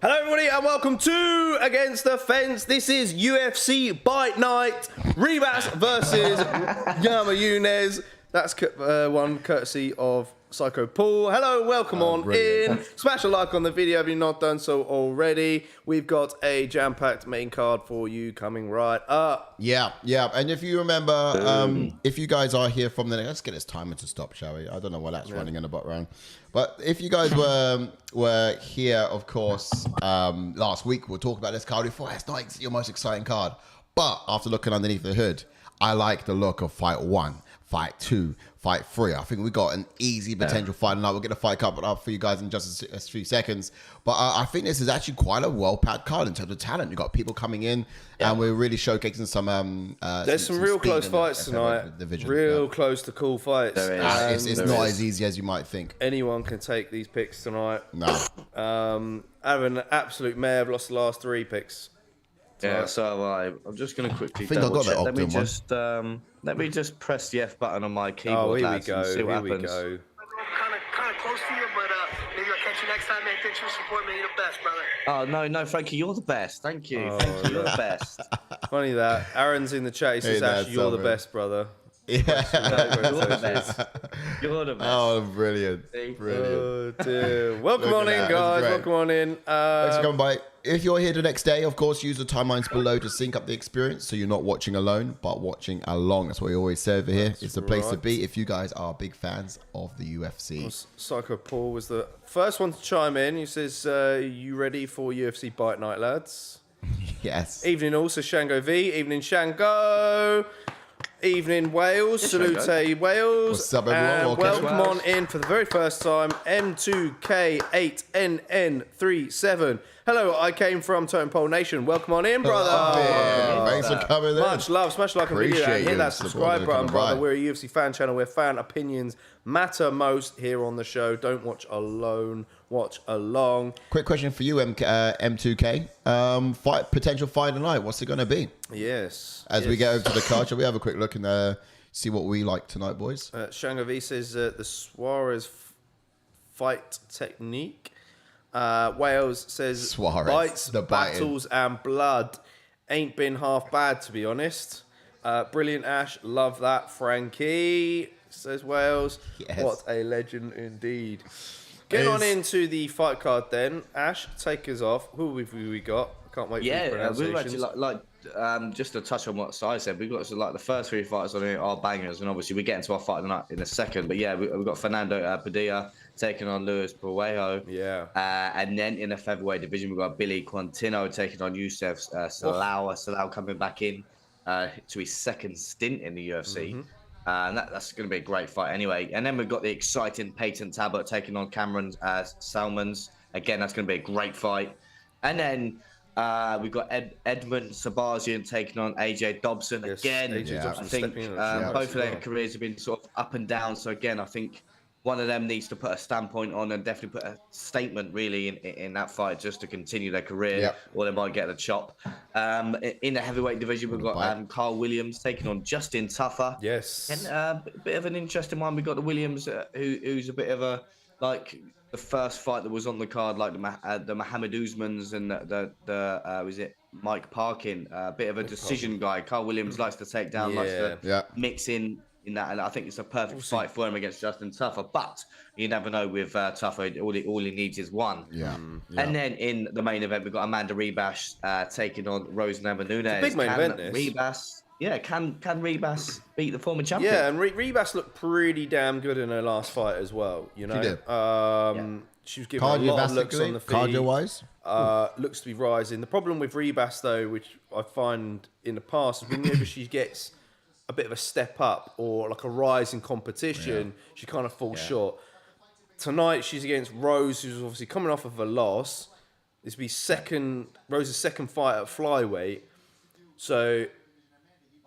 Hello everybody and welcome to Against the Fence. This is UFC Fight Night. Ribas versus Namajunas. That's one courtesy of Psycho Paul. Hello, welcome on in. Smash a like on the video if you've not done so already. We've got a jam-packed main card for you coming right up. Yeah. And if you remember, if you guys are here from the... Let's get this timer to stop, shall we? I don't know why that's running in the background. But if you guys were here, of course, last week, we'll talk about this card. We thought it's not your most exciting card. But after looking underneath the hood, I like the look of Fight 1, Fight 2, Fight 3. I think we got an easy potential fight tonight. We'll get the fight card up for you guys in just a few seconds. But I think this is actually quite a well-packed card in terms of talent. You've got people coming in, and we're really showcasing some... There's some real close fights tonight. Real close to cool fights. It's not as easy as you might think. Anyone can take these picks tonight. No. Having an absolute mare. I've lost the last 3 picks. Yeah, so I'm just going to quickly double check. Let me just press the F button on my keyboard, lads, and see what happens. Kind of close to you, but maybe I'll catch you next time, man. Thanks for supporting me. You're the best, brother. Oh, no, Frankie, you're the best. Thank you. Thank you. You're the best. Funny that. Aaron's in the chat. He says, Ash, you're the best, brother. Yeah. You're the best. You're the best. Oh, brilliant. Oh, dear. Welcome on in, guys. Welcome on in. Thanks for coming by. If you're here the next day, of course, use the timelines below to sync up the experience so you're not watching alone, but watching along. That's what we always say over here. It's the place to be if you guys are big fans of the UFC. Psycho Paul was the first one to chime in. He says, you ready for UFC Fight Night, lads? Yes. Evening also, Shango V. Evening, Shango. Evening, Wales. Salute, Wales. What's up, everyone? And welcome on in for the very first time, M2K8NN37. Hello, I came from Totem Pole Nation. Welcome on in, brother. Thanks for coming in. Much love. Smash like and video and hit that subscribe button, brother. Right. We're a UFC fan channel where fan opinions matter most here on the show. Don't watch alone. Watch along. Quick question for you, M2K. Potential fight tonight. What's it going to be? Yes. As we get over to the card, shall we have a quick look and see what we like tonight, boys? Shango V says the Suarez fight technique. Wales says Suarez, bites, battles, and blood ain't been half bad, to be honest. Brilliant, Ash. Love that. Frankie, says Wales. Yes. What a legend indeed. Get on into the fight card then. Ash, take us off. Who have we got? I can't wait for the pronunciations. We've actually, just to touch on what Sai said, we've got the first 3 fighters on here are bangers, and obviously we get into our fight tonight in a second. But yeah, we've got Fernando Padilla taking on Luis Pajuelo. Yeah. And then in the featherweight division, we've got Billy Quarantillo taking on Youssef Zalal. Zalal coming back in to his second stint in the UFC. And that's going to be a great fight anyway. And then we've got the exciting Payton Talbott taking on Cameron Saaiman. Again, that's going to be a great fight. And then we've got Edmen Shahbazyan taking on AJ Dobson. Yes, again, I think both of their careers have been sort of up and down. So again, I think one of them needs to put a standpoint on and definitely put a statement really in that fight just to continue their career, or they might get the chop. In the heavyweight division, we've got Karl Williams taking on Justin Tafa. Yes. And a bit of an interesting one. We've got the Williams, who's a bit of a, like, the first fight that was on the card, like the Muhammad Usmans and the was it Mike Parkin, a bit of a decision guy. Karl Williams likes to take down, likes to mix in that, and I think it's a perfect fight for him against Justin Tafa. But you never know with Tafa, all he needs is one. And then in the main event, we've got Amanda Ribas taking on Rose Namajunas. Big main event, this. Ribas, can Ribas beat the former champion? Yeah, and Ribas looked pretty damn good in her last fight as well. You know, she did. She was giving a lot of looks on the feet. Cardio-wise, looks to be rising. The problem with Ribas, though, which I find in the past, is whenever she gets a bit of a step up or like a rise in competition, she kind of falls short. Tonight, she's against Rose, who's obviously coming off of a loss. This will be Rose's second fight at flyweight. So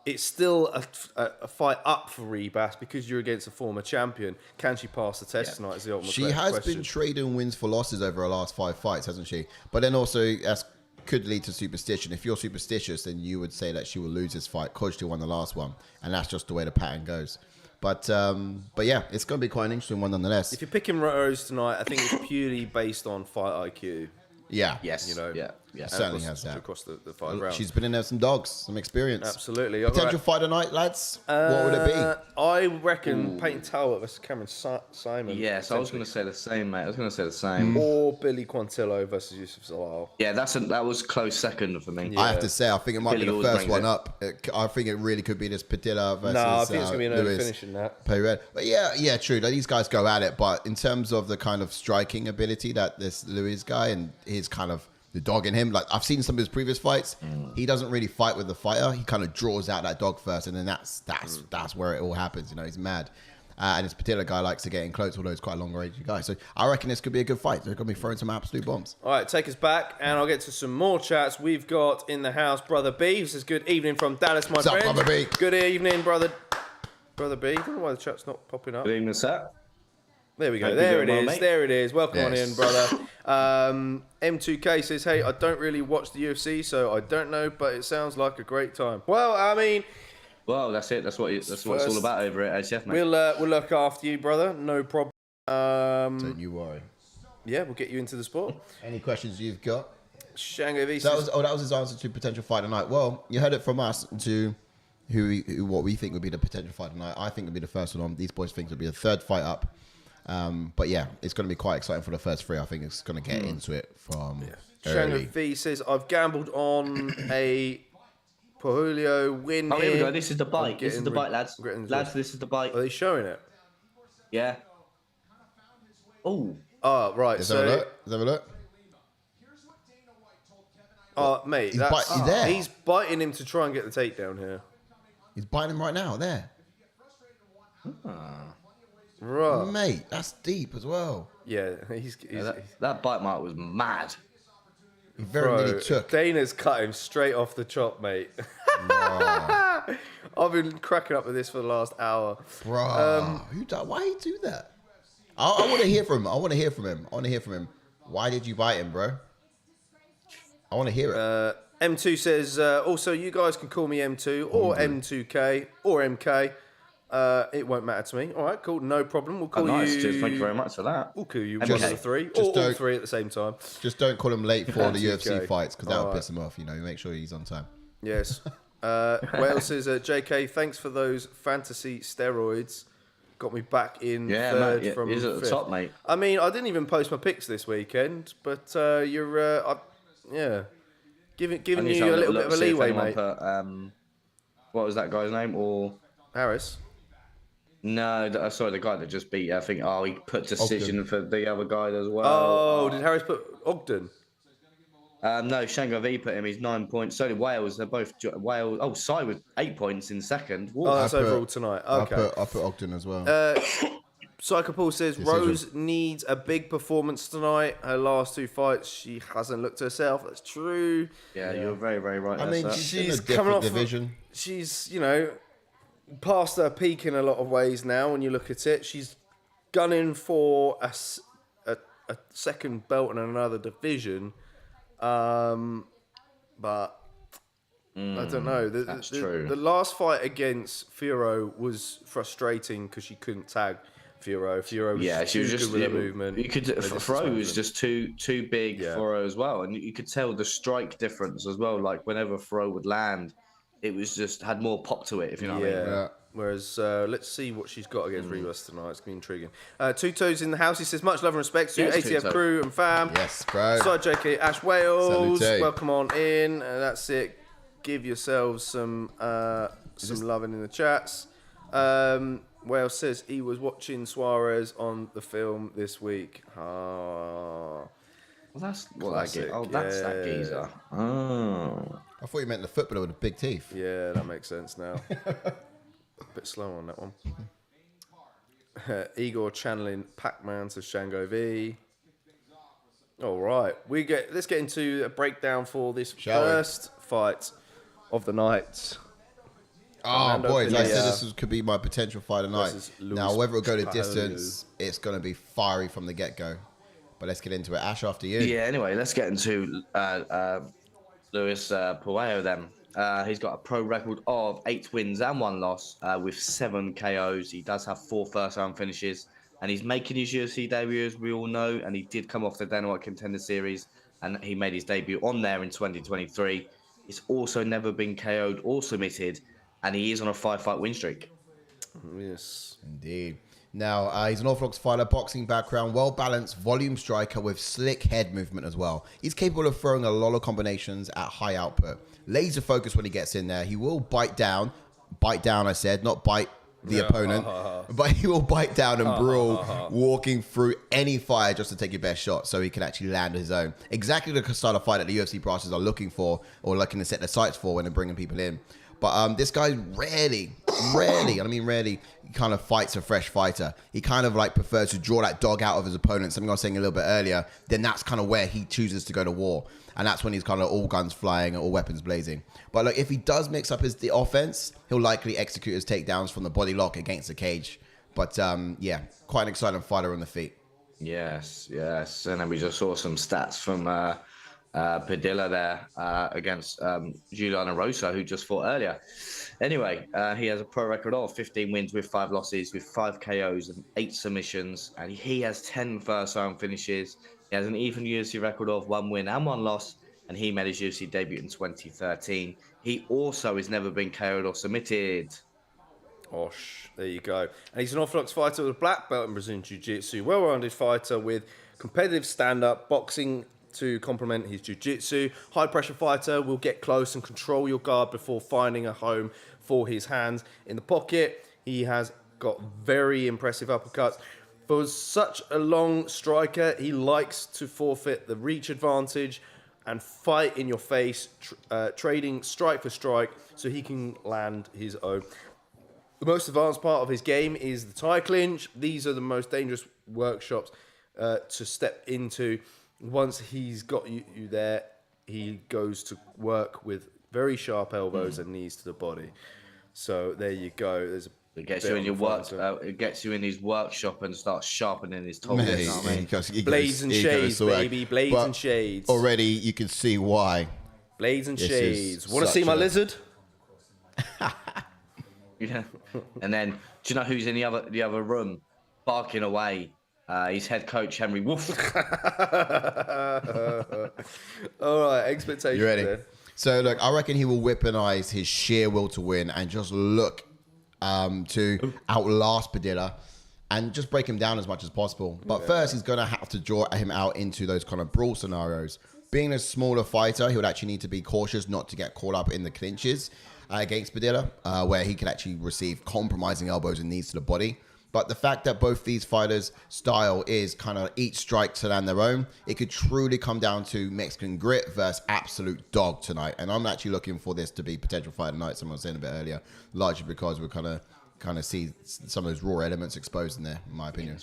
it's still a fight up for Ribas because you're against a former champion. Can she pass the test tonight is the ultimate question. She has been trading wins for losses over her last 5 fights, hasn't she? But then also, that's could lead to superstition. If you're superstitious, then you would say that she will lose this fight because she won the last one, and that's just the way the pattern goes. But yeah, it's going to be quite an interesting one nonetheless. If you're picking Rose tonight, I think it's purely based on fight IQ. Yeah. Yes. You know, Yeah. Certainly has that. across the 5 rounds. She's been in there some dogs, some experience. Absolutely. Potential fight of the night, lads. What would it be? I reckon Payton Talbott versus Cameron Saaiman. Yes, I was going to say the same, mate. I was going to say the same. Or Billy Quarantillo versus Youssef Zalal. Yeah, that was close second for me. I have to say, I think it might Billy be the always first brings one up. I think it really could be this Padilla versus No, I think it's going to be an early Lewis. finish in that. Payton. But yeah, true. Like, these guys go at it, but in terms of the kind of striking ability that this Lewis guy and his kind of the dog in him, like I've seen some of his previous fights, he doesn't really fight with the fighter. He kind of draws out that dog first, and then that's where it all happens. You know, he's mad. And this particular guy likes to get in close, although he's quite a long range guy. So I reckon this could be a good fight. They're going to be throwing some absolute bombs. All right, take us back, and I'll get to some more chats. We've got in the house Brother B. This is good evening from Dallas, my What's up, friend. Brother B? Good evening, Brother B. I don't know why the chat's not popping up. Good evening, sir. There we go. Hope There you're it doing well, is. mate. There it is. Welcome on Yes. in, brother. M2K says, hey, I don't really watch the UFC, so I don't know, but it sounds like a great time. Well, I mean, Well, that's it. That's what it's all about over at HF, mate. we'll look after you, brother. No problem. Don't you worry. Yeah, we'll get you into the sport. Any questions you've got? Shango V So says, that was his answer to potential fight tonight. Well, you heard it from us to what we think would be the potential fight tonight. I think would be the first one on. These boys think would be the third fight up. But yeah, it's going to be quite exciting for the first three. I think it's going to get into it from Shango early. V says, I've gambled on a Pajuelo win. Oh, here we here. go. This is the bite. This is the bite, lads. Lads, this is the bite. Are they showing it? Yeah. Oh. Oh, right. Let's have a look. Let's have a look. Oh, mate, He's there. He's biting him to try and get the takedown here. He's biting him right now. There. Right. Mate, that's deep as well. Yeah, That bite mark was mad. He very nearly took. Dana's cut him straight off the chop, mate. I've been cracking up with this for the last hour. Bro, why he do that? I want to hear from him. I want to hear from him. Why did you bite him, bro? I want to hear it. M2 says, also, you guys can call me M2 or M2K or MK. It won't matter to me. All right, cool. No problem. We'll call Nice. you. Cheers. Thank you very much for that. We'll call you MK. one of the three. Or all don't- three at the same time. Just don't call him late for the UFC Okay. fights because that would Alright. piss him off. You know, make sure he's on time. Yes. Wales says, JK, thanks for those fantasy steroids. Got me back in Yeah, third mate. Yeah, from he's at the fifth. top, mate. I mean, I didn't even post my picks this weekend, but you're, giving I need you to have a little look, bit of a see if leeway, anyone mate. Put, what was that guy's name? Or Harris. no, sorry, the guy that just beat. I think. Oh, he put decision for the other guy as well. Oh, did Harris put Ogden? No, Shango V put him. He's 9 points. So did Wales. They're both Wales. Oh, Sai with 8 points in second. Oh, that's I put- overall tonight. Okay. I put Ogden as well. Psycho Paul says Rose needs a big performance tonight. Her last two fights, she hasn't looked herself. That's true. Yeah, you're very, very right. I mean, there, sir. she's in a coming different off division. She's, past her peak in a lot of ways now when you look at it. She's gunning for a second belt in another division. But I don't know. That's true. The last fight against Furo was frustrating because she couldn't tag Furo. Furo was She was too just good with her movement. You could Her Fro was disrespect. just too big for her as well, and you could tell the strike difference as well. Like whenever Fro would land, it was just had more pop to it. If you know what I mean. Yeah. Whereas, let's see what she's got against Ribas tonight. It's going to be intriguing. Two Toes in the house. He says, much love and respect to Yes, ATF Two-Toe. crew and fam. Yes, bro. Side JK Ash Wales. Salute. Welcome on in. That's it. Give yourselves some loving in the chats. Wales says he was watching Suarez on the film this week. Well, that's what Classic, that geezer. Oh, that's that yeah. geezer. Oh. I thought you meant the footballer with the big teeth. Yeah, that makes sense now. A bit slow on that one. Igor channeling Pac-Man to Shango V. All right, let's get into a breakdown for this Shall we? first fight of the night. Oh, Fernando boys, I said Padilla this could be my potential fight tonight. versus Luis Now, whether it'll go to Pajuelo. distance, it's going to be fiery from the get-go. But let's get into it. Ash, after you. Yeah. Anyway, let's get into Luis Pajuelo then. He's got a pro record of 8 wins and 1 loss with 7 KOs. He does have 4 first-round finishes, and he's making his UFC debut, as we all know, and he did come off the Dana White Contender Series, and he made his debut on there in 2023. He's also never been KO'd or submitted, and he is on a 5-fight win streak. Yes. Indeed. Now, he's an orthodox fighter, boxing background, well-balanced volume striker with slick head movement as well. He's capable of throwing a lot of combinations at high output. Laser focus when he gets in there. He will bite down, I said, not bite the opponent, but he will bite down and brawl, walking through any fire just to take your best shot so he can actually land his own. Exactly the style of fight that the UFC brasses are looking for or looking to set their sights for when they're bringing people in. But this guy rarely, he kind of fights a fresh fighter. He kind of like prefers to draw that dog out of his opponent. Something I was saying a little bit earlier. Then that's kind of where he chooses to go to war. And that's when he's kind of all guns flying and all weapons blazing. But look, if he does mix up the offense, he'll likely execute his takedowns from the body lock against the cage. But yeah, quite an exciting fighter on the feet. Yes. And then we just saw some stats from Padilla there against Juliana Rosa, who just fought earlier. Anyway, he has a pro record of 15 wins with 5 losses, with 5 KOs and 8 submissions, and he has 10 first-round finishes. He has an even UFC record of 1 win and 1 loss, and he made his UFC debut in 2013. He also has never been KO'd or submitted. There you go. And he's an orthodox fighter with a black belt in Brazilian Jiu-Jitsu, well-rounded fighter with competitive stand-up, boxing to complement his jiu-jitsu. High-pressure fighter will get close and control your guard before finding a home for his hands. In the pocket, he has got very impressive uppercuts. For such a long striker, he likes to forfeit the reach advantage and fight in your face, trading strike for strike so he can land his own. The most advanced part of his game is the tie clinch. These are the most dangerous workshops to step into. Once he's got you there, he goes to work with very sharp elbows and knees to the body. So there you go. It gets you in your work. It gets you in his workshop and starts sharpening his toes. Blades and shades, baby. Blades and shades. Already, you can see why. Blades and shades. Want to see my lizard? Yeah. And then, do you know who's in the other room, barking away? His head coach, Henry Wolf. All right, expectations. You ready? Then. So, look, I reckon he will weaponize his sheer will to win and just look to outlast Padilla and just break him down as much as possible. But first, he's going to have to draw him out into those kind of brawl scenarios. Being a smaller fighter, he would actually need to be cautious not to get caught up in the clinches against Padilla, where he could actually receive compromising elbows and knees to the body. But the fact that both these fighters' style is kind of each strike to land their own, it could truly come down to Mexican grit versus absolute dog tonight. And I'm actually looking for this to be potential fight tonight, someone was saying a bit earlier, largely because we're kind of see some of those raw elements exposed in there, in my opinion.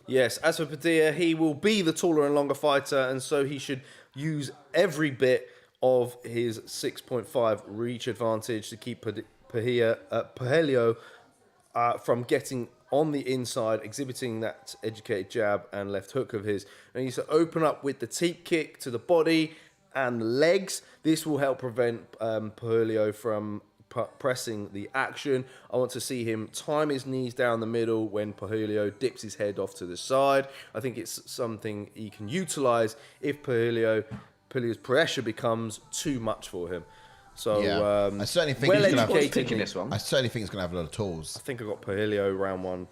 Yes, as for Padilla, he will be the taller and longer fighter, and so he should use every bit of his 6.5 reach advantage to keep Pajuelo from getting on the inside, exhibiting that educated jab and left hook of his. And he needs to open up with the teep kick to the body and legs. This will help prevent Pajuelo from pressing the action. I want to see him time his knees down the middle when Pajuelo dips his head off to the side. I think it's something he can utilize if Pajuelo's pressure becomes too much for him. So I certainly think well he's going to educated in this one. I certainly think he's going to have a lot of tools. I think I got Pajuelo round 1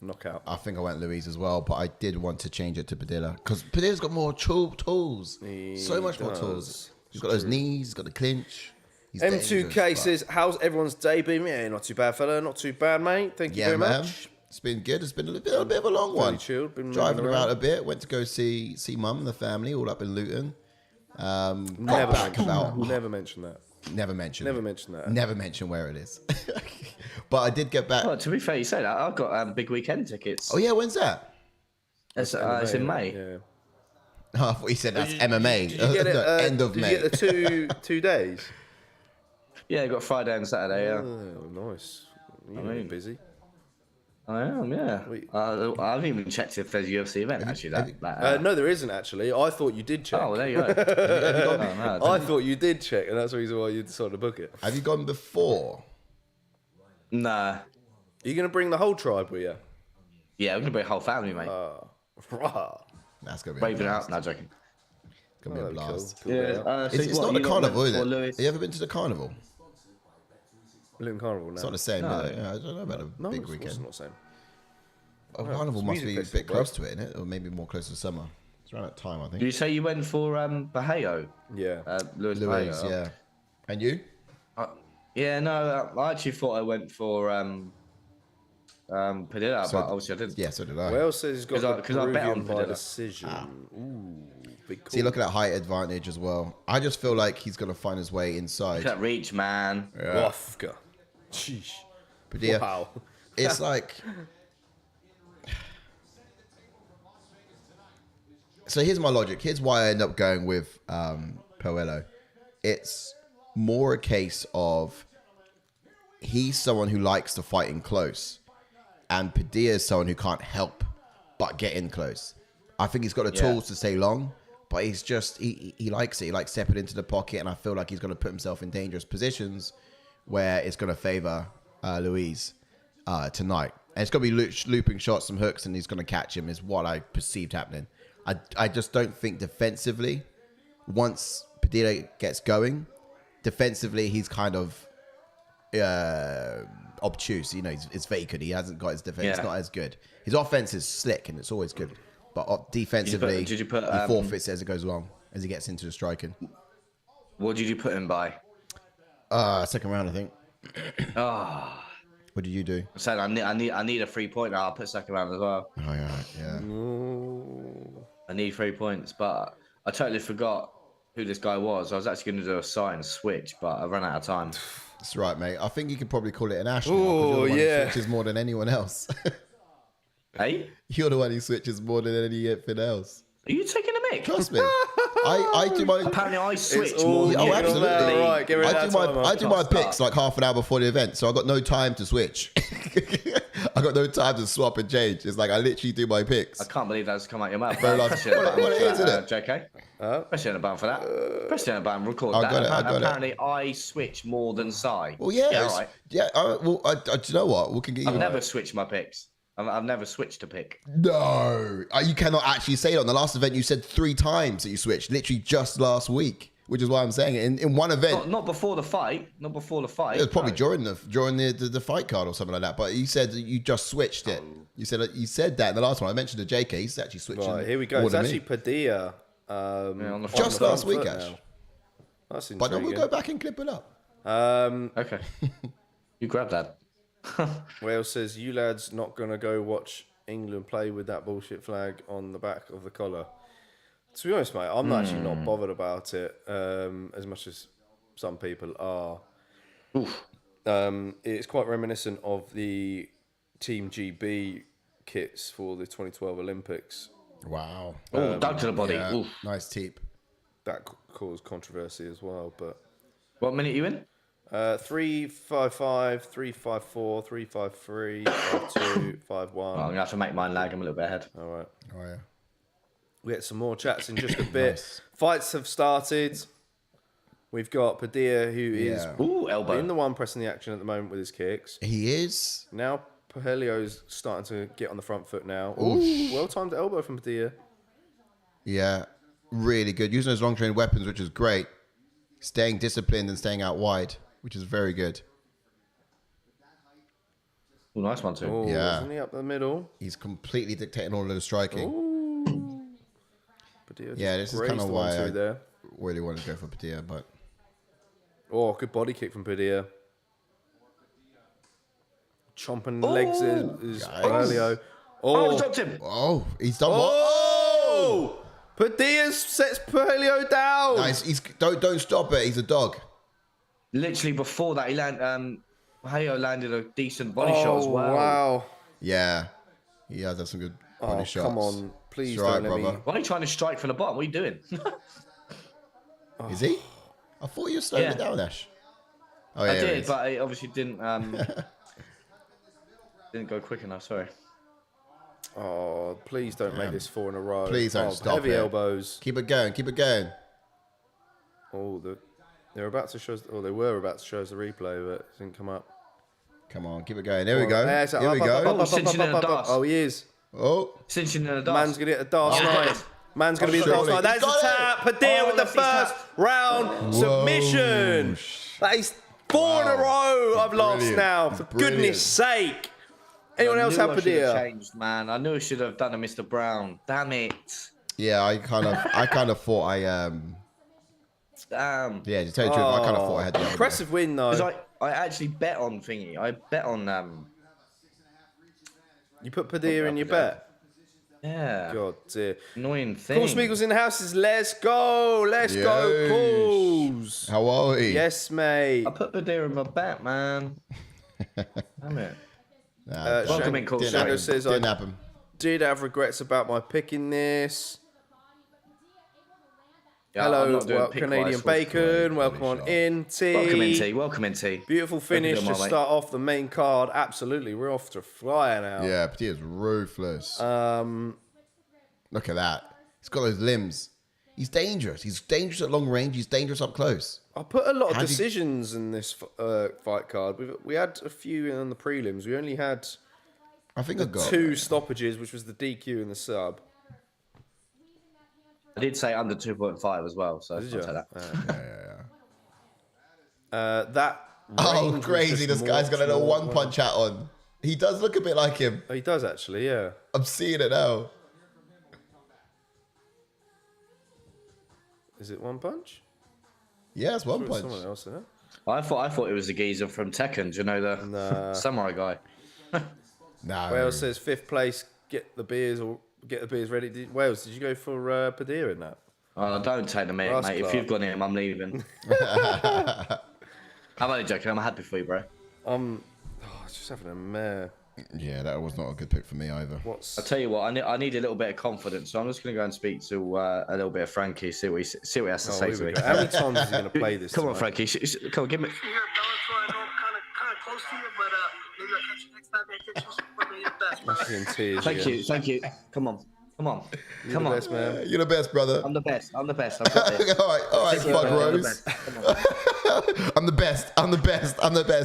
knockout. I think I went Luis as well, but I did want to change it to Padilla because Padilla's got more tools. So much more tools. He's got those knees, he's got the clinch. He's M2K says, how's everyone's day been? Yeah, not too bad, fella. Not too bad, mate. Thank you very much. It's been good. It's been a bit of a long one. Chilled. Been driving around a bit. Went to go see mum and the family all up in Luton. Never mention that. Never mention that. Never mention where it is. But I did get back. Well, to be fair, you say that. I've got big weekend tickets. Oh, yeah, when's that? It's in May. Yeah. Oh, I thought you said that's MMA. Did you get it, end of May. Did you get the 2 days? Yeah, I got Friday and Saturday, yeah. Oh, nice. You're busy. I am, yeah. I haven't even checked if there's a UFC event, actually. No, there isn't, actually. I thought you did check. Oh, well, there you go. I thought you did check, and that's the reason why you decided to book it. Have you gone before? Nah. Are you going to bring the whole tribe with you? Yeah, we're gonna be a whole family, mate. Rah. That's gonna be Raving a out. blast. No, joking. It's gonna be a That'd be blast. cool. Cool bit out. It's not the carnival, is it? Have you ever been to the carnival? Luton Carnival now. It's not the same. No. Is it? Yeah, I don't know about a No, big it's weekend. not the same. A carnival it's must music be a festival, bit close to it, isn't it? Or maybe more close to summer. It's around that time, I think. Did you say you went for Pajuelo? Yeah. Louis, Louise, Pajuelo? yeah. And you? Yeah, no, I actually thought I went for Padilla, So- but obviously I didn't. Yeah, so did I. Wales says he's got the 'Cause I bet on Peruvian by Padilla. decision. Ooh, big call. See, look at that height advantage as well. I just feel like he's going to find his way Look inside. at that reach, man. Wafka. Sheesh. Padilla. Wow. It's like... So here's my logic. Here's why I end up going with Pajuelo. It's more a case of he's someone who likes to fight in close, and Padilla is someone who can't help but get in close. I think he's got the tools to stay long, but he's just he likes it. He likes stepping into the pocket, and I feel like he's going to put himself in dangerous positions where it's going to favor Louise tonight. And it's going to be looping shots, some hooks, and he's going to catch him. Is what I perceived happening. I just don't think defensively, once Padilla gets going, defensively he's kind of obtuse. You know, it's vacant. He hasn't got his defense. It's not as good. His offense is slick and it's always good, but defensively, Did you put, he forfeits as it goes along, as he gets into the striking. What did you put him by? Second round, I think. Oh, What did you do? I'm saying I need a 3-point now. I'll put second round as well. Oh yeah. I need 3 points, but I totally forgot who this guy was. I was actually going to do a sign switch, but I ran out of time. That's right, mate. I think you could probably call it an Ash now, 'cause Oh, you're the one who yeah. switches more than anyone else. Hey, You're the one who switches more than anything else. are you taking a mic? Trust me. I do my... Apparently, I switch all more than Oh, you. absolutely. All right, get rid of I that do my timer. I do my Can't picks start. like half an hour before the event, so I got no time to switch. I got no time to swap and change. It's like I literally do my picks. I can't believe that's come out your mouth. Very Press the button what it for is, that, isn't it? JK. Press the button for that. Press the button. Record I that. got it, I got it. Apparently, I switch more than Sai. Well, yeah, Yeah, it's- all right. yeah. Do you know what? We can get you. I've never switched my picks. I've never switched a pick. No, you cannot actually say that. On the last event, you said 3 times that you switched. Literally just last week, which is why I'm saying it. In one event, Not before the fight. Not before the fight. it was probably no. during the fight card or something like that. But you said that you just switched it. You said that in the last one. I mentioned the JK. He's actually switching. Right, here we go. more It's than actually me. Padilla. on the Just front last foot. week, now. Ash. That's But then intriguing. we'll go back and clip it up. Okay. You grab that. Wales says, you lads not going to go watch England play with that bullshit flag on the back of the collar. To be honest, mate, I'm actually not bothered about it as much as some people are. It's quite reminiscent of the Team GB kits for the 2012 Olympics. Wow. Oh, dug to the body. Yeah, Oof. nice teep. That caused controversy as well. But What minute you in? 355, 354, 353, 52, 51. I'm gonna have to make mine lag. I'm a little bit ahead. All right. Oh yeah. We get some more chats in just a bit. Nice. Fights have started. We've got Padilla, who is Yeah. Ooh, elbow. in the one pressing the action at the moment with his kicks. He is. Now Pajuelo's starting to get on the front foot now. Ooh, well-timed elbow from Padilla. Yeah, really good. Using those long-range weapons, which is great. Staying disciplined and staying out wide, which is very good. Ooh, nice one too. Oh, Yeah. isn't he up the middle? He's completely dictating all of the striking. Ooh. Padilla just Yeah, this is grazed kind of the why 1-2 I there. really want to go for Padilla, but Oh, good body kick from Padilla. Chomping legs is Pajuelo. Oh, Oh, he dropped him. oh, he's done what? oh! Padilla sets Pajuelo down. Nice. He's don't stop it. He's a dog. Literally before that, he Pajuelo landed a decent body shot as well. Wow. Yeah, he has had some good body Oh, shots. come on. Please It's all right, don't let me... brother. Why are you trying to strike from the bottom? What are you doing? Is he? I thought you were slowing Yeah. it down, Ash. Oh, I yeah, he did, is. but it obviously didn't didn't go quick enough. Sorry. Oh, please don't make this 4 in a row. Please don't stop Heavy it. elbows. Keep it going. Keep it going. Oh, they're about to show us... Oh, they were about to show us the replay, but it didn't come up. Come on, keep it going. There we go. There's that Here we up, go. up, up, up, Cinching up, in up, the up. dust. Oh, he is. Oh, Cinching in the dust. Man's gonna get a Dark Knight. Man's gonna be the surely. Dark Knight. That's Got a tap. Padilla with the lefty's first tap. round submission. That is 4 in a row. I've lost Brilliant. now. For Brilliant. goodness sake. Anyone else have I should have Padilla? changed, man. I knew I should have done a Mr. Brown. Damn it. yeah. I kind of thought I Damn. Yeah, to tell you the truth, I kind of thought I had the other Impressive win though. Because I actually bet on thingy. I bet on You put Padilla in your bet. yeah. God dear. Annoying thing. Cool Smeagol's in the house. Is let's go. Let's go, Yes. Pools. How are we? Yes, mate. I put Padilla in my bet, man. Damn it. Nah, Welcome in, Cool didn't Shango happen. says Didn't I happen. did have regrets about my picking this. Yeah, I'm Hello, not doing well, pick Canadian wise. Bacon. Welcome Holy on shot. in, T. Welcome in, T. Welcome in, T. Beautiful finish doing, to my mate? start off the main card. Absolutely, we're off to flying out. Yeah, Padilla's ruthless. Look at that. He's got those limbs. He's dangerous. He's dangerous at long range. He's dangerous up close. I put a lot of How do you- decisions in this fight card. We had a few in the prelims. We only had I think I got 2 stoppages, which was the DQ and the sub. I did say under 2.5 as well, so I'll Did take you? that. That. Oh, range was crazy. just This guy's got a little more- one punch hat on. He does look a bit like him. Oh, he does actually, yeah. I'm seeing it now. Is it one punch? Yeah, it's one Or is punch. someone else there? I thought it was the geezer from Tekken. Do you know the samurai guy? No. Wales says 5th place. Get the beers ready. Wales, did you go for Padilla in that? Oh, don't take the mate, Ross mate. If Clark. you've got him, I'm leaving. I'm only joking. I'm happy for you, bro. I was just having a mare. Yeah, that was not a good pick for me either. What's I'll tell you what. I need a little bit of confidence, so I'm just going to go and speak to a little bit of Frankie. See what he has to say here to we me. go. How many times is he going to play this? Come on, tonight? Frankie. Come on, give me. Here at Bellator, I know I'm kind of close to you, but maybe I'll catch you next time. Man, thanks for supporting me. You're the best, brother. He's in tears Thank again. you. Thank you. Come on. You're Come the on. best, man. You're the best, brother. I'm the best. I've got this. all right, fuck I'm the Rose. best. Come on. I'm the best.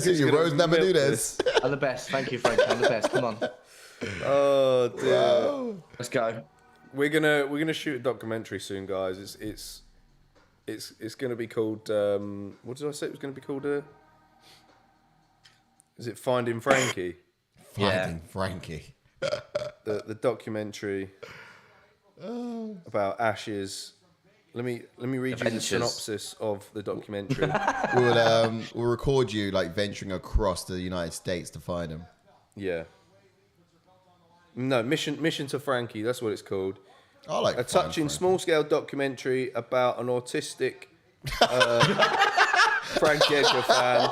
Who's you, gonna Rose milk Namajunas? I'm the best. Thank you, Frankie. I'm the best. Come on. Oh dear. Let's go. We're gonna shoot a documentary soon, guys. It's gonna be called what did I say it was gonna be called? Is it Finding Frankie? Finding Frankie. The documentary about Ash's. Let me read you the Adventures. synopsis of the documentary. We'll record you like venturing across the United States to find him. Yeah. No, Mission to Frankie. That's what it's called. I like A touching small-scale documentary about an autistic Frankie Edgar fan.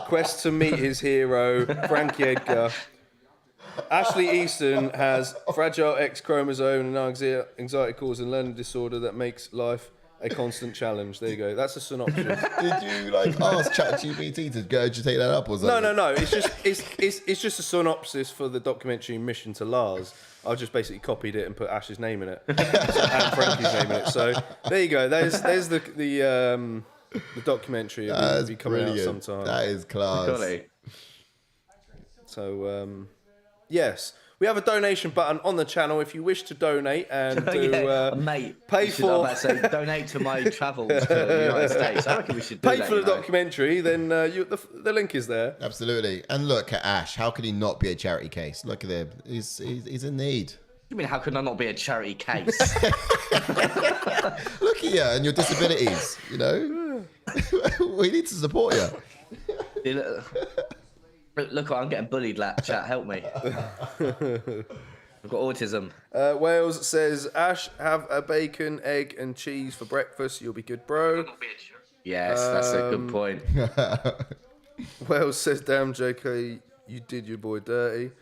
Quest to meet his hero, Frankie Edgar. Ashley Easton has fragile X chromosome and anxiety-causing learning disorder that makes life a constant challenge. There you go. That's a synopsis. Did you like ask ChatGPT to gurgitate that up or something? No. It's just a synopsis for the documentary Mission to Lars. I just basically copied it and put Ash's name in it and Frankie's name in it. So there you go. There's the documentary. It'll be coming out sometime. That is class. Golly. So yes, we have a donation button on the channel if you wish to donate and do Mate, pay you should, I'm for- about to say, donate to my travels to the United States. I reckon we should do pay that, for the you know. documentary. Then the link is there. Absolutely. And look at Ash. How could he not be a charity case? Look at him. He's in need. You mean how could I not be a charity case? Look at you and your disabilities. You know, we need to support you. Look, I'm getting bullied, chat. Help me. I've got autism. Wales says, Ash, have a bacon, egg, and cheese for breakfast. You'll be good, bro. Yes, that's a good point. Wales says, damn, JK, you did your boy dirty.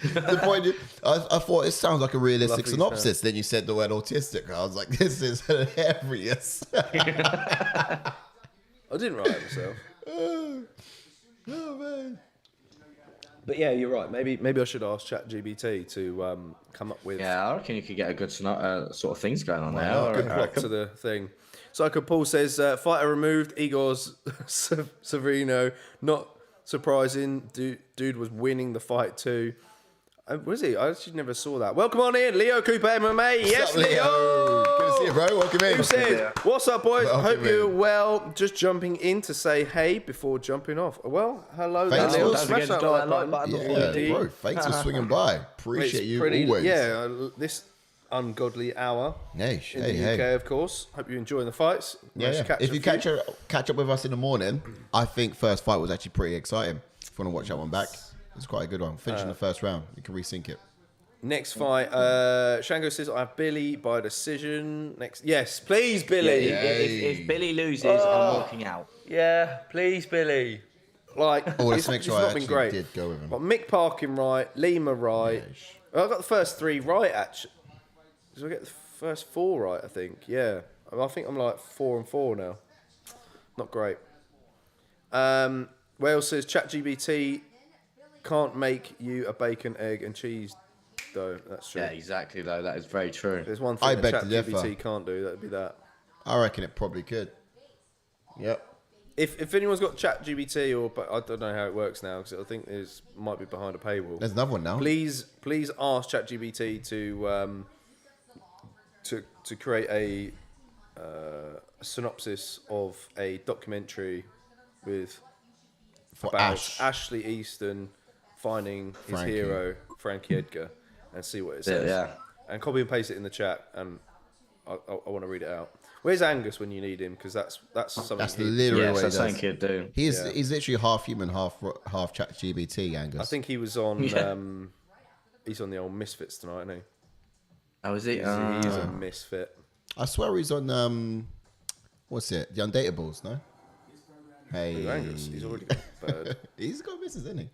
The point is, I thought it sounds like a realistic Lovely synopsis. Then you said the word autistic. I was like, this is hilarious. I didn't write it myself. Oh man. But yeah, you're right. Maybe I should ask ChatGPT to come up with Yeah, I reckon you could get a good sort of things going on there. not? good plot to the thing. Psycho Paul says, fighter removed, Igor's Severino. Not surprising. Dude was winning the fight too. Was he? I actually never saw that. Welcome on in, Leo Cooper MMA. Yes, up, Leo? Good to see you, bro. Welcome in. Who said, what's up, boys? Welcome Hope you're in. well. Just jumping in to say hey before jumping off. Well, hello there, Thanks, Leo. Will. Smash that like button. Yeah, bro. Thanks for swinging by. Appreciate you always. Yeah, this ungodly hour Hey, in the UK, of course. Hope you're enjoying the fights. Yeah. If you catch up with us in the morning, I think first fight was actually pretty exciting. If you want to watch that one back, it's quite a good one. Finishing the first round, you can resync it. Next fight, Shango says I have Billy by decision. Yes, please, Billy. Yeah, if Billy loses, I'm walking out. Yeah, please, Billy. Like, Let's make sure I not been actually great. did go with him. But Mick Parkin right, Lima right. I got the first 3 right actually. Did I get the first 4 right? I think. Yeah, I think I'm like 4-4 now. Not great. Wales says ChatGPT can't make you a bacon, egg, and cheese. Though that's true. Yeah, exactly. Though that is very true. There's one I thing beg that to differ. ChatGPT can't do. That'd be that. I reckon it probably could. Yep. If anyone's got ChatGPT but I don't know how it works now because I think might be behind a paywall. There's another one now. Please ask ChatGPT to create a synopsis of a documentary For about Ash. Ashley Easton finding his Frankie. hero Frankie Edgar and see what it says. Yeah. And copy and paste it in the chat and I want to read it out. Where's Angus when you need him? Because that's something. That's he- literally Yeah, what he that's does. something he'd do. He's literally half human, half ChatGPT, Angus. I think he was on. Yeah. He's on the old Misfits tonight, isn't he? Oh, is it? He's a misfit. I swear he's on what's it? The Undateables, no? Hey, Angus, he's already got a bird. he's got misses, isn't he?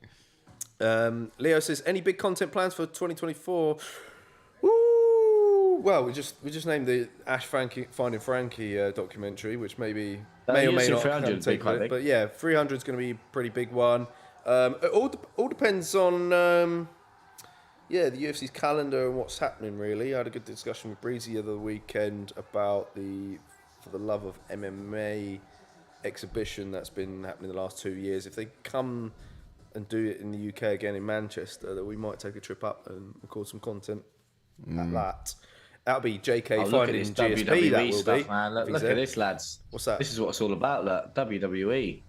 Leo says, any big content plans for 2024? Woo! Well, we just named the Ash Finding Frankie documentary, which may or may not 300 come would be take quite it. big. But yeah, 300 is going to be a pretty big one. It all depends on the UFC's calendar and what's happening. Really, I had a good discussion with Breezy the other weekend about For the Love of MMA exhibition that's been happening the last 2 years. If they come and do it in the UK again in Manchester, that we might take a trip up and record some content at that. That'll be JK Oh, look at finding this GSP. WWE That will stuff, be. man. Look He's at there. this, lads. What's that? This is what it's all about. Look, WWE.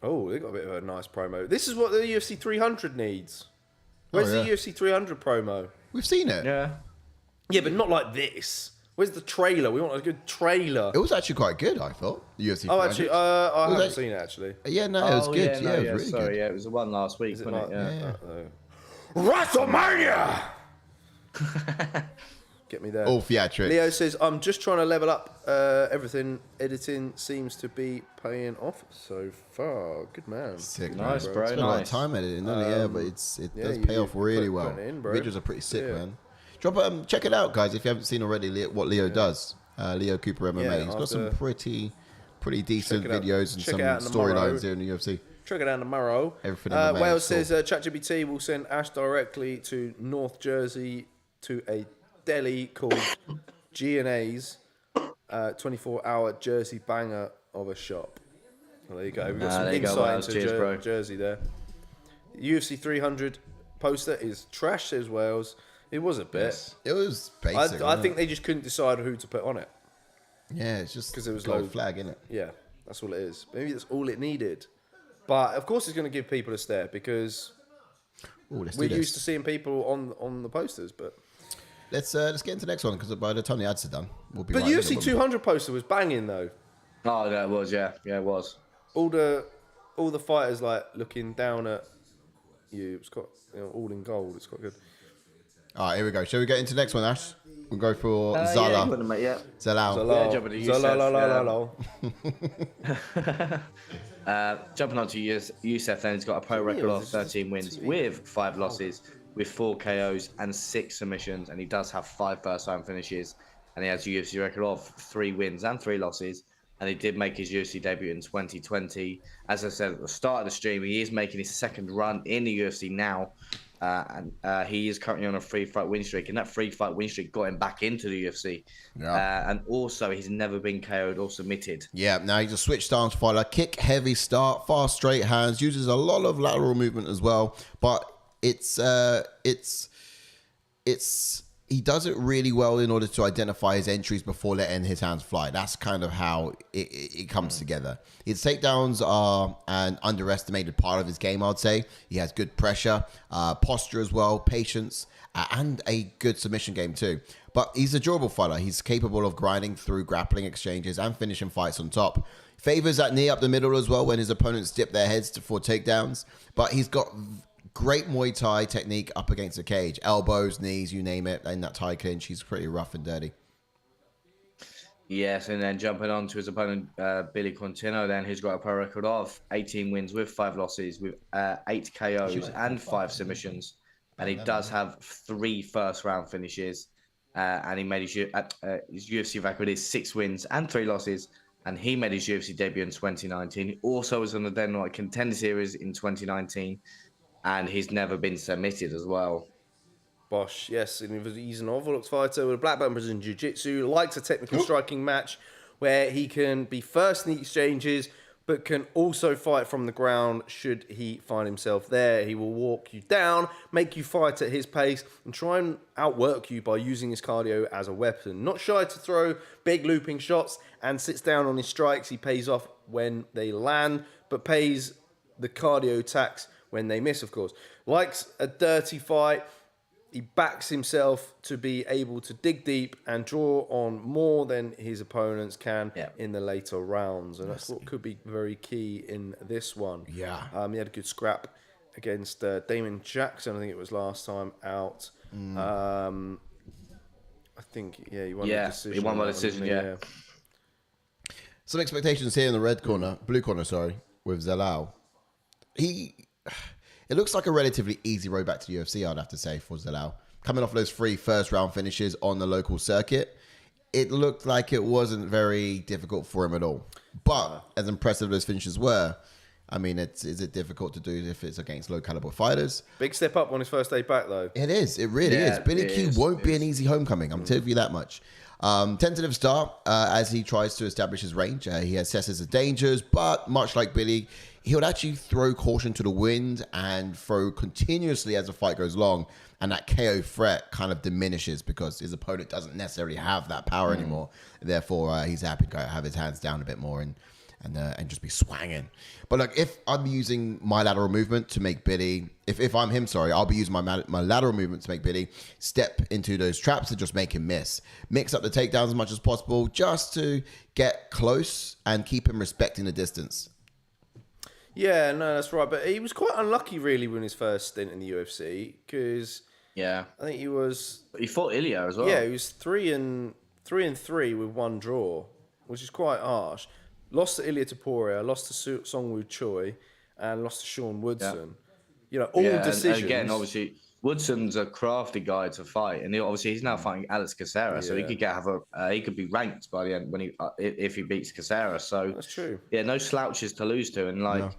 Oh, they got a bit of a nice promo. This is what the UFC 300 needs. Where's yeah. the UFC 300 promo? We've seen it. Yeah. Yeah, but not like this. Where's the trailer? We want a good trailer. It was actually quite good, I thought. The UFC. Oh, 300. actually, I haven't that- seen it actually. Yeah, no, it was good. Yeah, it was really sorry, good. yeah, it was the one last week, Is it wasn't not? it? Yeah. WrestleMania! Get me there. All theatrics. Leo says, I'm just trying to level up everything. Editing seems to be paying off so far. Good man. Sick, Nice, man. bro, Spent a lot of nice. time editing, doesn't it? Yeah, but it yeah, does you- pay you off really put well. it in, bro. Videos are pretty sick, Yeah. man. Check it out, guys, if you haven't seen already what Leo does. Leo Cooper MMA. Yeah, He's got some after- pretty decent Check it out. videos and Check some it out tomorrow. storylines here in the UFC. Check it out tomorrow. Everything in the Wales mail, says ChatGPT will send Ash directly to North Jersey to a deli called G&A's 24-hour Jersey banger of a shop. Well, there you go. We've got some there you go, insight Wales. into Cheers, bro. Jersey there. UFC 300 poster is trash, says Wales. It was a bit. It was basic. I wasn't think it? they just couldn't decide who to put on it. Yeah, it's just 'Cause it was gold low- flag, innit? Yeah, that's all it is. Maybe that's all it needed. But of course, it's going to give people a stare because Ooh, let's do we're this. used to seeing people on the posters. But Let's get into the next one because by the time the ads are done, we'll be. but right in UFC it, 200 poster was banging though. Oh, yeah, it was, yeah. Yeah, it was. All the fighters like looking down at you. It's got all in gold. It's quite good. All right, here we go. Shall we get into the next one, Ash? We'll go for Yeah, Zala. you mate, yeah. Zalal. Zalal. Yeah, jumping to Youssef, Jumping on to Youssef, then he's got a pro record of 13 wins with 5 losses, with 4 KOs and 6 submissions, and he does have 5 first-time finishes, and he has a UFC record of 3 wins and 3 losses, and he did make his UFC debut in 2020. As I said at the start of the stream, he is making his second run in the UFC now, and he is currently on a 3-fight win streak, and that 3-fight win streak got him back into the UFC. Yeah. And also, he's never been KO'd or submitted. Yeah, now he's a switch stance fighter. Kick, heavy start, fast, straight hands, uses a lot of lateral movement as well. But it's he does it really well in order to identify his entries before letting his hands fly. That's kind of how it comes together. His takedowns are an underestimated part of his game, I'd say. He has good pressure, posture as well, patience, and a good submission game too. But he's a durable fighter. He's capable of grinding through grappling exchanges and finishing fights on top. Favors that knee up the middle as well when his opponents dip their heads for takedowns. But he's got great Muay Thai technique up against the cage. Elbows, knees, you name it. In that Thai clinch, he's pretty rough and dirty. Yes, and then jumping on to his opponent, Billy Quarantillo, then he's got a pro record of 18 wins with 5 losses, with 8 KOs and 5 submissions. And he does have 3 first-round finishes. And he made his UFC record is 6 wins and 3 losses. And he made his UFC debut in 2019. He also was on the Dynamite Contender Series in 2019. And he's never been submitted as well. Bosh, yes, and he's an orthodox fighter with a black belt in Brazilian Jiu-Jitsu, likes a technical striking match where he can be first in the exchanges, but can also fight from the ground should he find himself there. He will walk you down, make you fight at his pace, and try and outwork you by using his cardio as a weapon. Not shy to throw big looping shots and sits down on his strikes. He pays off when they land, but pays the cardio tax when they miss, of course. Likes a dirty fight. He backs himself to be able to dig deep and draw on more than his opponents can in the later rounds. And that's what could be very key in this one. Yeah. He had a good scrap against Damon Jackson, I think it was last time out. I think, he won the decision. He won by decision, yeah. Some expectations here in the blue corner, with Zalal. It looks like a relatively easy road back to the UFC, I'd have to say, for Zalal. Coming off those 3 first-round finishes on the local circuit, it looked like it wasn't very difficult for him at all. But as impressive those finishes were, I mean, is it difficult to do if it's against low-caliber fighters? Big step up on his first day back, though. It is. It really is. Billy Q won't be an easy homecoming. I'm telling you that much. Tentative start as he tries to establish his range. He assesses the dangers, but much like Billy, he would actually throw caution to the wind and throw continuously as the fight goes along, and that KO threat kind of diminishes because his opponent doesn't necessarily have that power anymore. Therefore, he's happy to have his hands down a bit more and just be swanging. But look, if I'm using my lateral movement to make Billy, if I'm him, I'll be using my lateral movement to make Billy step into those traps and just make him miss. Mix up the takedowns as much as possible just to get close and keep him respecting the distance. Yeah, no, that's right. But he was quite unlucky, really, when his first stint in the UFC, because I think he fought Ilya as well. Yeah, he was 3-3 with 1 draw, which is quite harsh. Lost to Ilya Taporia, lost to Songwoo Choi, and lost to Sean Woodson. All decisions. And again, obviously, Woodson's a crafty guy to fight, and he's now fighting Alex Caceres, so he could he could be ranked by the end if he beats Caceres. So that's true. Yeah, no slouches to lose to, and I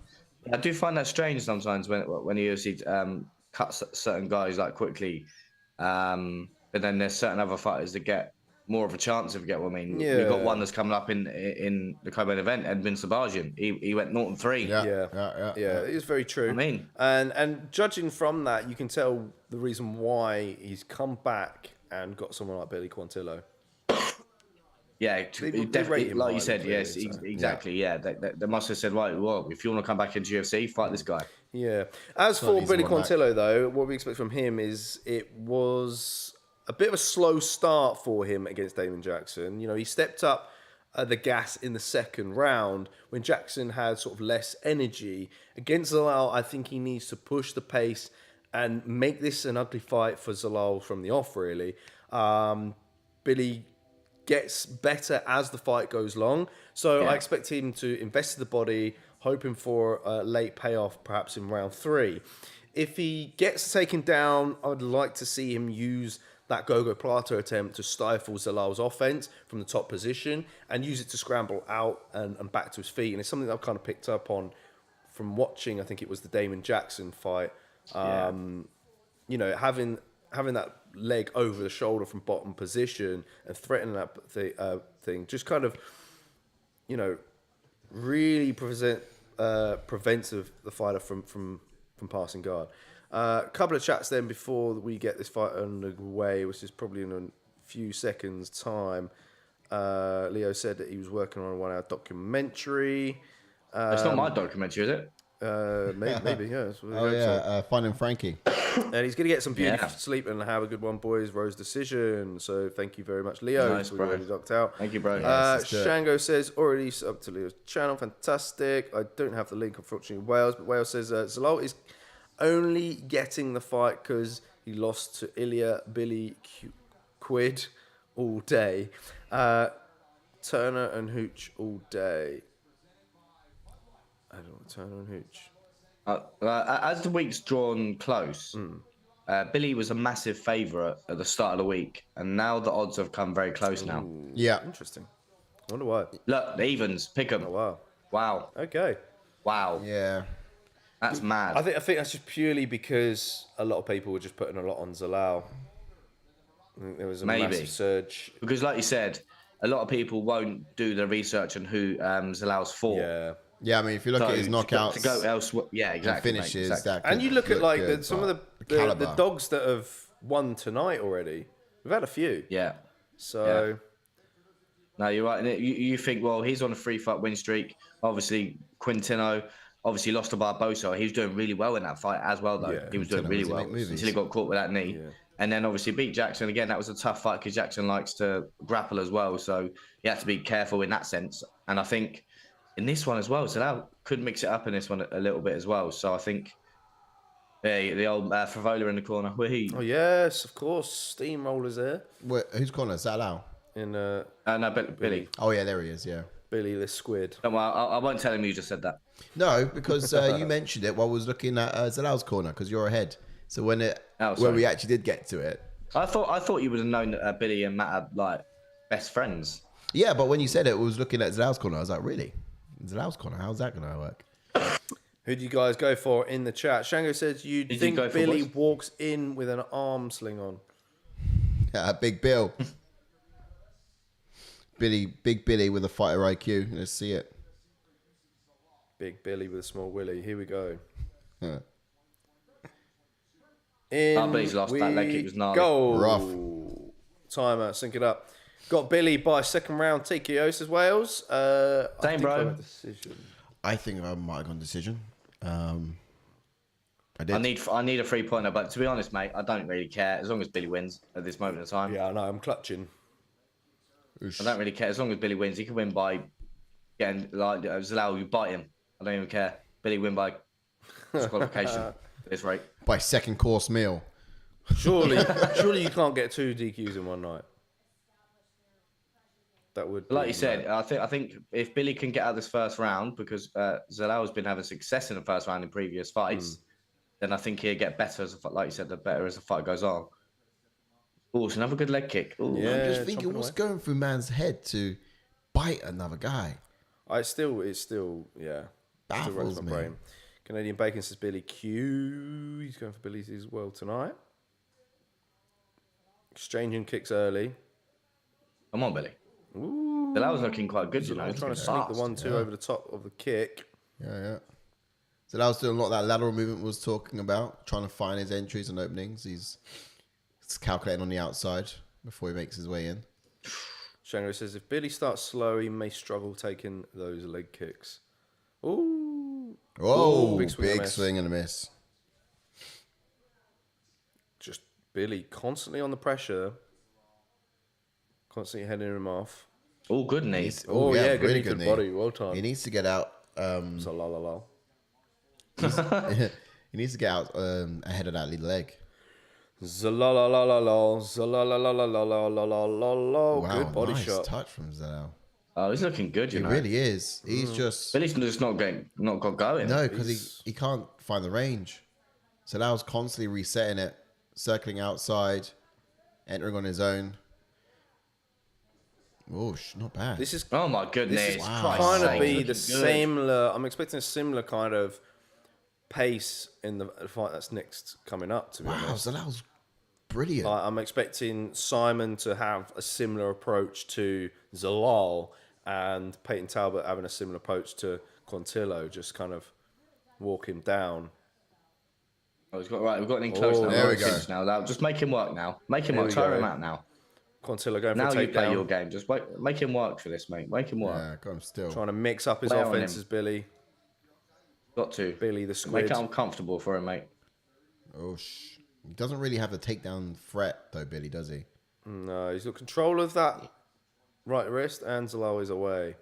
do find that strange sometimes when the UFC cuts certain guys quickly, but then there's certain other fighters that get more of a chance, if you get what I mean. Yeah. We've got one that's coming up in the co-main event, Edmen Shahbazyan. He went 0-3. Yeah, it is very true. I mean, and judging from that, you can tell the reason why he's come back and got someone like Billy Quarantillo. Yeah, definitely, like you said, yes, exactly. Yeah, they must have said, right, well, if you want to come back into UFC, fight this guy. Yeah. As for Billy Quarantillo, though, what we expect from him is it was a bit of a slow start for him against Damon Jackson. He stepped up the gas in the second round when Jackson had sort of less energy. Against Zalal, I think he needs to push the pace and make this an ugly fight for Zalal from the off, really. Billy gets better as the fight goes along. So I expect him to invest in the body, hoping for a late payoff, perhaps in round 3. If he gets taken down, I'd like to see him use that Gogo Plato attempt to stifle Zalal's offense from the top position and use it to scramble out and back to his feet. And it's something that I've kind of picked up on from watching, I think it was the Damon Jackson fight. Having that leg over the shoulder from bottom position and threatening that thing just kind of, really prevents the fighter from passing guard. A couple of chats then before we get this fight underway, which is probably in a few seconds' time. Leo said that he was working on a 1 hour documentary. It's not my documentary, is it? Maybe, yeah. Finding Frankie. And he's going to get some beautiful Yeah. sleep and have a good one, boys. Rose decision. So thank you very much, Leo. Nice, We bro. already knocked out. Thank you, bro. let's do it. Shango says, already up to Leo's channel. Fantastic. I don't have the link, unfortunately, Wales. But Wales says, Zalal is only getting the fight because he lost to Ilya Billy Quid all day. Turner and Hooch all day. I don't know, Turner and Hooch. As the week's drawn close, Billy was a massive favourite at the start of the week, and now the odds have come very close now. Yeah. Interesting. I wonder why. Look, the evens, pick them. Oh, wow. Wow. Okay. Wow. Yeah. That's mad. I think that's just purely because a lot of people were just putting a lot on Zalal. I think there was a massive surge. Because like you said, a lot of people won't do the research on who Zalal's for. Yeah. Yeah, I mean, if you look at his knockouts to go elsewhere, yeah, exactly. and finishes, mate, exactly. that And you look at like good, some of but the dogs that have won tonight already. We've had a few. Yeah. So No, you're right. And you think, well, he's on a 3-fight win streak. Obviously, Quintino obviously lost to Barbosa. He was doing really well in that fight as well, though. Yeah, he was doing Quintino, really does he well make movies? until he got caught with that knee. Yeah. And then obviously beat Jackson. Again, that was a tough fight because Jackson likes to grapple as well. So you have to be careful in that sense. And I think in this one as well, Zalal could mix it up in this one a little bit as well. So I think the old Favola in the corner. oh yes, of course, steamrollers there Wait, who's calling us? Zalal? in No, Billy. Oh, yeah, there he is, yeah. Billy the Squid. Don't worry, I won't tell him you just said that. No, because you mentioned it while I was looking at Zalal's corner, because you're ahead. So when we actually did get to it. I thought you would have known that Billy and Matt are like best friends. Yeah, but when you said it, I was looking at Zalal's corner. I was like, really? Zalal's corner? How's that going to work? Who do you guys go for in the chat? Shango says you Did you think go for Billy boys? walks in with an arm sling on. Big Bill. Big Billy with a fighter IQ. Let's see it. Big Billy with a small willy. Here we go. Huh. Billy's lost. That leg kick was gnarly. Go. Rough. Timer, sync it up. Got Billy by second round TKO, says Wales. I Same, think bro. I went decision. I think I might have gone decision. I did. I need a 3-pointer, but to be honest, mate, I don't really care as long as Billy wins at this moment in time. Yeah, I know. I'm clutching. I don't really care as long as Billy wins. He can win by getting like Zalal. You bite him. I don't even care. Billy win by disqualification at this rate. By second course meal. Surely you can't get 2 DQs in one night. That would, Like you said, I think if Billy can get out of this first round, because Zalal's been having success in the first round in previous fights, then I think he'll get better as like you said, the better as the fight goes on. Oh, it's another good leg kick. Ooh. Yeah. I'm just thinking, chomping what's away. going through man's head to bite another guy? It's still, yeah. Still Baffles runs my me. brain. Canadian Bacon says Billy Q. He's going for Billy's as well tonight. Exchanging kicks early. Come on, Billy. Ooh. Zalal was looking quite good, you know. I'm trying to He's sneak the fast. 1-2 over the top of the kick. Yeah. So that was doing a lot of that lateral movement was talking about, trying to find his entries and openings. He's calculating on the outside before he makes his way in. Shango says if Billy starts slow, he may struggle taking those leg kicks. Ooh. Oh, Ooh, big swing and a miss. swing and a miss. Just Billy constantly on the pressure. Constantly heading him off. All good knees. Oh, yeah, good really knee to the body. Well done. He needs to get out. So la la la. He needs to get out ahead of that lead leg. Zalalalala, zalalalala, Wow, good body nice shot. touch from Zalal. Oh, he's looking good, you He know. really is. He's just Billy's just not got going. no, because he can't find the range. Zalal's constantly resetting it, circling outside, entering on his own. Oh, not bad. This is Oh my goodness! this is Wow. kind of Christ's be sake, the looking good. similar. I'm expecting a similar kind of pace in the fight that's next coming up. To be wow, honest, Zalal's brilliant. I'm expecting Saaiman to have a similar approach to Zalal and Payton Talbott having a similar approach to Quarantillo, just kind of walk him down. Oh, he's got right. We've got an in close now. there we go. Now, just make him work now. Make him Here work. we Tire go. him out now. Quarantillo going for Now a you play takedown. your game. Just make him work for this, mate. Make him work. Yeah, got him still. Trying to mix up his Play on offenses, him. Billy. Got to. Billy the Make squid. it uncomfortable for him, mate. Oh, he doesn't really have the takedown threat, though, Billy, does he? No, he's got control of that right wrist, and Zalal is away.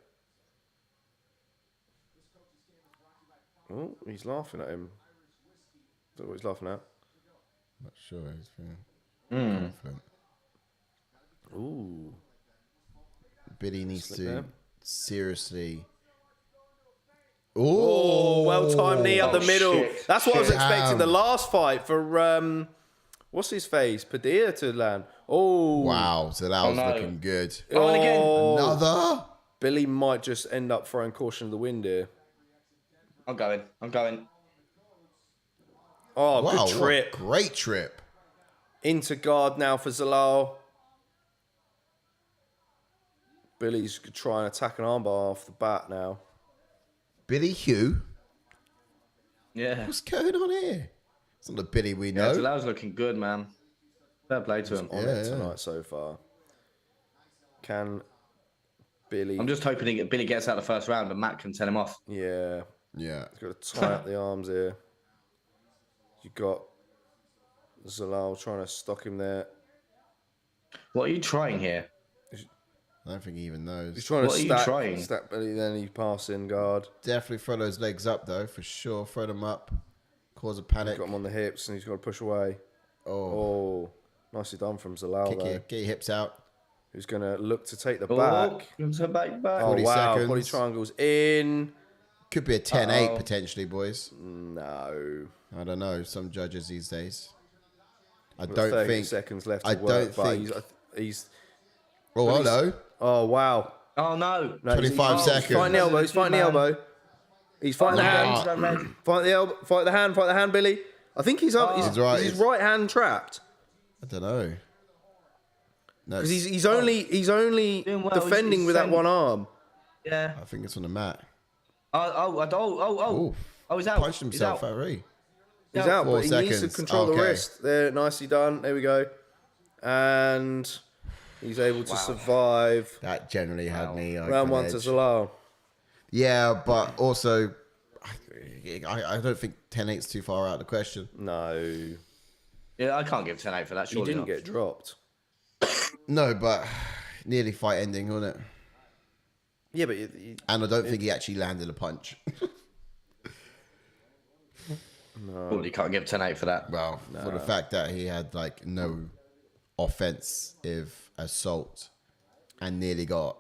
Oh, he's laughing at him. Is that what he's laughing at? Not sure. He's feeling confident. Ooh. Billy needs Slip to there. seriously. Oh, well-timed knee up the middle. shit. That's what I was Shit. expecting the last fight for, what's his face? Padilla to land. Oh. Wow, so that was no. looking good. Oh, and again. Another? Billy might just end up throwing caution to the wind here. I'm going. Oh, Wow, good what a trip. great trip. Into guard now for Zalal. Billy's trying to attack an armbar off the bat now. Billy Hugh? Yeah. What's going on here? It's not the Billy we Yeah, know. Zalal's looking good, man. Fair play to him. On it tonight so far. Can Billy... I'm just hoping Billy gets out the first round and Matt can tell him off. Yeah. Yeah. He's got to tie up the arms here. You got Zalal trying to stock him there. What are you trying here? I don't think he even knows. He's trying What to are you trying? stack Billy, then he pass in guard. Definitely throw those legs up, though, for sure. Throw them up. Cause a panic. Got him on the hips and he's got to push away. Oh, Oh, nicely done from Zalal, kick though. it. Get your hips out. Who's going to look to take the Oh, back. back. Oh, 40 wow. seconds. Body triangles in. Could be a 10-8 potentially, boys. No. I don't know. Some judges these days. I Got don't 30 think. seconds left I to work, don't but think. he's... Oh, hello. Oh, wow. Oh, no. No, 25 he's seconds. fighting the elbow. He's fighting the elbow. He's fighting the hand. Fight the elbow. Fight the hand. Fight the hand, Billy. I think he's up. He's right. Is his right hand trapped? I don't know. No, Because he's only Doing well. defending He's with that defending. one arm. Yeah. I think it's on the mat. Oh, he's out. Punched himself out, right? He's Yeah. out, 4 but he needs to seconds. control the Okay. wrist. There, nicely done. There we go. And he's able to survive. That generally had me. Like, Round on one edge. to Zalal. Yeah, but also, I don't think 10-8's too far out of the question. No, Yeah, I can't give 10-8 for that. he Surely didn't not. get dropped. No, but nearly fight ending, wasn't it? Yeah, but And I don't think he actually landed a punch. Surely can't give 10-8 for that. Well, for the fact that he had like no offensive assault and nearly got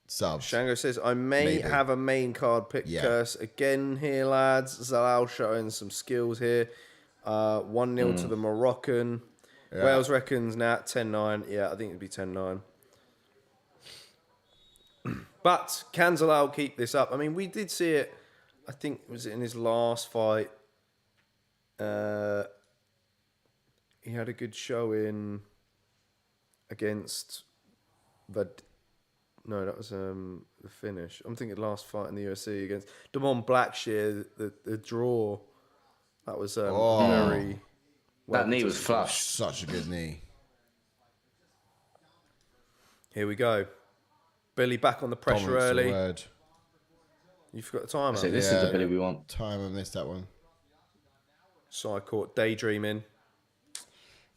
subs. Shango says, I may Maybe. have a main card pick Yeah. curse again here, lads. Zalal showing some skills here. 1-0 to the Moroccan. Yeah. Wales reckons now 10-9. Yeah, I think it'd be 10-9. But can Zalal keep this up? I mean, we did see it, I think, was it in his last fight? He had a good showing against No, that was the finish. I'm thinking last fight in the UFC against Damon Blackshear, the draw. That was very... That knee was flush. Such a good knee. Here we go. Billy back on the pressure Dominance the early. word. You forgot the timer. So this is the Billy we want. Time I missed that one. Side court daydreaming.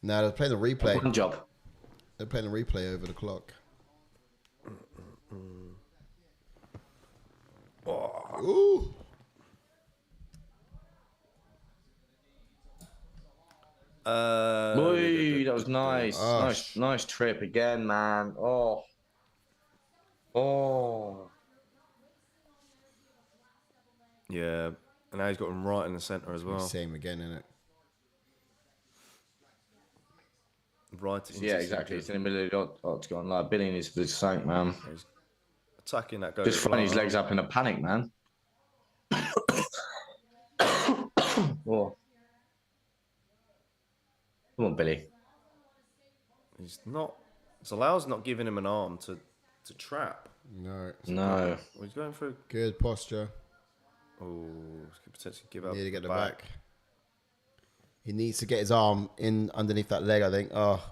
No, they're playing the replay. One job. They're playing the replay over the clock. Ooh. Boy, that was nice. Oh, Nice trip again, man. Oh. Yeah. And now he's got him right in the centre as well. Same again, innit? Right into Yeah, exactly. It's in the middle of the octagon. Like, Billy needs to do something, man. He's attacking that guy. Just throwing his legs up in a panic, man. Oh. Come on, Billy. He's not... Zalal's not giving him an arm to trap. No. No. Well, he's going for... Good posture. Oh, could potentially give up Need to get the the back. He needs to get his arm in underneath that leg, I think. Oh,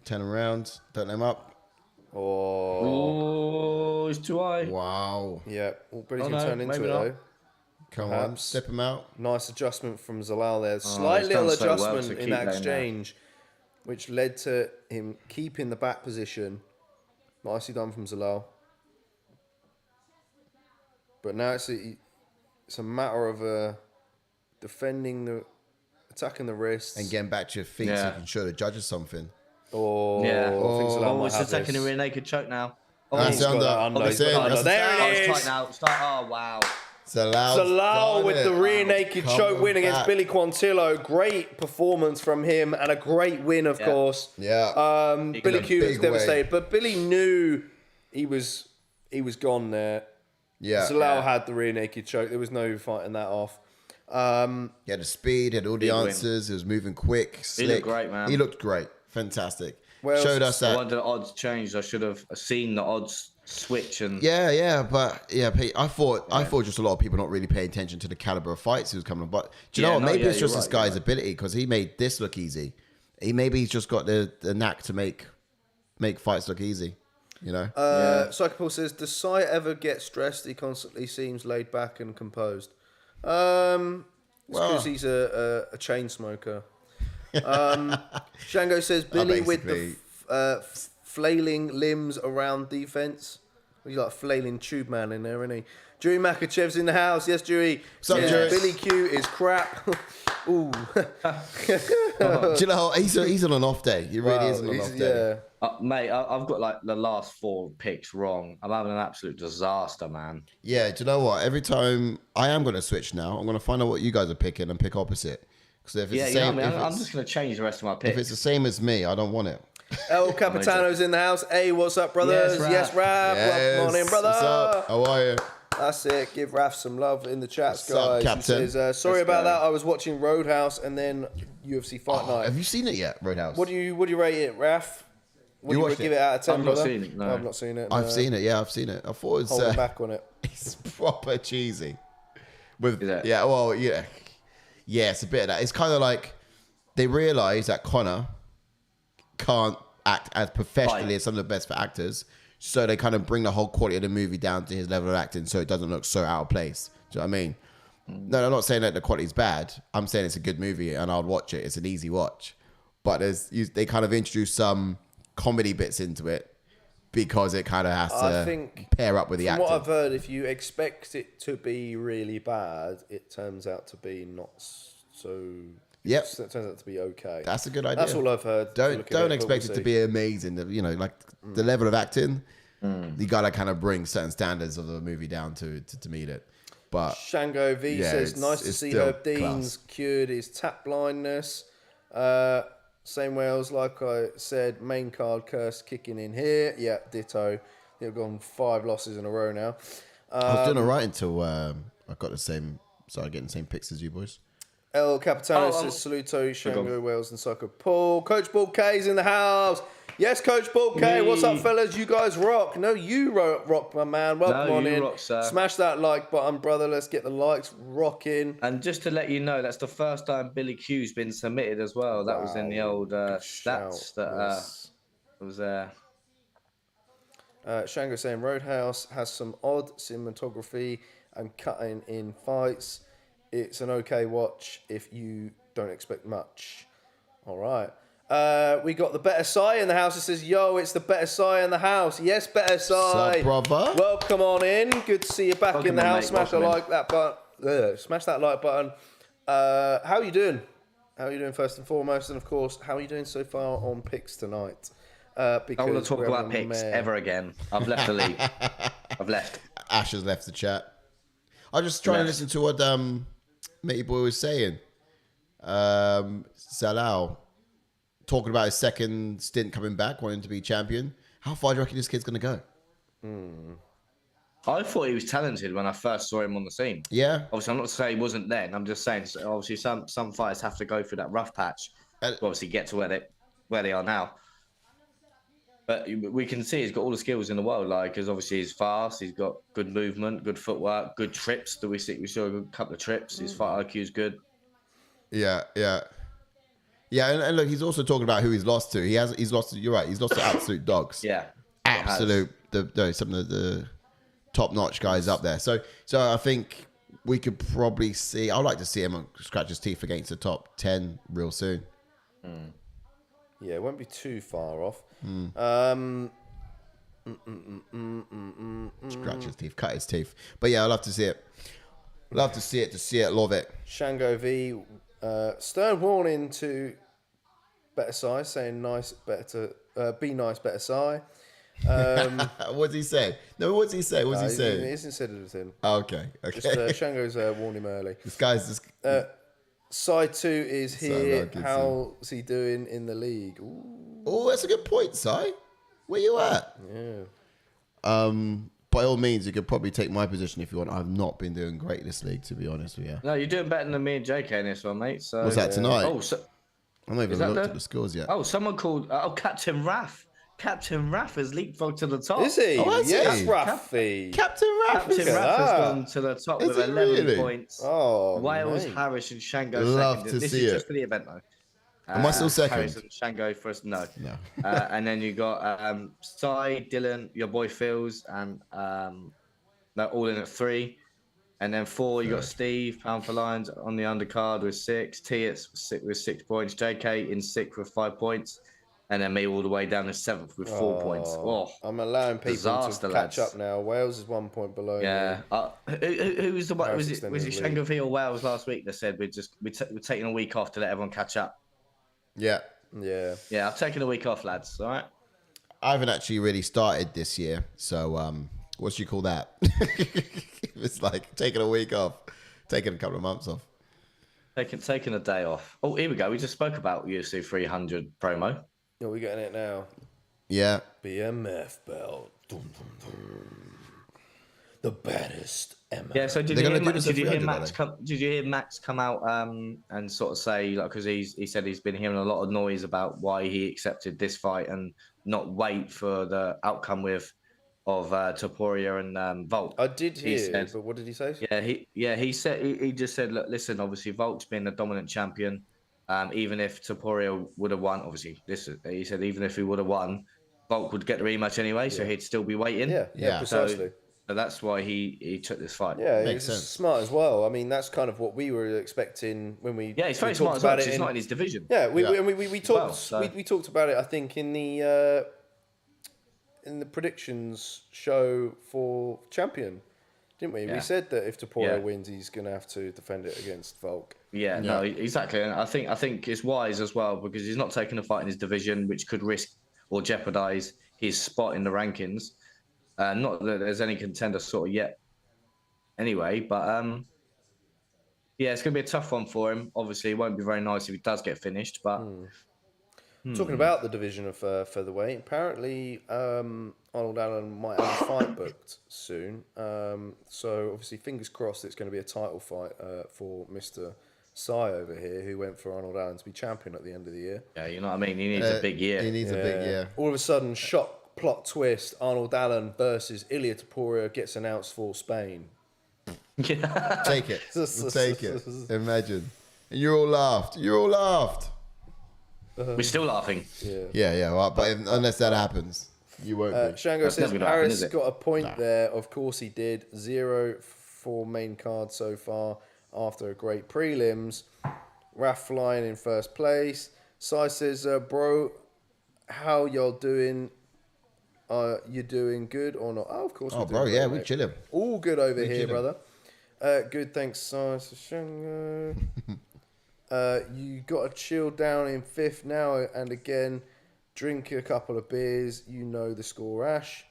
turn him around. Don't let him up. Oh, it's too high. Wow. Yeah. Well, Billy can no, turn into maybe it, not. though. Come on. Perhaps. Step him out. Nice adjustment from Zalal there. Slight he's little done so well adjustment to in keep that that in exchange, which led to him keeping the back position. Nicely done from Zalal. But now it's a matter of attacking the wrists. And getting back to your feet so you can show the judges something. Oh, Yeah. I think Zalal might It's have attacking a this. rear naked choke now. Oh, That's He's got under. that under. That's He's got it. that under. That's There Oh, it it's is. tight now. Oh, wow. Zalal with the rear naked choke win against Billy Quarantillo. Great performance from him and a great win, of course. Yeah. Billy Q was big devastated, way. but Billy knew he was gone there. Yeah. Zalal had the rear naked choke. There was no fighting that off. He had the speed, he had all the Big win. answers. He was moving quick, slick. looked great, man. He looked great. Fantastic. Well, Showed us I that. wonder the odds changed. I should have seen the odds switch and I thought just a lot of people not really paying attention to the caliber of fights he was coming on. But do you know what? Maybe it's just this guy's ability because he made this look easy. He's just got the knack to make fights look easy. You know. Psychopol says, does Sai ever get stressed? He constantly seems laid back and composed. Because he's a chain smoker. Shango says, Billy with the flailing limbs around defense. He's like a flailing tube man in there, isn't he? Dewey Makachev's in the house. Yes, Dewey. What's up, Dewey? Billy Q is crap. Ooh. Do you know, he's on an off day. He really is on an off day. Yeah. mate, I've got like the last 4 picks wrong. I'm having an absolute disaster, man. Yeah, do you know what? Every time I am going to switch now, I'm going to find out what you guys are picking and pick opposite. Because if it's the same, I'm just going to change the rest of my picks. if it's the same as me, I don't want it. El Capitano's in the house. Hey, what's up, brothers? Yes, Raph. Yes, Morning, brother. What's up? How are you? That's it. Give Raph some love in the chats, What's up, guys. Captain? He says, sorry about that. I was watching Roadhouse and then UFC Fight Night. Have you seen it yet, Roadhouse? What do you rate it, Raph? What do you watched give it? it out of 10, I've not brother? seen it, no. I've not seen it. I've seen it. Yeah, I've seen it. I thought it was Holding back on it. it's proper cheesy. With Is it? yeah, well, yeah, it's a bit of that. It's kind of like they realise that Connor can't act as professionally as some of the best for actors, so they kind of bring the whole quality of the movie down to his level of acting, so it doesn't look so out of place. Do you know what I mean? No, I'm not saying that the quality's bad. I'm saying it's a good movie and I'll watch it. It's an easy watch, but they kind of introduce some comedy bits into it because it kind of has to pair up with the acting. From what I've heard, if you expect it to be really bad, it turns out to be not so. Yep. It turns out to be okay. That's a good idea. That's all I've heard. Don't expect it to be amazing. You know, like the level of acting, you gotta kind of bring certain standards of the movie down to meet it. But Shango V says, nice to see Herb Dean's cured his tap blindness. Same Wales, like I said, main card curse kicking in here. Yeah, ditto. You've gone 5 losses in a row now. I was doing all right until I started getting the same picks as you boys. El Capitano says, Saluto, Shango, Wales, and Soccer Paul. Coach Ball K's in the house. Yes, Coach Ball K. What's up, fellas? You guys rock. No, you rock, my man. Welcome on in. Rock, sir. Smash that like button, brother. Let's get the likes rocking. And just to let you know, that's the first time Billy Q's been submitted as well. That was in the old stats that was there. Shango saying Roadhouse has some odd cinematography and cutting in fights. It's an okay watch if you don't expect much. All right. We got the Better Sai in the house. It says, yo, it's the Better Sai in the house. Yes, Better Sai. What's up, brother? Welcome on in. Good to see you back in the house. Smash the like that button. Smash that like button. How are you doing? How are you doing first and foremost? And of course, how are you doing so far on picks tonight? I want to talk about picks ever again. I've left the league. I've left. Ash has left the chat. I was just trying to listen to what Matey Boy was saying. Zalal talking about his second stint coming back, wanting to be champion. How far do you reckon this kid's going to go? I thought he was talented when I first saw him on the scene. Yeah. Obviously, I'm not saying he wasn't then. I'm just saying, obviously, some fighters have to go through that rough patch to obviously get to where they are now. But we can see he's got all the skills in the world. Like, because obviously he's fast, he's got good movement, good footwork, good trips. We saw a couple of trips. His fight IQ is good. Yeah. And look, he's also talking about who he's lost to. He's lost to. You're right. He's lost to absolute dogs. Yeah. Absolute. Some of the top-notch guys up there. So I think we could probably see. I'd like to see him scratch his teeth against the top 10 real soon. Yeah, it won't be too far off. Scratch his teeth, cut his teeth. But yeah, I'd love to see it. Love to see it, love it. Shango V. Stern warning to better Sai, saying be nice, better Sai. What's he say? No, what's he say? What's he He say? hasn't said anything. Oh, okay. Just Shango's warned him early. This guy's just. Sai 2 is here. Good, How's he doing in the league? Ooh. Oh, that's a good point, Si. Where you at? Yeah. By all means, you could probably take my position if you want. I've not been doing great this league, to be honest with you. No, you're doing better than me and JK in this one, mate. So What's that tonight? Oh, so, I haven't even looked at the scores yet. oh, someone called Captain Raff. Captain Raff has leapfrogged to the top. Is he? Oh, is yes, he? Raffy. Captain Raff. Captain Look at Raff has that. gone to the top Is with he 11 really? points. Oh, Wales, mate. Harris, and Shango Love second. to This see is it. just for the event, though. Am I still second? Harris and Shango first, no. No. And then you got Sai, Dylan, your boy Phils, and they're all in at 3. And then 4, you got Steve, Pound for Lions on the undercard with 6. T.S. with 6 points. JK in 6th with 5 points. And then me all the way down to 7th with 4 points. Oh, I'm allowing people disaster, to catch lads. up now. Wales is 1 point below. yeah. Who was the one? Harris Was it extended Shango V or Wales last week that said we're taking a week off to let everyone catch up? Yeah. Me. Yeah. Yeah, I've taken a week off, lads. All right. I haven't actually really started this year, so what do you call that? It's like taking a week off, taking a couple of months off. Taking a day off. Oh, here we go. We just spoke about UFC 300 promo. Yeah, we're getting it now. Yeah. BMF belt. Dum, dum, dum. The baddest MF. Yeah. So did They're you gonna hear, do this did at you hear 300, Max are they? come? Did you hear Max come out and sort of say, like, because he said he's been hearing a lot of noise about why he accepted this fight and not wait for the outcome of Topuria and Volk. I did He hear, said- but what did he say? He said he just said, look, listen, obviously Volk's been the dominant champion. Even if Topuria would have won, obviously he said even if he would have won, Volk would get the rematch anyway, so he'd still be waiting. Yeah. Precisely. So that's why he took this fight. Yeah, Makes he's sense. smart as well. I mean, that's kind of what we were expecting when we Yeah, he's very we smart talked as well. about 'Cause it he's not in his division. Yeah, we talked Well, so- we talked about it. I think in the predictions show for champion, didn't we? We Yeah. said that if Topuria Yeah. wins, he's going to have to defend it against Volk. Yeah, no, exactly. And I think it's wise as well because he's not taking a fight in his division, which could risk or jeopardize his spot in the rankings. Not that there's any contender sort of yet, anyway. But yeah, it's going to be a tough one for him. Obviously, it won't be very nice if he does get finished. But Talking about the division of featherweight, apparently Arnold Allen might have a fight booked soon. So obviously, fingers crossed, it's going to be a title fight for Mr. Sai over here, who went for Arnold Allen to be champion at the end of the year. yeah, you know what I mean. He needs a big year. He needs a big year. All of a sudden, shock, plot twist, Arnold Allen versus Ilia Topuria gets announced for Spain. Yeah. Take it. We'll take it. Imagine. And you all laughed. We're still laughing. Yeah. Right. But unless that happens, you won't be. Shango That's says never gonna happen, Harris is it? got a point there. Of course he did. 0 for main card so far after a great prelims. Raf flying in first place. Sai says, bro, how y'all doing? You doing good or not? Oh, of course. Oh, we're bro, doing yeah, great, we mate. chilling. All good over here, chilling. brother. Good, thanks, Sai. Shango. You got to chill down in 5th now and again. Drink a couple of beers. You know the score, Ash.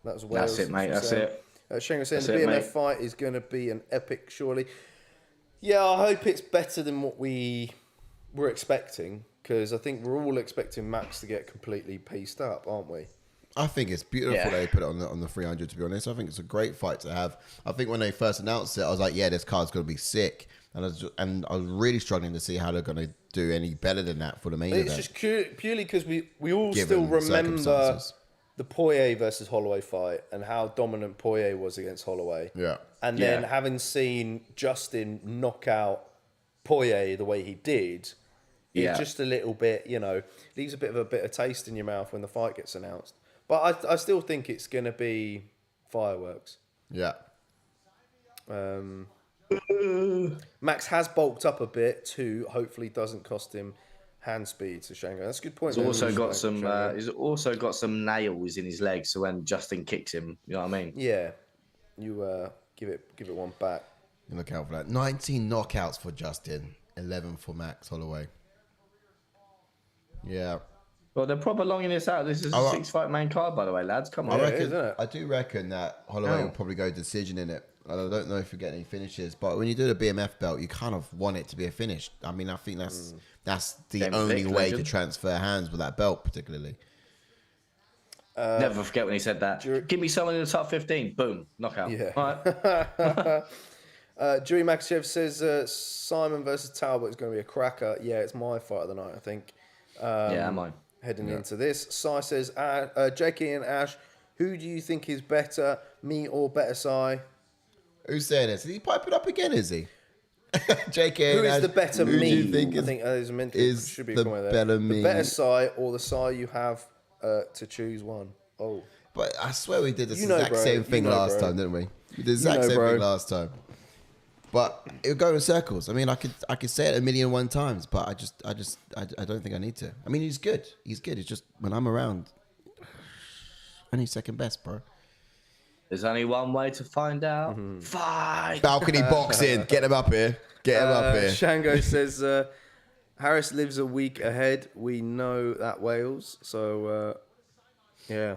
That was Wales. That's it, mate. That's it. Shango saying That's the it, BMF mate. fight is going to be an epic, surely. Yeah, I hope it's better than what we were expecting, because I think we're all expecting Max to get completely pieced up, aren't we? I think it's beautiful Yeah. they put it on the 300, to be honest. I think it's a great fight to have. I think when they first announced it, I was like, yeah, this card's going to be sick. And I was really struggling to see how they're going to do any better than that for the main It's event. just purely because we all Given still remember circumstances. the Poirier versus Holloway fight and how dominant Poirier was against Holloway. Yeah. And then having seen Justin knock out Poirier the way he did, Yeah. it's just a little bit, leaves a bit of a bitter taste in your mouth when the fight gets announced. But I still think it's going to be fireworks. Yeah. Max has bulked up a bit too. Hopefully, doesn't cost him hand speed to Shango. That's a good point. He's also got some. He's also got some nails in his legs. So when Justin kicks him, you know what I mean? Yeah, you give it one back. Look out for that. 19 knockouts for Justin, 11 for Max Holloway. Yeah. Well, they're proper longing this out. This is a 6-fight main card, by the way, lads. Come on. I do reckon that Holloway will probably go decision in it. I don't know if you get any finishes, but when you do the BMF belt, you kind of want it to be a finish. I mean, I think that's the only way to transfer hands with that belt, particularly. Never forget when he said that. Give me someone in the top 15. Boom. Knockout. Yeah. All right. Juri Makachev says Saaiman versus Talbott is going to be a cracker. Yeah, it's my fight of the night, I think. Yeah, mine. Heading into this. Sai says, Jackie and Ash, who do you think is better, me or better Sai? Who's saying this? Is he piping up again, is he? JK. Who is the better me? Do you think I think should be the a comment there. better The me? better Sai or the Sai you have to choose one? Oh. But I swear we did the exact same thing last time, didn't we? We did the exact same thing last time. But it would go in circles. I mean, I could say it 1,000,001 times, but I don't think I need to. I mean, he's good. He's good. It's just when I'm around, only second best, bro. There's only one way to find out. Fight. Balcony boxing. Get him up here. Get him up here. Shango says Harris lives a week ahead. We know that Wales. So, yeah.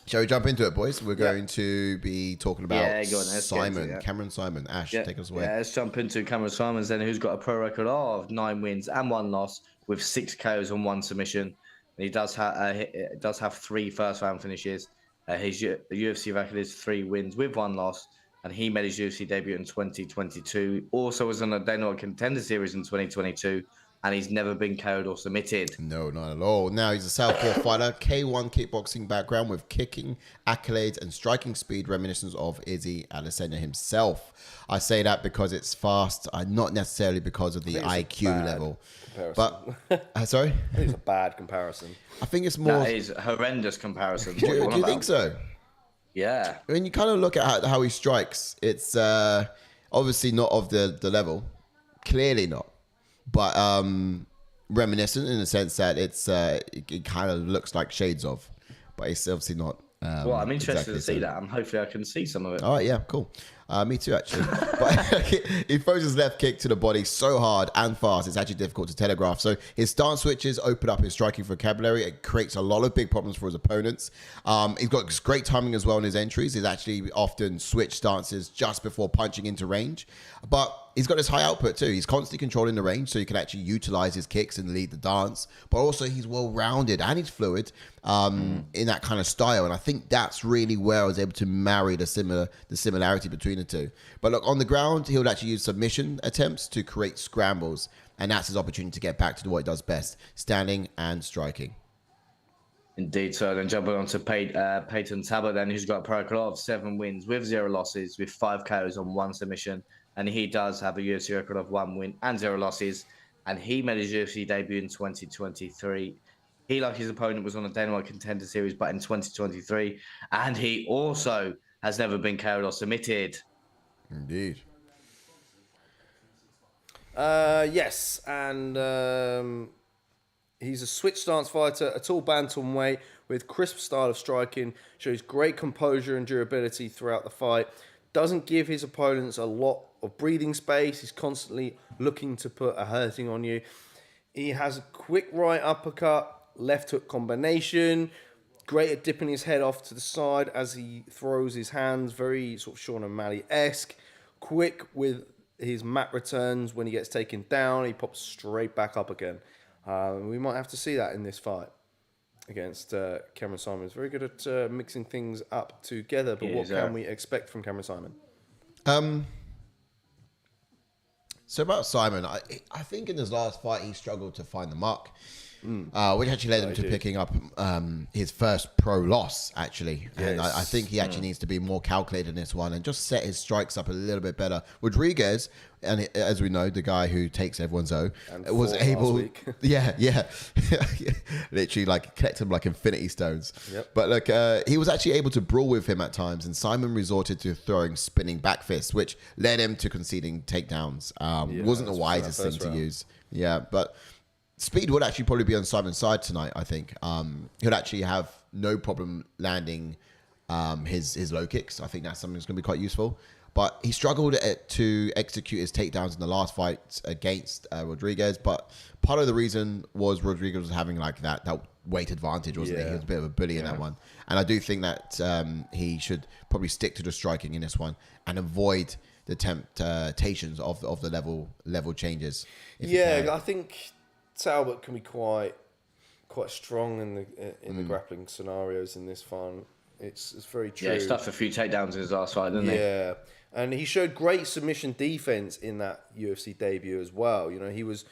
Shall we jump into it, boys? We're going to be talking about Saaiman. Cameron Saaiman. Ash, take us away. Yeah, let's jump into Cameron Saaiman, then, who's got a pro record of 9 wins and 1 loss with 6 KOs and 1 submission. And he does have 3 first-round finishes. His UFC record is 3 wins with 1 loss, and he made his UFC debut in 2022. Also was on a Dana White Contender Series in 2022, and he's never been KO'd or submitted. No, not at all. Now he's a southpaw fighter, K1 kickboxing background with kicking, accolades, and striking speed reminiscent of Izzy Adesanya himself. I say that because it's fast, not necessarily because of the IQ level. Comparison. But sorry, I think it's a bad comparison. I think it's more. That is a horrendous comparison. Do you think so? Yeah. When you kind of look at how he strikes, it's obviously not of the level. Clearly not. But reminiscent in the sense that it kind of looks like shades of, but it's obviously not. Well, I'm interested to see that. Hopefully I can see some of it. All right, yeah, cool. Me too, actually. But he throws his left kick to the body so hard and fast, it's actually difficult to telegraph. So his stance switches open up his striking vocabulary. It creates a lot of big problems for his opponents. He's got great timing as well in his entries. He's actually often switched stances just before punching into range. But he's got this high output too. He's constantly controlling the range, so he can actually utilize his kicks and lead the dance. But also he's well-rounded and he's fluid in that kind of style. And I think that's really where I was able to marry the similarity between the two. But look, on the ground, he'll actually use submission attempts to create scrambles. And that's his opportunity to get back to what he does best, standing and striking. Indeed, so then jumping on to Payton Talbott, then, who's got a pro record of 7 wins with 0 losses, with 5 KOs and 1 submission. And he does have a UFC record of 1 win and 0 losses. And he made his UFC debut in 2023. He, like his opponent, was on a Dana White Contender Series, but in 2023. And he also has never been KO'd or submitted. Indeed. Yes, and he's a switch stance fighter, a tall bantamweight with crisp style of striking, shows great composure and durability throughout the fight, doesn't give his opponents a lot of breathing space, he's constantly looking to put a hurting on you. He has a quick right uppercut, left hook combination, great at dipping his head off to the side as he throws his hands, very sort of Sean O'Malley-esque, quick with his mat returns. When he gets taken down, he pops straight back up again. We might have to see that in this fight against Cameron Saaiman. He's very good at mixing things up together, but what can we expect from Cameron Saaiman? So about Saaiman, I think in his last fight, he struggled to find the mark. which actually led him to picking up his first pro loss, actually. And I think he actually needs to be more calculated in this one and just set his strikes up a little bit better. Rodriguez, and as we know, the guy who takes everyone's O, was able... Yeah. Literally, like, collect him like infinity stones. Yep. But, look, he was actually able to brawl with him at times, and Saaiman resorted to throwing spinning back fists, which led him to conceding takedowns. Wasn't the wisest thing to use. Yeah, but... Speed would actually probably be on Saaiman's side tonight, I think. He'll actually have no problem landing his low kicks. I think that's something that's going to be quite useful. But he struggled to execute his takedowns in the last fight against Rodriguez. But part of the reason was Rodriguez was having like that weight advantage, wasn't he? He was a bit of a bully in that one. And I do think that he should probably stick to the striking in this one and avoid the temptations of the level changes. I think... Talbott can be quite strong in the grappling scenarios in this one. It's very true. Yeah, he stuffed a few takedowns in his last fight, didn't he? Yeah, and he showed great submission defense in that UFC debut as well. You know, he was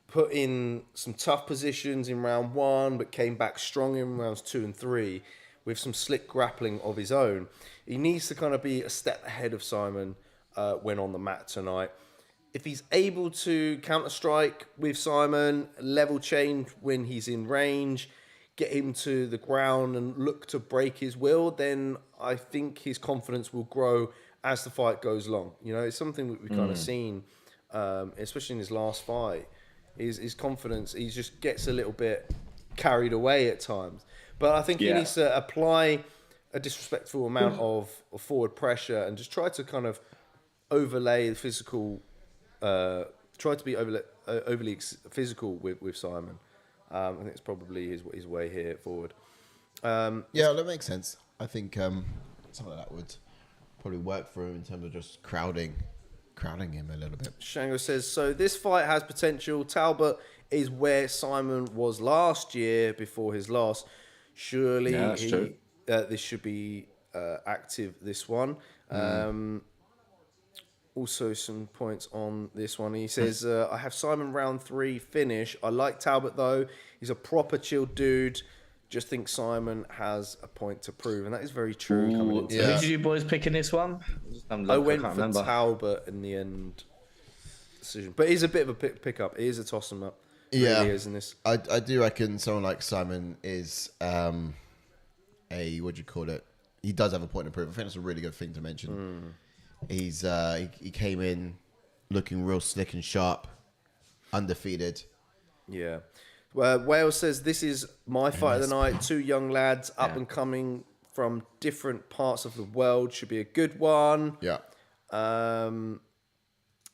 put in some tough positions in round 1, but came back strong in rounds 2 and 3 with some slick grappling of his own. He needs to kind of be a step ahead of Saaiman when on the mat tonight. If he's able to counter-strike with Saaiman, level change when he's in range, get him to the ground and look to break his will, then I think his confidence will grow as the fight goes along. You know, it's something that we've kind of seen, especially in his last fight. His confidence, he just gets a little bit carried away at times. But I think he needs to apply a disrespectful amount of forward pressure and just try to kind of overlay the physical... try to be overly physical with Saaiman. I think it's probably his way here forward. That makes sense. I think something like that would probably work for him in terms of just crowding him a little bit. Shango says, so this fight has potential. Talbott is where Saaiman was last year before his loss. Surely this should be active, this one. Also, some points on this one. He says, I have Saaiman round 3 finish. I like Talbott, though. He's a proper chilled dude. Just think Saaiman has a point to prove. And that is very true. Who did you boys pick in this one? I went for Talbott in the end decision. But he's a bit of a pickup. He is a toss him up. Yeah. Really is in this. I do reckon someone like Saaiman is what do you call it? He does have a point to prove. I think that's a really good thing to mention. He's he came in looking real slick and sharp, undefeated. Yeah. Well, Wales says, this is my fight of the night. 2 young lads up and coming from different parts of the world. Should be a good one. Yeah.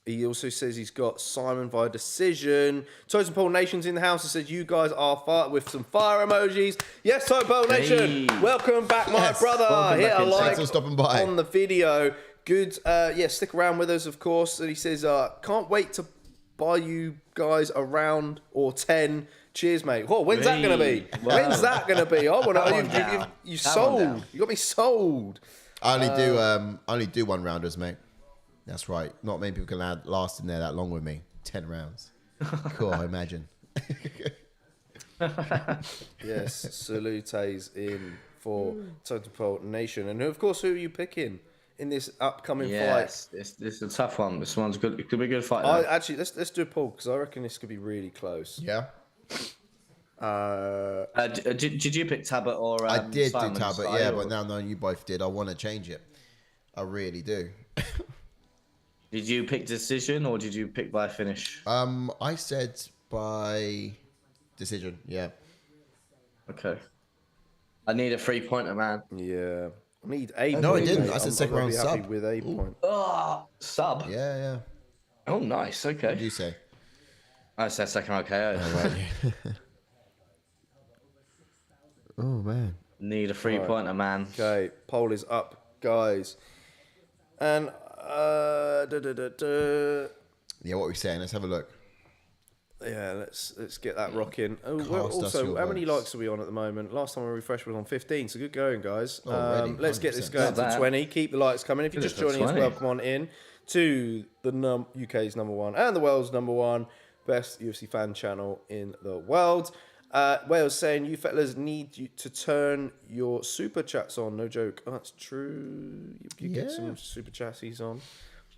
He also says he's got Saaiman via decision. Totem Pole Nation's in the house. He says, you guys are fire with some fire emojis. Yes, Totem Pole Nation. Welcome back, my brother. Hit a like Thanks for stopping by on the video. Good. Stick around with us, of course. And he says, can't wait to buy you guys a round or 10. Cheers, mate. Whoa, when's that going to be? Wow. When's that going to be? I want to. You sold. You got me sold. I only do one rounders, mate. That's right. Not many people can last in there that long with me. 10 rounds. Cool, I imagine. Yes, salutes in for Totem Pole Nation. And of course, who are you picking in this upcoming fight? This is a tough one. This one's good. It could be a good fight. Actually, let's do a poll because I reckon this could be really close. Yeah. Did you pick Talbott or I did Saaiman do Talbot, style, yeah, or? but now you both did. I want to change it. I really do. Did you pick decision or did you pick by finish? I said by decision, yeah. Okay. I need a 3-pointer, man. Yeah. I need a point. No, I didn't. Mate. I said I'm second round happy sub. with a point. Oh, sub. Yeah. Oh, nice. Okay. What do you say? I said second round KO. Oh, man. Need a 3-pointer, man. Okay, poll is up, guys. And Yeah, what are we saying? Let's have a look. yeah, let's get that rocking. Oh, Cast us also, your how many votes. likes are we on at the moment? Last time I refreshed was on 15, so good going, guys. Already, Let's get this 100%. going Not to bad. 20. Keep the likes coming. If you're Good just for joining us, 20. welcome on in to the UK's #1 and the world's #1 best UFC fan channel in the world. Wales saying, you fellas need to turn your super chats on. No joke. Oh, that's true. You get some super chatties on.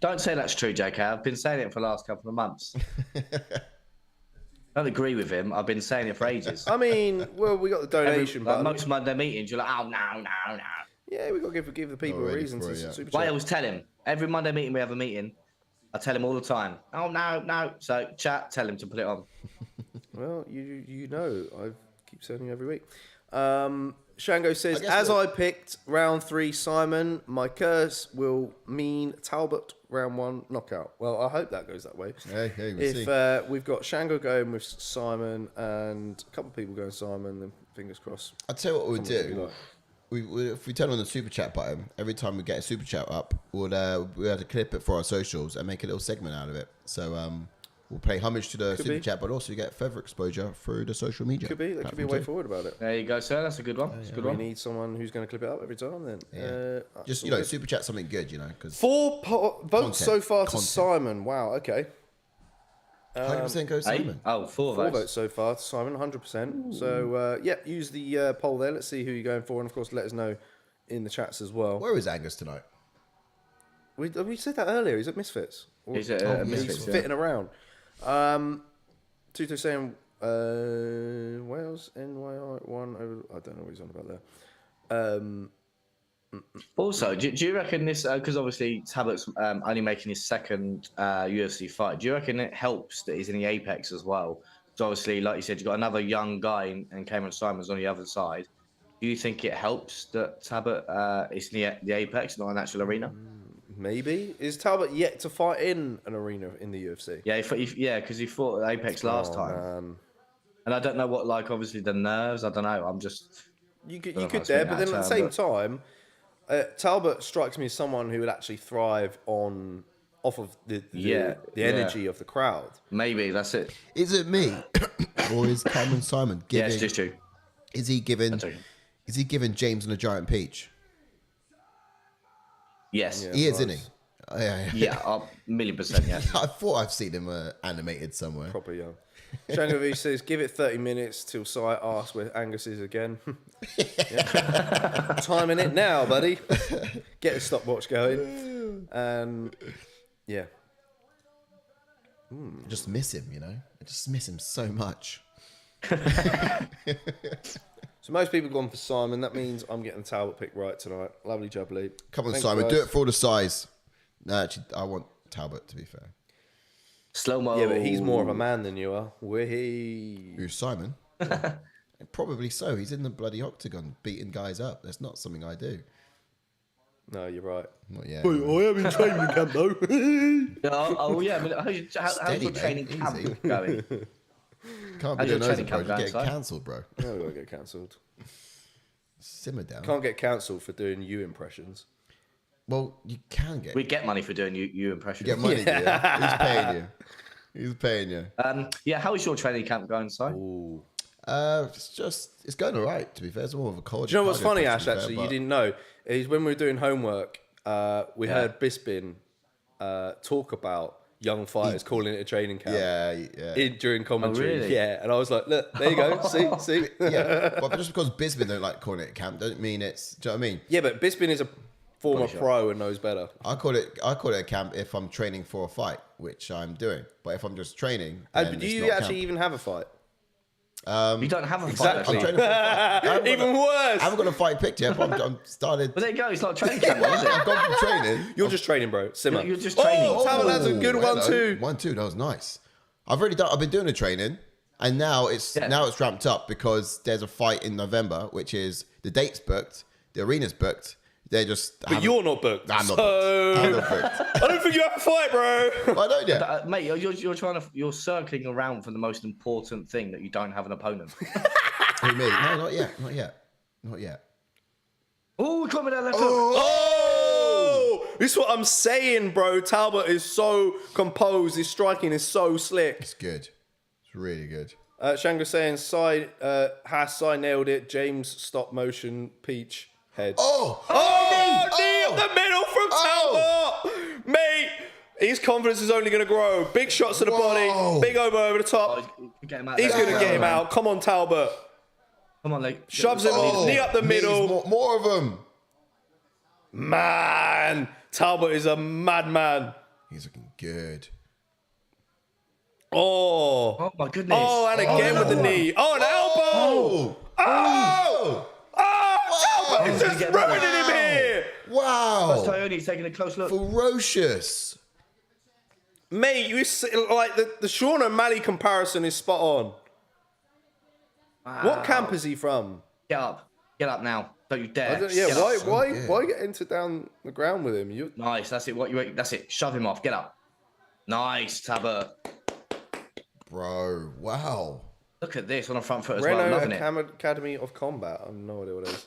Don't say that's true, JK. I've been saying it for the last couple of months. I don't agree with him. I've been saying it for ages. I mean, well, we got the donation button. Most Monday meetings, you're like, oh, no. Yeah, we got to give the people a reason to super chat. I always tell him. Every Monday meeting we have a meeting, I tell him all the time, oh, no. So chat, tell him to put it on. Well, you know, I keep saying you every week. Shango says, as I picked round 3 Saaiman, my curse will mean Talbott round 1 knockout. Well, I hope that goes that way. Hey, we'll see. We've got Shango going with Saaiman and a couple of people going Saaiman, then fingers crossed. I'll tell you what we'll do. If we turn on the super chat button, every time we get a super chat up, we'll have to clip it for our socials and make a little segment out of it. So we'll pay homage to the super chat, but also get further exposure through the social media. That could be a way forward about it. There you go, sir. That's a good one. That's a good one. We need someone who's going to clip it up every time then. Yeah. Just, super chat something good, cause 4 votes so far to Saaiman. Wow, okay. 100% goes Saaiman. Oh, 4 votes so far to Saaiman, 100%. So, use the poll there. Let's see who you're going for. And, of course, let us know in the chats as well. Where is Angus tonight? We said that earlier. He's at Misfits. He's at Misfits, He's fitting around. Tuto saying Wales, NYI 1 over... I don't know what he's on about there. Also, do you reckon this, because obviously Talbott's only making his second UFC fight, do you reckon it helps that he's in the Apex as well? So obviously, like you said, you've got another young guy and Cameron Simon's on the other side. Do you think it helps that Talbott is in the Apex, not an actual arena? Maybe. Is Talbott yet to fight in an arena in the UFC? Yeah, because he fought at Apex last time. Man. And I don't know what, obviously the nerves, I don't know. I'm just... You could there, but then at the same time... Talbott strikes me as someone who would actually thrive off of the energy of the crowd. Maybe that's it. Is it me, or is Cameron Saaiman giving? Yeah, it's just you. Is he giving James and the Giant Peach? Yes, he is, isn't he? Yeah, 1,000,000%. Yeah. I thought I've seen him animated somewhere. Proper young. Shango V says, give it 30 minutes till Sai asks where Angus is again. Timing it now, buddy. Get the stopwatch going. Yeah. I just miss him, I just miss him so much. So most people gone for Saaiman. That means I'm getting the Talbot pick right tonight. Lovely jubbly. Come on, Saaiman, guys. Do it for the size. No, actually, I want Talbot, to be fair. Slow-mo. Yeah, but he's more of a man than you are. Who's Saaiman? Probably so. He's in the bloody octagon beating guys up. That's not something I do. No, you're right. Not yet. I am in training camp, though. Yeah. I mean, how's your training camp going? Can't be doing those, bro. You get cancelled, bro. No, we won't get cancelled. Simmer down. Can't get cancelled for doing you impressions. Well, you can get. We get money for doing you impressions. You get money, yeah. Who's paying you? How is your training camp going, Si? It's going all right, to be fair. It's more of a college. Do you know what's funny, Ash, actually? You didn't know. Is when we were doing homework, we heard Bisping talk about young fighters calling it a training camp. Yeah. During commentary. Oh, really? Yeah. And I was like, look, there you go. See? Yeah. But just because Bisping don't like calling it a camp, doesn't mean it's. Do you know what I mean? Yeah, but Bisping is a former pro and knows better. I call it a camp if I'm training for a fight, which I'm doing. But if I'm just training, do you actually even have a fight? You don't have a fight. Exactly. I'm training for a fight. Even worse. I haven't got a fight picked yet, but I'm started. But there you go. It's not training camp, is it? I've gone from training. You're just training, bro. Simmer. You're just training. Talbot has a good 1-2. 1-2. That was nice. I've been doing the training, and now it's ramped up because there's a fight in November, which is the date's booked, the arena's booked. They just. But you're not booked. I'm not booked. I'm not booked. I don't think you have a fight, bro. I don't yet. Mate, you're circling around for the most important thing that you don't have an opponent. Who, me? No, not yet. Oh, coming down left hook. Oh! This is what I'm saying, bro. Talbot is so composed. His striking is so slick. It's good. It's really good. Shango saying, Sai nailed it. James, stop motion, Peach, head. Knee up the middle from Talbot! Mate, his confidence is only going to grow. Big shots to the body, big over the top. Get him out He's there. going to get him out. Come on, Talbot. Come on, like Shoves him off. Knee up the middle. More of them. Man, Talbot is a madman. He's looking good. Oh my goodness. Oh, and again with the knee. Oh, an elbow. Oh. Talbot is just ruining him here. Wow. Tione's taking a close look. Ferocious. Mate, like the Sean O'Malley comparison is spot on. Wow. What camp is he from? Get up now! Don't you dare! Why get into down the ground with him? Nice, that's it. That's it. Shove him off. Get up. Nice, Talbot. Bro, wow. Look at this on the front foot as Renault well. Loving it. Academy of Combat. I have no idea what it is.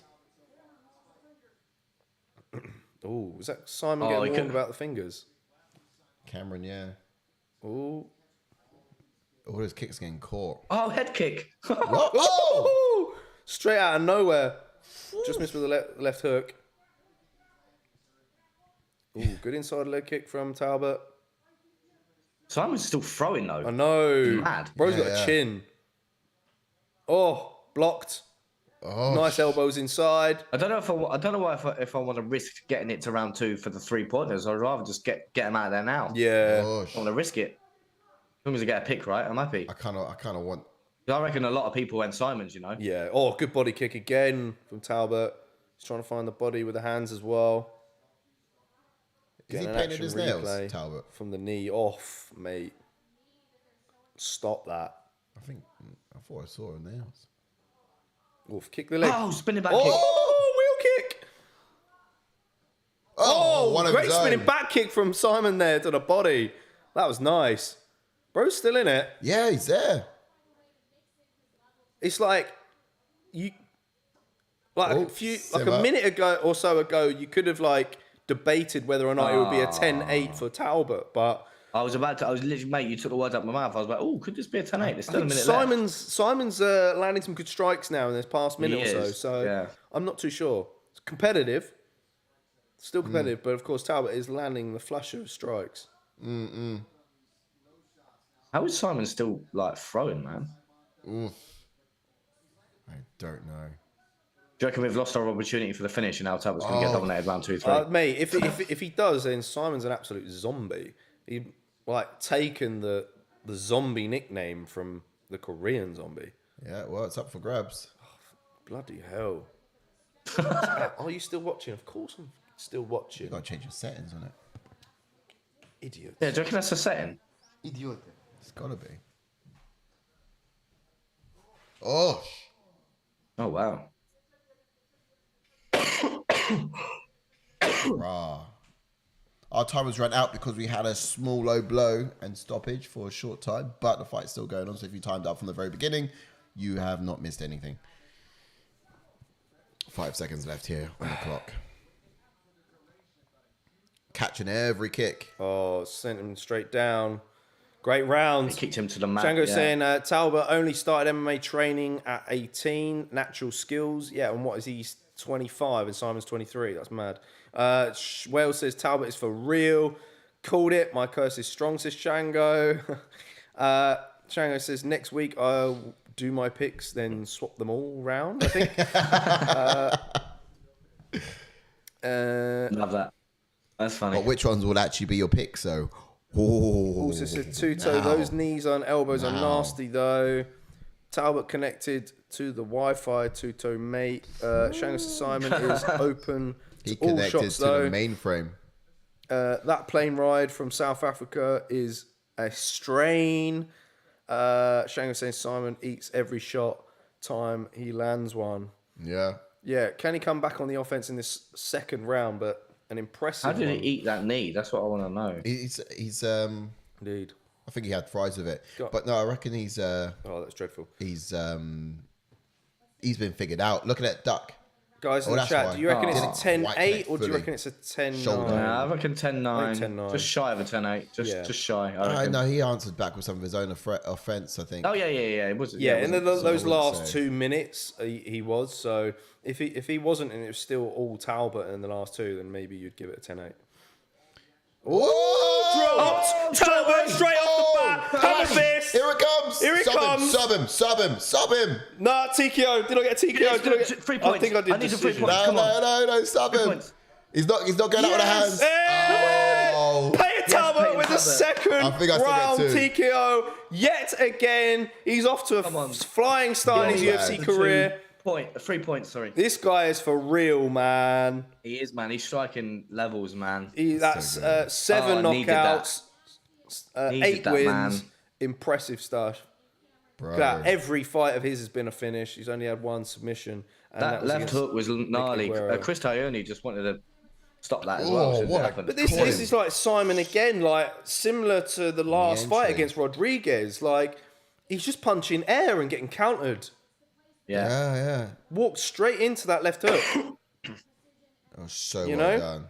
Oh, was that Saaiman getting warned about the fingers? Cameron, yeah. Oh. All his kicks getting caught. Oh, head kick. What? Oh! Straight out of nowhere. Just missed with the left hook. Ooh, good inside leg kick from Talbot. Simon's still throwing though. I know. Mad. Bro's got a chin. Oh, blocked. Oh, nice elbows inside. I don't know if I want to risk getting it to round 2 for the 3-pointers. I'd rather just get him out of there now. Yeah. I don't want to risk it. As long as I get a pick right, I'm happy. I kind of want. I reckon a lot of people went Simon's, you know. Yeah. Oh, good body kick again from Talbot. He's trying to find the body with the hands as well. Is he painted his nails, Talbot? From the knee off, mate. Stop that. I thought I saw his nails. Wolf, kick the leg. Oh, spinning back kick. Oh, wheel kick. Oh, great spinning back kick from Saaiman there to the body. That was nice. Bro's still in it. Yeah, he's there. It's like a minute ago or so ago, you could have debated whether or not it would be a 10-8 for Talbot, but I was literally, mate, you took the words out of my mouth. I was like, oh, could this be a 10-8? There's still a minute left. Simon's landing some good strikes now in this past minute or so, so yeah. I'm not too sure. It's competitive. Still competitive, but of course Talbot is landing the flush of strikes. How is Saaiman still throwing, man? Oof. I don't know. Do you reckon we've lost our opportunity for the finish and now Talbot's going to get dominated round 2-3? Mate, if he does, then Simon's an absolute zombie. He taken the zombie nickname from the Korean zombie. Yeah, well, it's up for grabs. Oh, bloody hell. Are you still watching? Of course I'm still watching. You got to change your settings on it. Idiot. Yeah, do you reckon that's a setting? Idiot. It's got to be. Oh. Oh, wow. Rah. Our time was run out because we had a small low blow and stoppage for a short time, but the fight's still going on. So if you timed out from the very beginning, you have not missed anything. 5 seconds left here on the clock. Catching every kick. Oh, sent him straight down. Great round. He kicked him to the mat. Django saying Talbot only started MMA training at 18. Natural skills. Yeah, and what is he? 25 and Simon's 23. That's mad. Wales says Talbot is for real. Called it. My curse is strong, says Django. Django says next week I'll do my picks, then swap them all round, I think. Love that. That's funny. But which ones will actually be your picks, though? Also says Tuto, those knees and elbows are nasty, though. Talbot connected to the Wi-Fi, Tuto mate. Shanghai Saaiman is open to all shots, though. The mainframe. That plane ride from South Africa is a strain. Shanghai saying Saaiman eats every shot time he lands one. Yeah. Yeah, can he come back on the offense in this second round? But an impressive. How did he eat that knee? That's what I want to know. He's Indeed. I think he had fries with it. But no, I reckon he's oh, that's dreadful. He's been figured out. Look at that duck. Guys in the chat, do you reckon it's a 10-8 or do you reckon it's a 10-9? Nah, I reckon 10-9. 10-9. Just shy of a 10-8. Just shy. I know he answered back with some of his own offense, I think. Oh, yeah. It was. Yeah, in those last 2 minutes, he was. So if he wasn't and it was still all Talbot in the last 2, then maybe you'd give it a 10-8. Oh, Talbot straight off the bat. Hammer fist. Here it comes. Here it comes. Sub him. Nah, TKO. Did I get a TKO? Yes, Did I get... 3 points. I think I did. I need a 3 decision. points. Come on. No, sub 3 him. points. He's not going out with the hands. Hey! Oh. Payton Talbot Payton with the Talbot. second I think I still round get 2. TKO. Yet again, he's off to Come on. a flying start in his Yeah, UFC man. career. 3 points, sorry. This guy is for real, man. He is, man. He's striking levels, man. That's So 7 Oh, I needed knockouts, Needed 8 that, wins. man. Impressive stuff. Bro. That every fight of his has been a finish. He's only had 1 submission. And That was left against hook was gnarly. Aguero. Chris Taglioni just wanted to stop that as Oh, well. what a- Happened. But this is like Saaiman again, like similar to the last fight entry. against Rodriguez. Like he's just punching air and getting countered. Yeah. Yeah. Walked straight into that left hook. That was so You well know? done.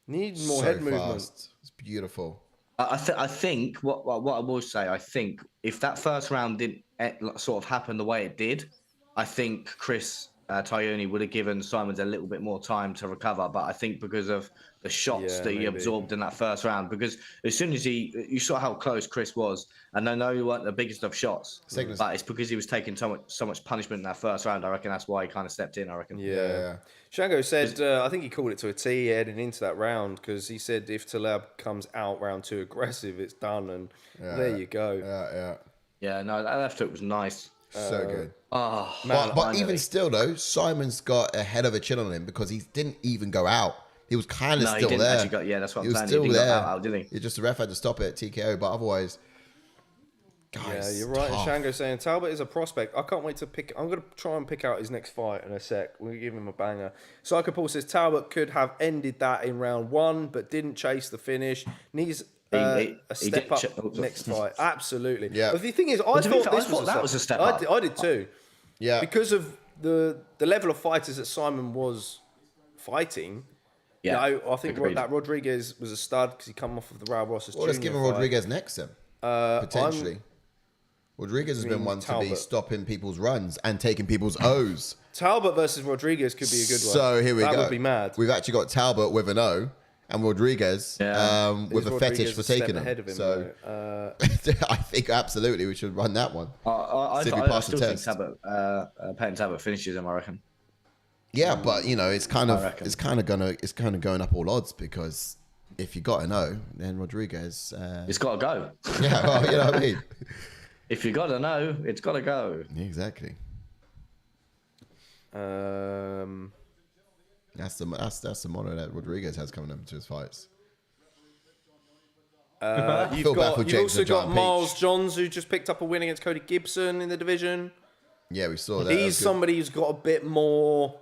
Need more So head movement. fast. It's beautiful. I think what I will say, I think if that first round didn't sort of happen the way it did, I think Chris Taglioni would have given Simons a little bit more time to recover. But I think because of the shots Yeah, that he maybe. absorbed in that first round, because as soon as you saw how close Chris was, and I know he weren't the biggest of shots, Seconds. but it's because he was taking so much punishment in that first round. I reckon that's why he kind of stepped in. I reckon. Yeah. Shango said, I think he called it to a T heading into that round because he said if Taleb comes out round 2 aggressive, it's done. And there you go. Yeah. Yeah, no, that left hook was nice. So good. Oh, But finally. even still, though, Simon's got a head of a chin on him because he didn't even go out. He was kind of No, he still didn't there. actually go- yeah, that's what he I'm was saying. He still didn't go there. out, did he? It's just the ref had to stop it at TKO, but otherwise, Yeah, guys, you're right. tough. Shango saying Talbot is a prospect. I can't wait to pick. I'm going to try and pick out his next fight in a sec. We'll give him a banger. Psycho Paul says Talbot could have ended that in round 1, but didn't chase the finish. Needs a step up next fight. Absolutely. Yeah. But the thing is, I to be thought fair, this I thought that was a step up. I did too. Yeah. Because of the level of fighters that Saaiman was fighting. Yeah, You know, I think agreed. that Rodriguez was a stud because he come off of the Raul Rosas Well, let's Jr. give him fight. Rodriguez next then. Potentially. Rodriguez has been one to be Talbot. stopping people's runs and taking people's O's. Talbot versus Rodriguez could be a good one. So here we go. That would be mad. We've actually got Talbot with an O and Rodriguez Yeah. with Is a fetish Rodriguez for a step taking ahead him. of him, So I think absolutely we should run that one. I See if he I passed the still think test. Payton Talbot finishes him. I reckon. Yeah, but you know, it's kind of reckon. it's kind of going up all odds because if you got an O, then Rodriguez. It's got to go. Yeah, well, you know what I mean. If you got to know, it's got to go. Exactly. That's the motto that Rodriguez has coming up to his fights. You've feel bad for you've James also and got John Miles Peach. Johns, who just picked up a win against Cody Gibson in the division. Yeah, we saw that. He's That was good. somebody who's got a bit more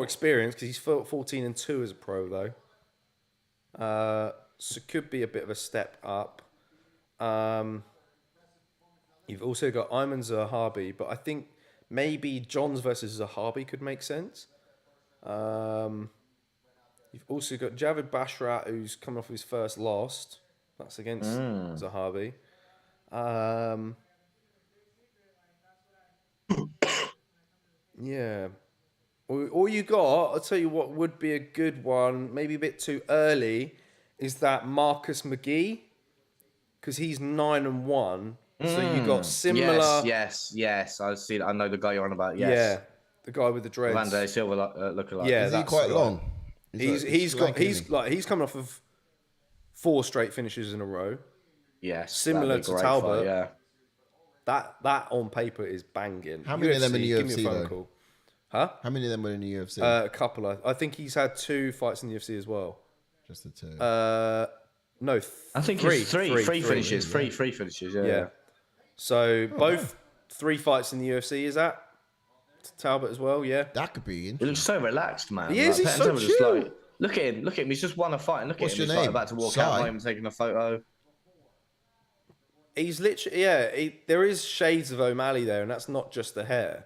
experience because he's 14-2 as a pro though. So could be a bit of a step up. You've also got Ayman Zahabi, but I think maybe Johns versus Zahabi could make sense. You've also got Javid Bashrat, who's coming off his first loss. That's against Zahabi. Yeah. All you got, I'll tell you what would be a good one, maybe a bit too early, is that Marcus McGee, because he's 9-1. So you got similar. Yes. I see. I know the guy you're on about. Yes. Yeah, the guy with the dreads. Vanderlei Silva look alike. Yeah, Is he that's quite the guy. long? He's lanky, he's coming off of 4 straight finishes in a row. Yes. Similar that'd be to a great Talbot. fight, yeah. That on paper is banging. How many of them in the give me UFC, a phone though? call. Huh? How many of them were in the UFC? A couple. I think he's had 2 fights in the UFC as well. Just the two. No, I think three. it's three finishes. Three finishes. Yeah. Yeah. So both 3 fights in the UFC is that Talbot as well. Yeah. That could be He interesting. looks so relaxed, man. He is, he's Payton so Talbot just chill. like, look at him. He's just won a fight, and look What's at him. your He's like name? about to walk Sai? out, not even taking a photo. He's literally there is shades of O'Malley there, and that's not just the hair.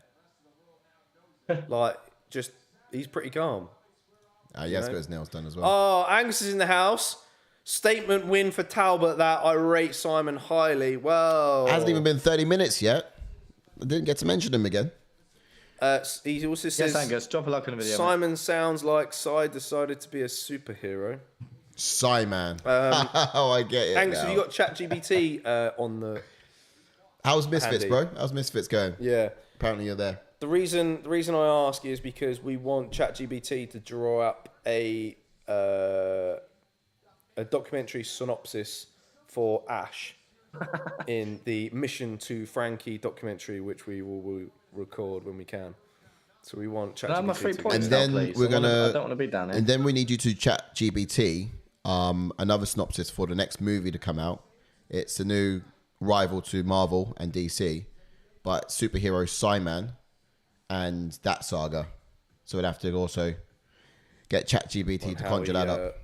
Like he's pretty calm. He has got his nails done as well. Oh, Angus is in the house. Statement win for Talbot that I rate Saaiman highly. Well, Hasn't even been 30 minutes yet. I didn't get to mention him again. He also says Yes, Angus, drop a like on the video. mate. Saaiman sounds like Sai decided to be a superhero. Saaiman. Oh, I get it. Angus, now. have you got ChatGPT on the? How's Misfits, handy. bro? How's Misfits going? Yeah. Apparently you're there. The reason I ask is because we want ChatGPT to draw up a documentary synopsis for Ash in the Mission to Frankie documentary, which we will record when we can. So we want ChatGPT. I'm a 3 points And now, then please. we're I don't gonna, want to be down here. and then we need you to chat GBT another synopsis for the next movie to come out. It's a new rival to Marvel and DC, but superhero Saaiman and that saga. So we'd have to also get ChatGPT to conjure that up.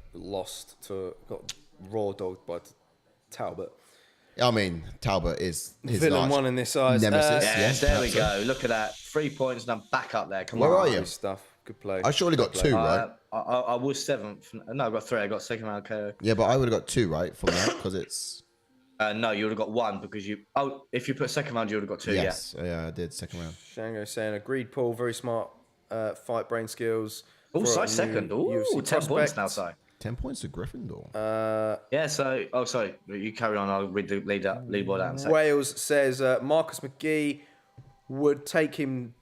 Got raw dogged by Talbott. I mean, Talbot is his Villain arch one in this size. nemesis. Yes, yes, there we absolutely. go. Look at that. 3 points and I'm back up there. Come Where on. are you? Good stuff. Good play. I surely got two, right? I was 7th. No, I got 3. I got second round KO. Yeah, but I would have got two, right, from that, because it's... No, you would have got 1 because you... Oh, if you put second round, you would have got 2, Yes, yeah, I did, second round. Shango saying agreed. Paul, very smart. Fight brain skills. Oh, for a Si new second. Ooh, UFC 10 points prospect. now, Si. 10 points to Gryffindor. Yeah, so... Oh, sorry. You carry on. I'll read the leaderboard out in a sec. Wales says Marcus McGee would take him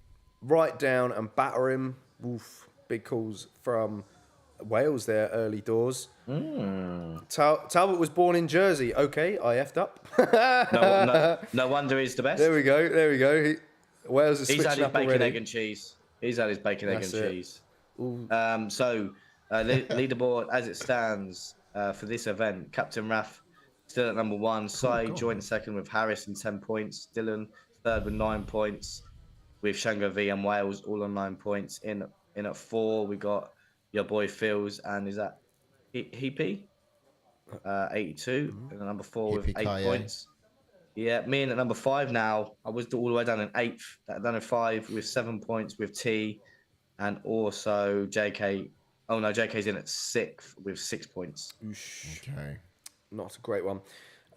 right down and batter him. Oof, big calls from Wales there, early doors. Talbot was born in Jersey. Okay, I effed up. No wonder he's the best. There we go. Wales is He's had switching his up bacon, already. egg, and cheese. He's had his bacon, egg, That's and it. cheese. Leaderboard as it stands for this event, Captain Raf still at number 1. Sai joined second with Harris and 10 points. Dylan third with 9 points. With Shango V and Wales all on 9 points. In at 4, we got your boy Phils and is that Heapy? 82 and number 4 with 8 Yippee-ki-yay. points. Yeah, me in at number 5 now. I was all the way down in 8th. Down in 5 with 7 points with T, and also JK. Oh no, JK's in at 6th with 6 points. Okay. Not a great one.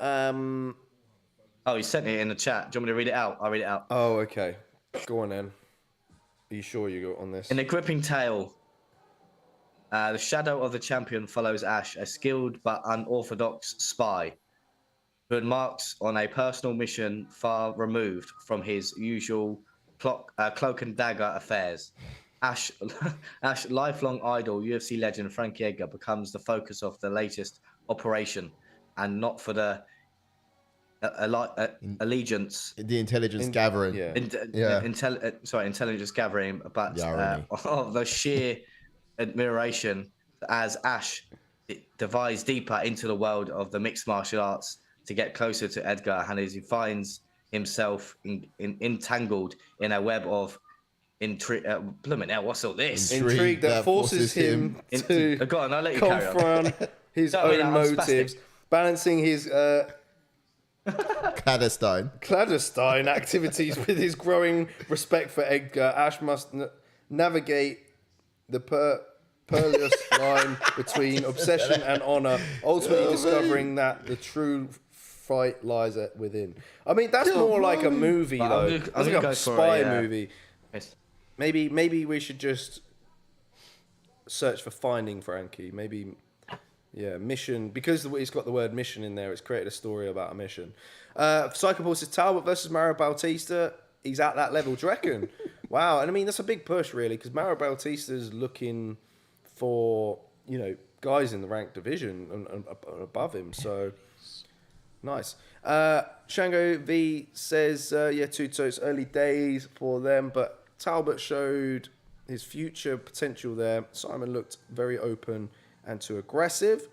Oh, he sent it in the chat. Do you want me to read it out? I'll read it out. Oh, okay. Go on then. Are you sure you got on this? In a gripping tale, the shadow of the champion follows Ash, a skilled but unorthodox spy who embarks on a personal mission far removed from his usual cloak and dagger affairs. Ash, lifelong idol, UFC legend Frankie Edgar becomes the focus of the latest operation, and not for the allegiance. The intelligence gathering. Yeah. Intelligence gathering, but Yeah, of the sheer admiration as Ash dives deeper into the world of the mixed martial arts to get closer to Edgar, and as he finds himself entangled in a web of blooming hell, what's all this? Intrigue that forces him to Go on, I'll let you carry on. confront his Don't mean own that, I'm motives, spastic. balancing his Clandestine. activities with his growing respect for Edgar. Ash must navigate the perilous line between obsession and honor, ultimately discovering that the true fight lies within. I mean, that's more like a movie, But though. I'm That's gonna like go a for spy a, movie. Yes. Maybe we should just search for Finding Frankie. Maybe, yeah, mission. Because it's got the word mission in there, it's created a story about a mission. Psychopal says Talbot versus Mario Bautista. He's at that level, do you reckon? Wow. And I mean, that's a big push, really, because Mario Bautista's looking for, guys in the ranked division and above him. So, nice. Shango V says, Tuto, it's early days for them, but Talbot showed his future potential there. Saaiman looked very open and too aggressive.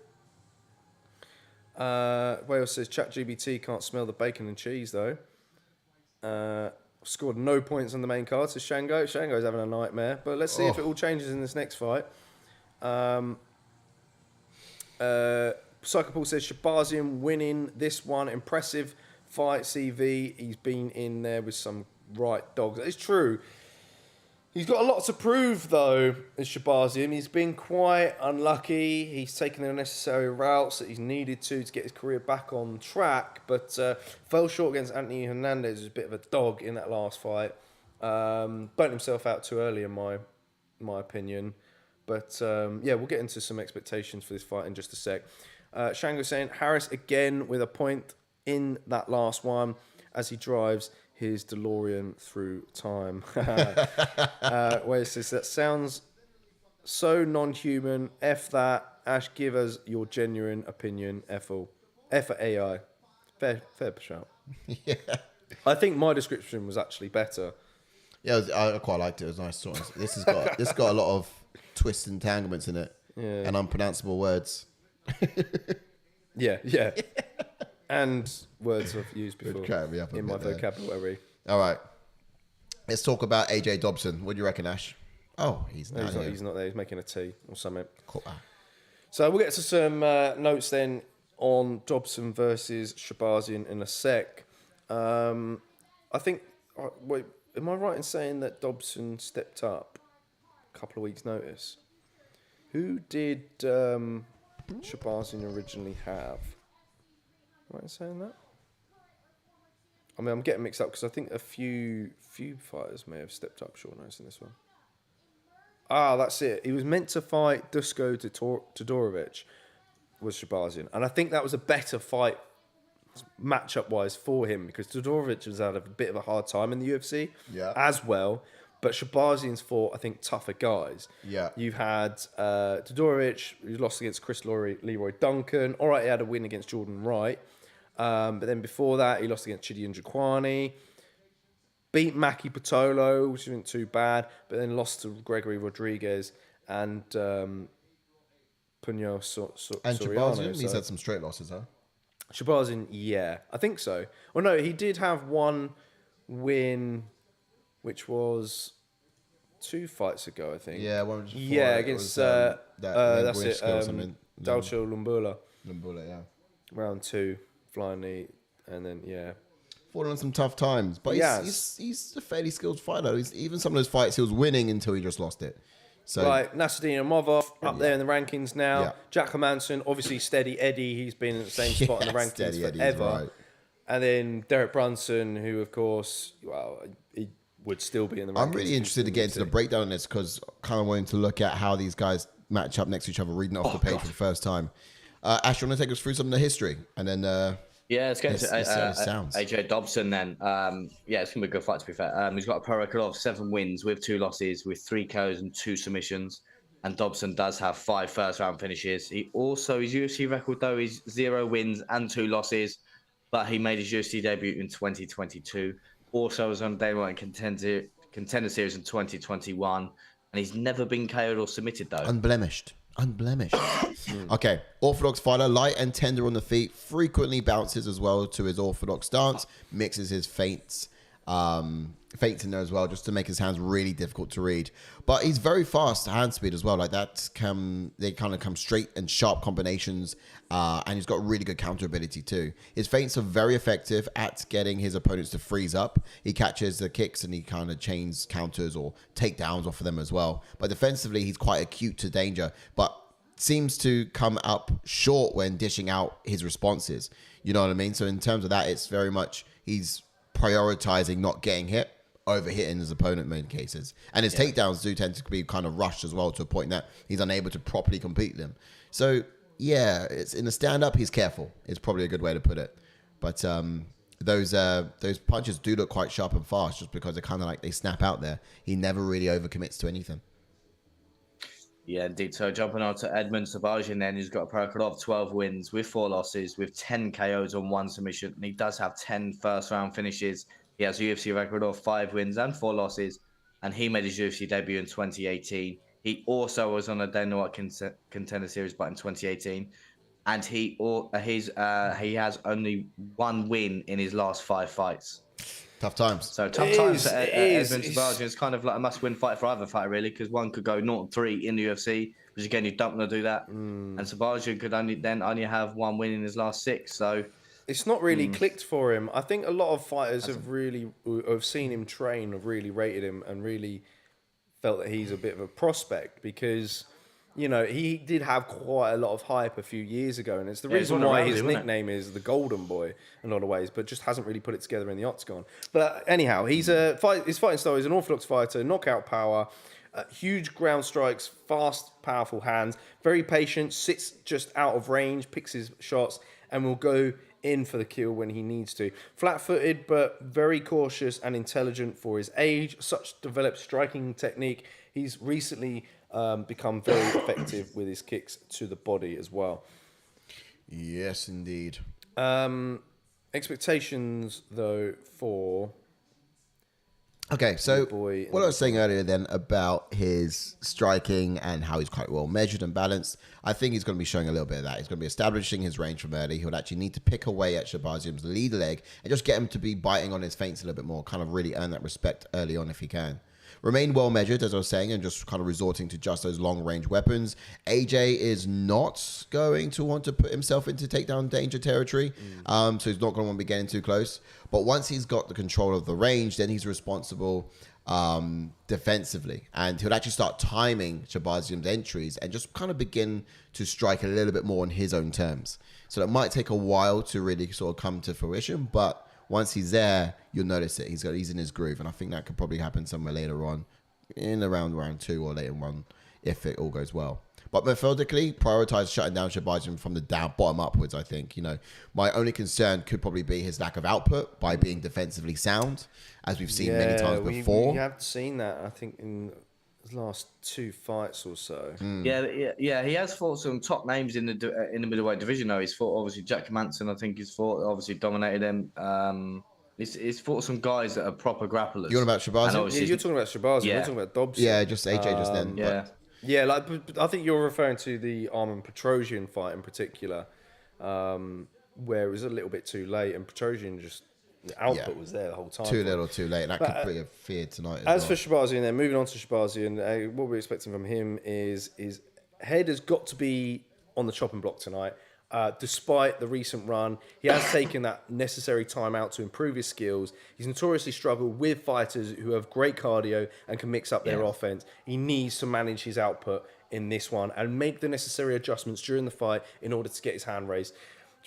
Wales says ChatGPT can't smell the bacon and cheese, though. Scored no points on the main card, says Shango. Shango's having a nightmare, but let's see if it all changes in this next fight. Psychopal says Shahbazyan winning this one. Impressive fight, CV. He's been in there with some right dogs. It's true. He's got a lot to prove, though, as Shahbazyan. He's been quite unlucky. He's taken the unnecessary routes that he's needed to get his career back on track, but fell short against Anthony Hernandez. Was a bit of a dog in that last fight. Burnt himself out too early, in my opinion. But, we'll get into some expectations for this fight in just a sec. Shango saying Harris again with a point in that last one. as he drives his DeLorean through time. Where it says, that sounds so non-human. F that. Ash, give us your genuine opinion. F all. F at AI. Fair shout. Yeah. I think my description was actually better. Yeah, I quite liked it. It was nice. This has got a lot of twists and entanglements in it, and unpronounceable words. Yeah. And words I've used before in my vocabulary. All right. Let's talk about AJ Dobson. What do you reckon, Ash? Oh, he's not there. He's making a tea or something. Cool. So we'll get to some notes then on Dobson versus Shahbazyan in a sec. I think... Wait, am I right in saying that Dobson stepped up a couple of weeks' notice? Who did Shahbazyan originally have? Am I saying that? I mean, I'm getting mixed up because I think a few fighters may have stepped up short notice in this one. Ah, that's it. He was meant to fight Dusko Todorovic, was Shahbazyan. And I think that was a better fight matchup-wise for him because Todorovic has had a bit of a hard time in the UFC as well. But Shahbazyan's fought, I think, tougher guys. Yeah. You've had Todorovic, who lost against Chris Leroy Duncan. All right, he had a win against Jordan Wright. But then before that, he lost against Chidi Njokwani. Beat Maki Pitolo, which isn't too bad. But then lost to Gregory Rodriguez and Punyo Soriano. And Shahbazyan, he's had some straight losses, huh? Shahbazyan, yeah. I think so. Well, no, he did have one win... which was 2 fights ago, I think. Yeah, one was before. Yeah, against that's it. Dalcho Lumbula. Lumbula, yeah. Round 2, flying knee, and then fallen on some tough times, but he's a fairly skilled fighter. Even some of those fights he was winning until he just lost it. So right, Nasruddin Imavov up there in the rankings now. Yeah. Jack Hermansson, obviously steady Eddie. He's been in the same spot in the rankings forever. Right. And then Derek Brunson, who of course, he would still be in the rankings. I'm really interested to get into the breakdown on this because kind of wanting to look at how these guys match up next to each other, reading off the page for the first time. Ash, you want to take us through some of the history? And then... let's get into AJ Dobson then. It's going to be a good fight, to be fair. He's got a pro record of 7 wins with 2 losses, with 3 KOs and 2 submissions. And Dobson does have 5 first-round finishes. His UFC record, though, is 0 wins and 2 losses. But he made his UFC debut in 2022. Also was on Dana White Contender Series in 2021. And he's never been KO'd or submitted, though. Unblemished. Okay, orthodox fighter, light and tender on the feet, frequently bounces as well to his orthodox stance, mixes his feints in there as well, just to make his hands really difficult to read. But he's very fast hand speed as well. Like they kind of come straight and sharp combinations, and he's got really good counter ability too. His feints are very effective at getting his opponents to freeze up. He catches the kicks and he kind of chains counters or takedowns off of them as well. But defensively, he's quite acute to danger, but seems to come up short when dishing out his responses. You know what I mean? So in terms of that, it's very much he's prioritizing not getting hit over hitting his opponent in many cases. And his takedowns do tend to be kind of rushed as well to a point that he's unable to properly complete them. So it's in the stand-up, he's careful. It's probably a good way to put it. But those punches do look quite sharp and fast just because they're kind of like they snap out there. He never really overcommits to anything. Yeah, indeed. So jumping on to Edmen Shahbazyan then, he's got a pro record of 12 wins with 4 losses, with 10 KOs and 1 submission. And he does have 10 first-round finishes. He has a UFC record of 5 wins and 4 losses. And he made his UFC debut in 2018. He also was on a Dana White Contender Series, but in 2018. And he has only 1 win in his last 5 fights. Tough times. So tough times for Edmen Shahbazyan. It's kind of like a must-win fight for either fighter, really, because one could go 0-3 in the UFC, which again you don't want to do that. And Shahbazyan could only have 1 win in his last 6. So it's not really clicked for him. I think a lot of fighters have seen him train, have really rated him, and really felt that he's a bit of a prospect because, you know, he did have quite a lot of hype a few years ago, and it's the reason why his nickname is the Golden Boy in a lot of ways, but just hasn't really put it together in the octagon. But anyhow, his fighting style is an orthodox fighter, knockout power, Huge ground strikes, fast, powerful hands. Very patient, sits just out of range, picks his shots, and will go in for the kill when he needs to. Flat-footed, but very cautious and intelligent for his age. Such developed striking technique. He's recently become very effective with his kicks to the body as well. Yes, indeed. Expectations, though, for... Okay, so boy what I was saying earlier then about his striking and how he's quite well measured and balanced, I think he's going to be showing a little bit of that. He's going to be establishing his range from early. He'll actually need to pick away at Shahbazyan's lead leg and just get him to be biting on his feints a little bit more, kind of really earn that respect early on if he can. Remain well measured, as I was saying, and just kind of resorting to just those long range weapons. AJ is not going to want to put himself into takedown danger territory, so he's not going to want to be getting too close. But once he's got the control of the range, then he's responsible defensively, and he'll actually start timing Shahbazyan's entries and just kind of begin to strike a little bit more on his own terms. So it might take a while to really sort of come to fruition, but once he's there, you'll notice it. He's in his groove, and I think that could probably happen somewhere later on, in around round 2 or later on, if it all goes well. But methodically, prioritize shutting down Shahbazyan from the bottom upwards. I think my only concern could probably be his lack of output by being defensively sound, as we've seen many times before. We have seen that. I think in his last 2 fights or so. Yeah. He has fought some top names in the middleweight division. Though he's fought obviously Jack Manson. I think he's fought obviously dominated him. He's fought some guys that are proper grapplers. You're on about Shahbazyan? Yeah, you're talking about Shahbazyan. Yeah. We're talking about Dobson. Yeah, just AJ just then. Yeah. Yeah, I think you're referring to the Arman Petrosian fight in particular, where it was a little bit too late, and Petrosian the output was there the whole time. Too little, too late. That could be a fear tonight. As for Shahbazyan, then moving on to Shahbazyan, what we're expecting from him is his head has got to be on the chopping block tonight. Despite the recent run, he has taken that necessary time out to improve his skills. He's notoriously struggled with fighters who have great cardio and can mix up their offense. He needs to manage his output in this one and make the necessary adjustments during the fight in order to get his hand raised.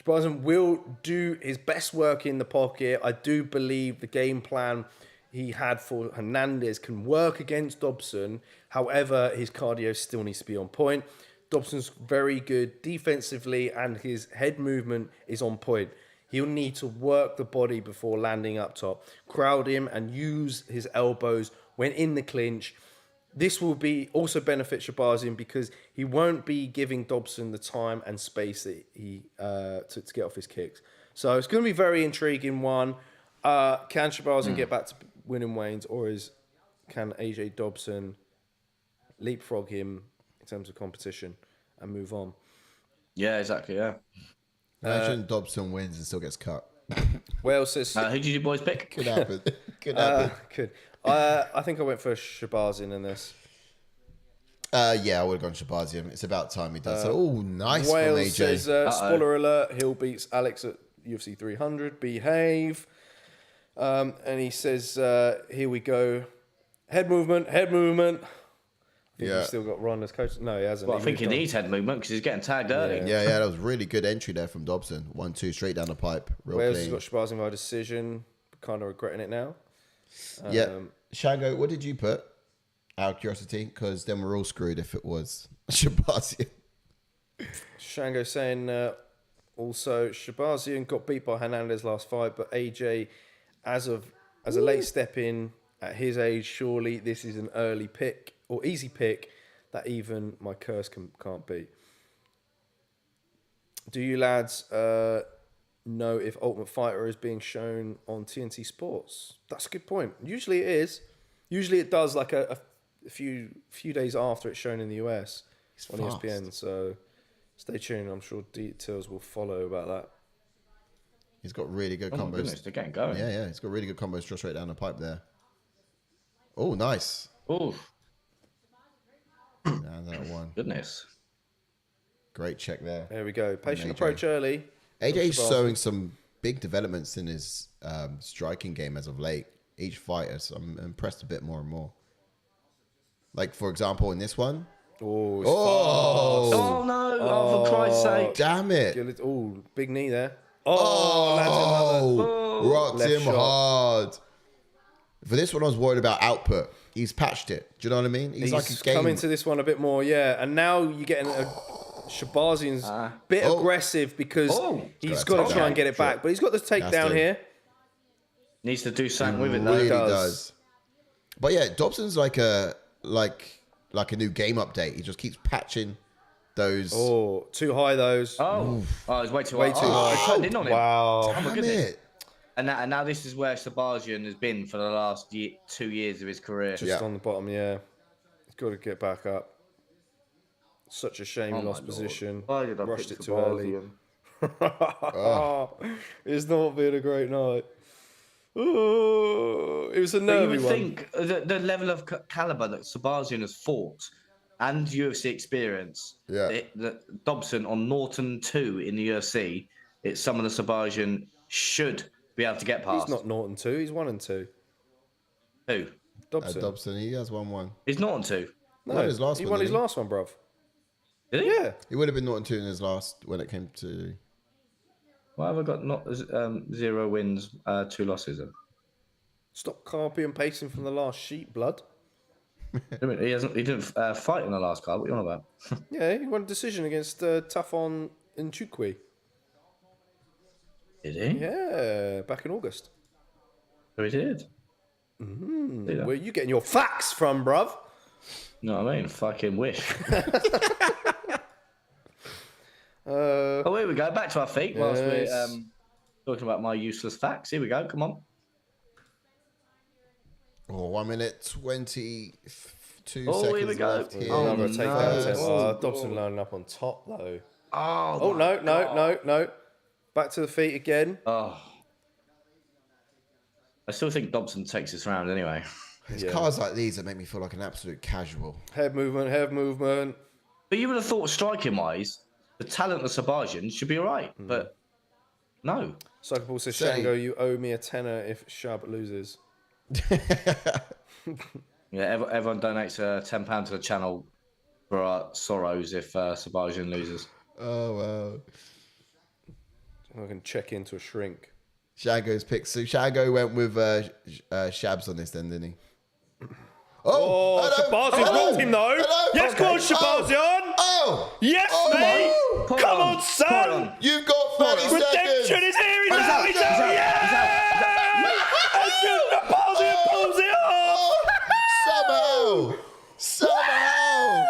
Shahbazyan will do his best work in the pocket. I do believe the game plan he had for Hernandez can work against Dobson. However, his cardio still needs to be on point. Dobson's very good defensively and his head movement is on point. He'll need to work the body before landing up top, crowd him and use his elbows when in the clinch. This will be also benefit Shahbazyan because he won't be giving Dobson the time and space that he to get off his kicks. So it's going to be a very intriguing one. Can Shahbazyan get back to winning ways, or can AJ Dobson leapfrog him in terms of competition and move on? Yeah, exactly. Yeah. Imagine Dobson wins and still gets cut. Well, says Who did you boys pick? Could happen. Could happen. Could. I think I went for Shahbazyan in this. Yeah, I would have gone Shahbazyan. It's about time he does. Nice from Wales AJ. says, spoiler alert, Hill beats Alex at UFC 300. Behave. And he says, here we go. Head movement. I think he's still got Ron as coach. No, he hasn't. Well, I think he needs head movement because he's getting tagged early. Yeah, that was really good entry there from Dobson. 1-2 straight down the pipe. Real Wales clean. has got Shahbazyan by decision. Kind of regretting it now. Shango, what did you put? Out of curiosity, because then we're all screwed if it was Shahbazyan. Shango saying also Shahbazyan got beat by Hernandez last fight, but AJ, as a late step in at his age, surely this is an early pick or easy pick that even my curse can't beat. Do you lads know if Ultimate Fighter is being shown on TNT Sports? That's a good point. Usually it is. Usually it does like a few days after it's shown in the US on ESPN. So stay tuned. I'm sure details will follow about that. He's got really good combos. Goodness, they're getting going. Yeah. He's got really good combos just straight down the pipe there. Oh, nice. Oh, That one. goodness. Great check there. There we go. Patient AJ. approach early. AJ's showing some big developments in his striking game as of late. Each fighter, so I'm impressed a bit more and more. Like, for example, in this one. Oh, Oh, no. For Christ's sake. Damn it. Oh, big knee there. Rocked Left him shot. hard. For this one, I was worried about output. He's patched it. Do you know what I mean? He's like a game. Come into this one a bit more, yeah. And now you're getting Shahbazyan's bit aggressive because he's got to try and get it back. But he's got the takedown here. Needs to do something with it, though. Really does. But yeah, Dobson's like a new game update. He just keeps patching those. Oh, too high those. It's way too high. I turned in on him. Wow. Oh my goodness. And now this is where Shahbazyan has been for the last 2 years of his career. Just on the bottom, yeah. He's got to get back up. Such a shame he lost position. Why did I Rushed pick it too early. Shahbazyan? It's not been a great night. It was a nervy You would one. think the level of caliber that Shahbazyan has fought and UFC experience, that Dobson on Norton 2 in the UFC, it's someone that Shahbazyan should be able to get past. He's not Norton 2, he's 1 and 2. Who? Dobson. Dobson, he has 1-1. He's Norton 2. No, won his last he one, won his didn't he? last one, bruv. Did he? Yeah. He would have been Norton 2 in his last when it came to. Why have I got not 0 wins, 2 losses? Then? Stop copy and pasting from the last sheet, blood. He didn't fight in the last card. What are you on about? Yeah, he won a decision against Tafa in Chukwi. Did he? Yeah, back in August. So he did. Where are you getting your facts from, bruv? You know what I mean? Fucking wish. Here we go. Back to our feet whilst we're talking about my useless facts. Here we go. Come on. 1 minute 22 Oh, seconds here we go. left here. Oh, Another takedown attempt. no. Dobson lining up on top, though. Oh, No. Back to the feet again. I still think Dobson takes this round anyway. It's cards like these that make me feel like an absolute casual. Head movement. But you would have thought, striking-wise, the talent of Shahbazyan should be all right. But no. Psycho Paul says, Say- Shango, you owe me a tenner if Shab loses. Yeah, everyone donates £10 to the channel for our sorrows if Shahbazyan loses. Oh, wow. I can check into a shrink. Shago's pick. So Shago went with Shabs on this then, didn't he? Oh, Shahbazyan rocked him though. Hello. Yes, go on, Shahbazyan. Oh! Yes, Oh, mate. my- Come on, son. You've got 30 Redemption seconds! is here. He's out. And Shahbazyan pulls it off. Somehow!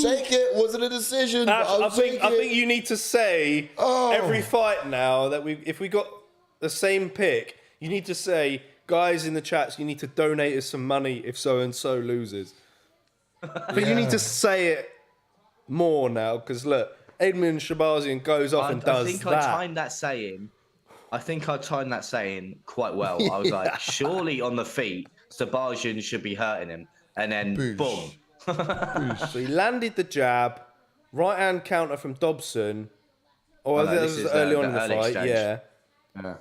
Take it. Wasn't a decision. But I think you need to say every fight now that if we got the same pick, you need to say, guys in the chats, you need to donate us some money if so and so loses. But you need to say it more now because look, Edmen Shahbazyan goes off and does that. I think I timed that saying quite well. I was like, surely on the feet, Shahbazyan should be hurting him, and then boom. So he landed the jab, right hand counter from Dobson. That was early on in the fight. exchange. Yeah.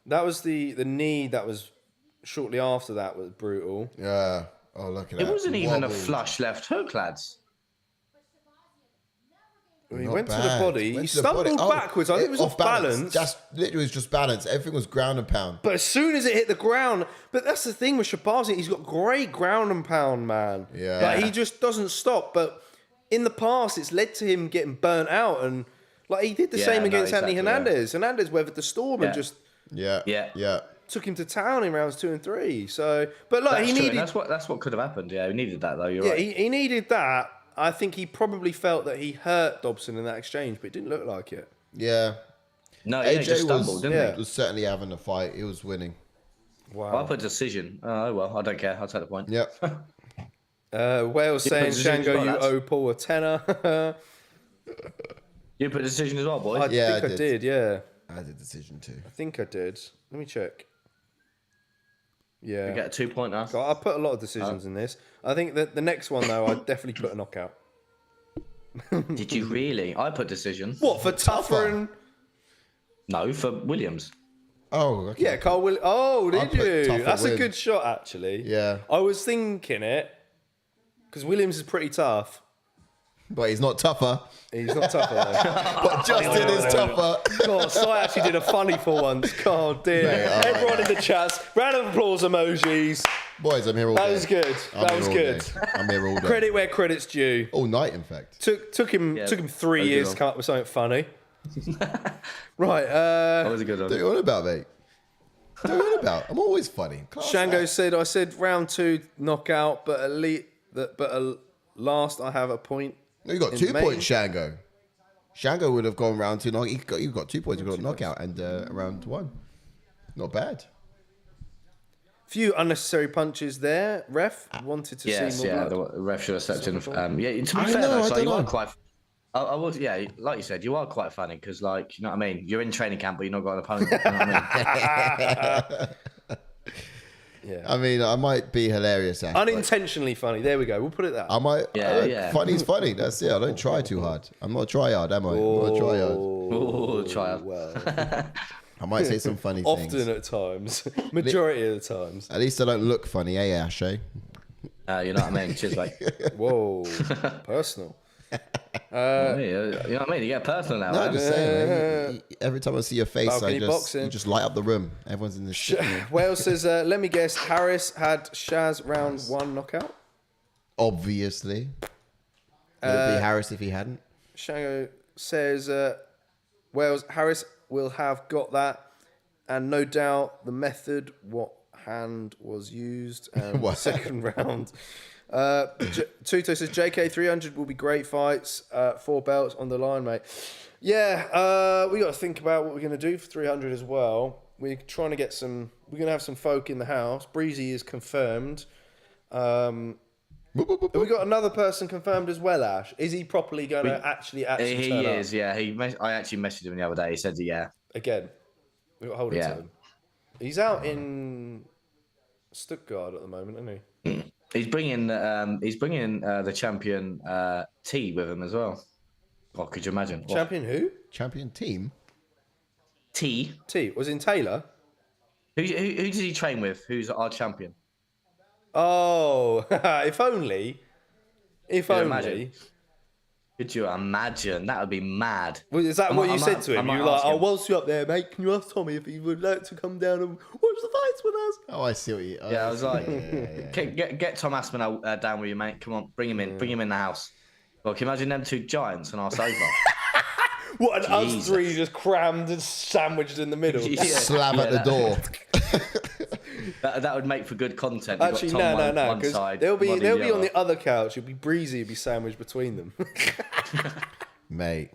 That was the knee that was shortly after that was brutal. Yeah. Oh, look at that. It wasn't even a Wobbled. flush left hook, lads. He Not went to the bad. body. Went He to the body. stumbled backwards. I think it was off balance. Just literally was just balance. Everything was ground and pound. But as soon as it hit the ground, but that's the thing with Shahbazyan, he's got great ground and pound, man. Yeah. Like, he just doesn't stop. But in the past, it's led to him getting burnt out, and like he did the same against Anthony Hernandez. Hernandez weathered the storm and just Yeah. took him to town in rounds 2 and 3. So, but like That's he true. needed, That's what could have happened. Yeah, we needed that though. You're yeah, right. he needed that. I think he probably felt that he hurt Dobson in that exchange, but it didn't look like it. Yeah. No, he just stumbled, didn't yeah. he? Was certainly having a fight. He was winning. Wow. I put decision. Oh well, I don't care. I'll take the point. Yep. Wales saying, decision as Shango, well, you lads. owe Paul a tenner. You put decision as well, boy. I Yeah, think I I did. did, yeah. I did decision too. I think I did. Let me check. Yeah. You get a 2 pointer. So I put a lot of decisions in this. I think that the next one, though, I'd definitely put a knockout. Did you really? I put decision. What, for Tafa and... No, for Williams. Oh, okay. Yeah, Karl Will. Oh, I did put you? Tafa That's a win. good shot, actually. Yeah. I was thinking it, because Williams is pretty tough. But he's not tougher. He's not tougher, though. But Justin is tougher. God, Sai actually did a funny for once. God, dear. Mate, oh my Everyone in the chats, round of applause emojis. Boys, I'm here all day. That was good. That was good. I'm here all day. Credit where credit's due. All night, in fact. Took him 3 years to come up with something funny. Right. That was a good one. What are you on about, mate? What are you on about? I'm always funny. Shango said, I said round 2 knockout, but last I have a point. No, you got 2 points, Shango. Shango would have gone round 2. You got 2 points. You got a knockout and round 1. Not bad. Few unnecessary punches there. Ref wanted to see more blood. The ref should have stepped in. To be fair, though, you are quite. I was, like you said, you are quite funny because, like, you know what I mean. You're in training camp, but you're not got an opponent. You know what I mean, I might be hilarious. Unintentionally funny. There we go. We'll put it that. I might. Yeah. Funny's funny. That's it. I don't try too hard. I'm not a tryhard, am I? I'm not a tryhard. Oh, tryhard. Well. I might say some funny things. Often at times. Majority of the times. At least I don't look funny, Ashe? You know what I mean? Cheers, mate. Whoa. Personal. You know what I mean? You get personal now. No, right? I'm just saying, man. Every time I see your face, Balcony you just light up the room. Everyone's in the shit. Wales says, let me guess, Harris had Shaz round 1 knockout? Obviously. Would it be Harris if he hadn't? Shango says, Wales, Harris will have got that, and no doubt the method, what hand was used, and second round. Tuto says JK 300 will be great fights. 4 belts on the line, mate. Yeah, we got to think about what we're going to do for 300 as well. We're trying to get some. We're going to have some folk in the house. Breezy is confirmed. Have we got another person confirmed as well, Ash? Is he properly going to actually He turn is, up? yeah. I actually messaged him the other day. He said, yeah. Again, we got hold of him. He's out in Stuttgart at the moment, isn't he? He's bringing the champion T with him as well. Oh, could you imagine? Champion who? Champion team? T. Was in Taylor? Who did he train with? Who's our champion? Oh, if only. If only. Imagine. Could you imagine? That would be mad. Well, is that what you said to him? You were like, him. whilst you're up there, mate, can you ask Tommy if he would like to come down and watch the fights with us? Oh, I see what you... I was like, get Tom Aspinall down with you, mate. Come on, bring him in. Bring him in the house. Well, can you imagine them 2 giants on our sofa? What, and us 3 just crammed and sandwiched in the middle? Slam at the door. That would make for good content. Actually, no, because they'll be on the other couch. It'll be Breezy, it'll be sandwiched between them. Mate.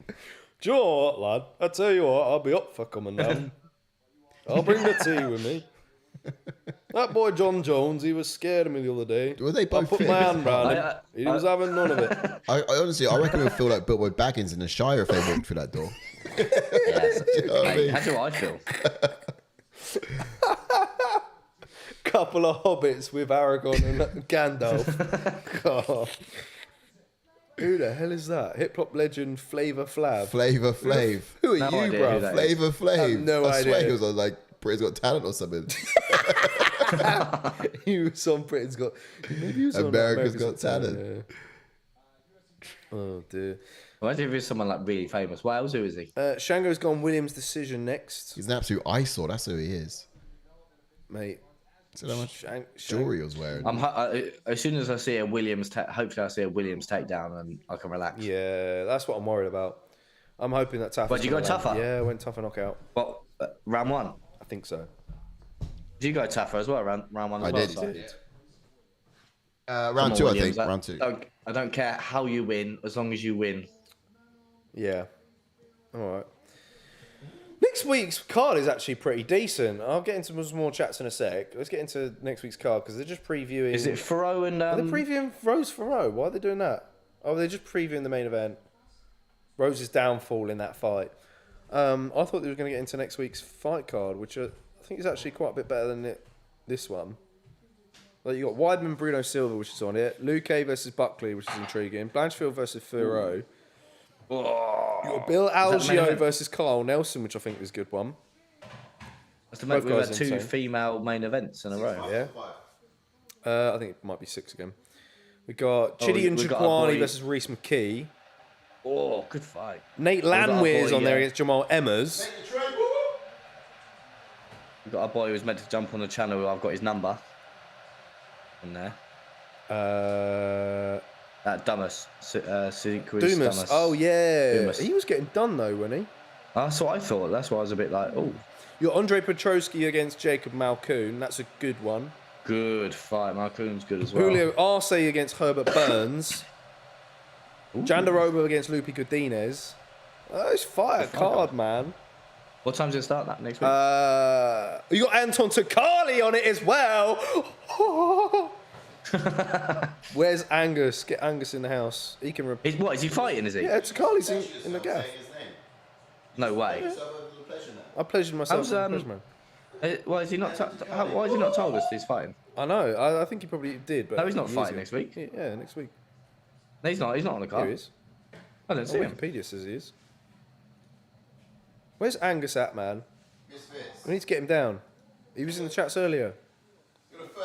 Do you know what, lad? I tell you what, I'll be up for coming down. I'll bring the tea with me. That boy John Jones, he was scared of me the other day. Were they both I put my hand round him. He was having none of it. I honestly, I reckon we'll feel like Billboy Baggins in the Shire if they walked through that door. Yes. Do you know what I mean? How do I feel? Couple of hobbits with Aragorn and Gandalf. God. Who the hell is that? Hip hop legend Flavor Flav. Flavor Flav. Who are No you, idea bro? who that Flavor Flav. I have no I swear idea. he was on like Britain's Got Talent or something. He was on Britain's Got. Maybe he was on America's Got Talent. Yeah. Oh dear. Imagine if he's someone like really famous. Wales, who is he? Shango's gone Williams' decision next, He's an absolute eyesore. That's who he is. mate. So how much jewelry he was wearing. As soon as I see a Williams, hopefully I see a Williams takedown and I can relax. Yeah, that's what I'm worried about. I'm hoping that Tafa. But you go Tafa? Yeah, I went Tafa knockout. What, round 1? I think so. Did you go Tafa as well, round 1 as well? I did. So? Round 2, Williams. I think. Round 2. I don't care how you win, as long as you win. Yeah. All right. Next week's card is actually pretty decent. I'll get into some more chats in a sec. Let's get into next week's card because they're just previewing. Is it Faro and? Are they previewing Rose Faro? Why are they doing that? Oh, they're just previewing the main event. Rose's downfall in that fight. I thought they were going to get into next week's fight card, which I think is actually quite a bit better than this one. Like you got Weidman, Bruno Silva, which is on it. Luque versus Buckley, which is intriguing. Blanchfield versus Furo. Oh, You got Bill Algeo versus Carl Nelson, which I think is a good one. That's the most we've guys had 2 insane. female main events in a row. Yeah. I think it might be 6 again. We got Chidi and we got our Jaquani boy- versus Reese McKee. Oh, good fight. Nate got our Landwehr's boy, on there yeah. against Jamal Emmers. We've got a boy who was meant to jump on the channel. I've got his number. in there. Dumas. Dumas. Oh, yeah. Dumas. He was getting done, though, wasn't he? That's what I thought. That's why I was a bit like, oh. You're Andre Petrosky against Jacob Malkoun. That's a good one. Good fight. Malkoun's good as well. Julio Arce against Herbert Burns. Jandarova against Lupi Godinez. Oh, it's fire card, man. What time does it start that next week? You got Anton Takali on it as well. Where's Angus? Get Angus in the house. He can repeat. What is he fighting? Is he? Yeah, Takali's in the gaff. No way. Yeah. I pleasured myself. Man. Why is he not? Why has he not told us he's fighting? I know. I think he probably did. But no, he's not fighting next week. Yeah, next week. No, he's not. He's not on the card. Here he is. I don't see him. Wikipedia says he is. Where's Angus at, man? We need to get him down. He was in the chats earlier.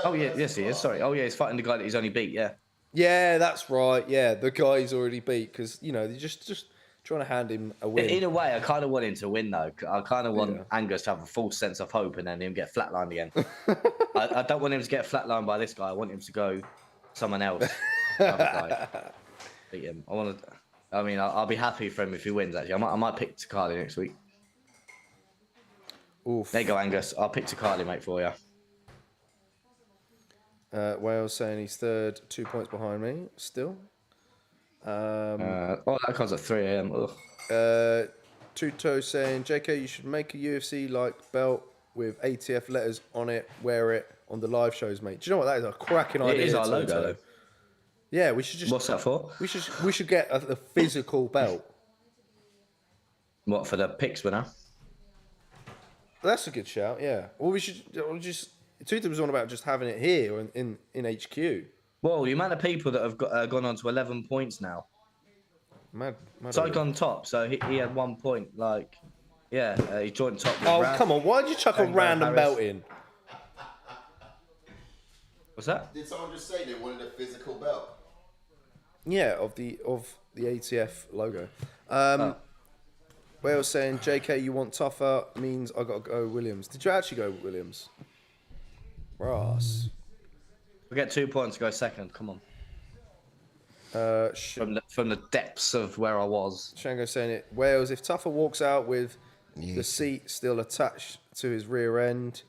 Oh yeah, yes he is. Sorry. Oh yeah, he's fighting the guy that he's only beat. Yeah. Yeah, that's right. Yeah, the guy he's already beat because they're just trying to hand him a win. In a way, I kind of want him to win though. I kind of want Angus to have a false sense of hope and then him get flatlined again. I don't want him to get flatlined by this guy. I want him to go someone else. Beat him. I'll be happy for him if he wins. Actually, I might pick Takali next week. Oof. There you go, Angus. I'll pick Takali, mate, for you. Wales saying he's third, 2 points behind me still. That card's at 3 a.m. Tuto saying, JK, you should make a UFC like belt with ATF letters on it, wear it on the live shows, mate. Do you know what? That is a cracking idea. It is our logo, though. Yeah, we should just. What's that for? We should get a physical belt. What, for the picks winner? That's a good shout, yeah. Or we should just. Tuto was on about just having it here in HQ. Well, the amount of people that have gone on to 11 points now. Mad Psych on top, so he had 1 point. He joined top. With come on! Why did you chuck a random belt in? What's that? Did someone just say they wanted a physical belt? Yeah, of the ATF logo. Wales saying, JK, you want tougher means I got to go Williams. Did you actually go Williams? Ross. We get 2 points to go second. Come on. From the depths of where I was. Shango saying it. Wales, if Tafa walks out with the seat still attached to his rear end,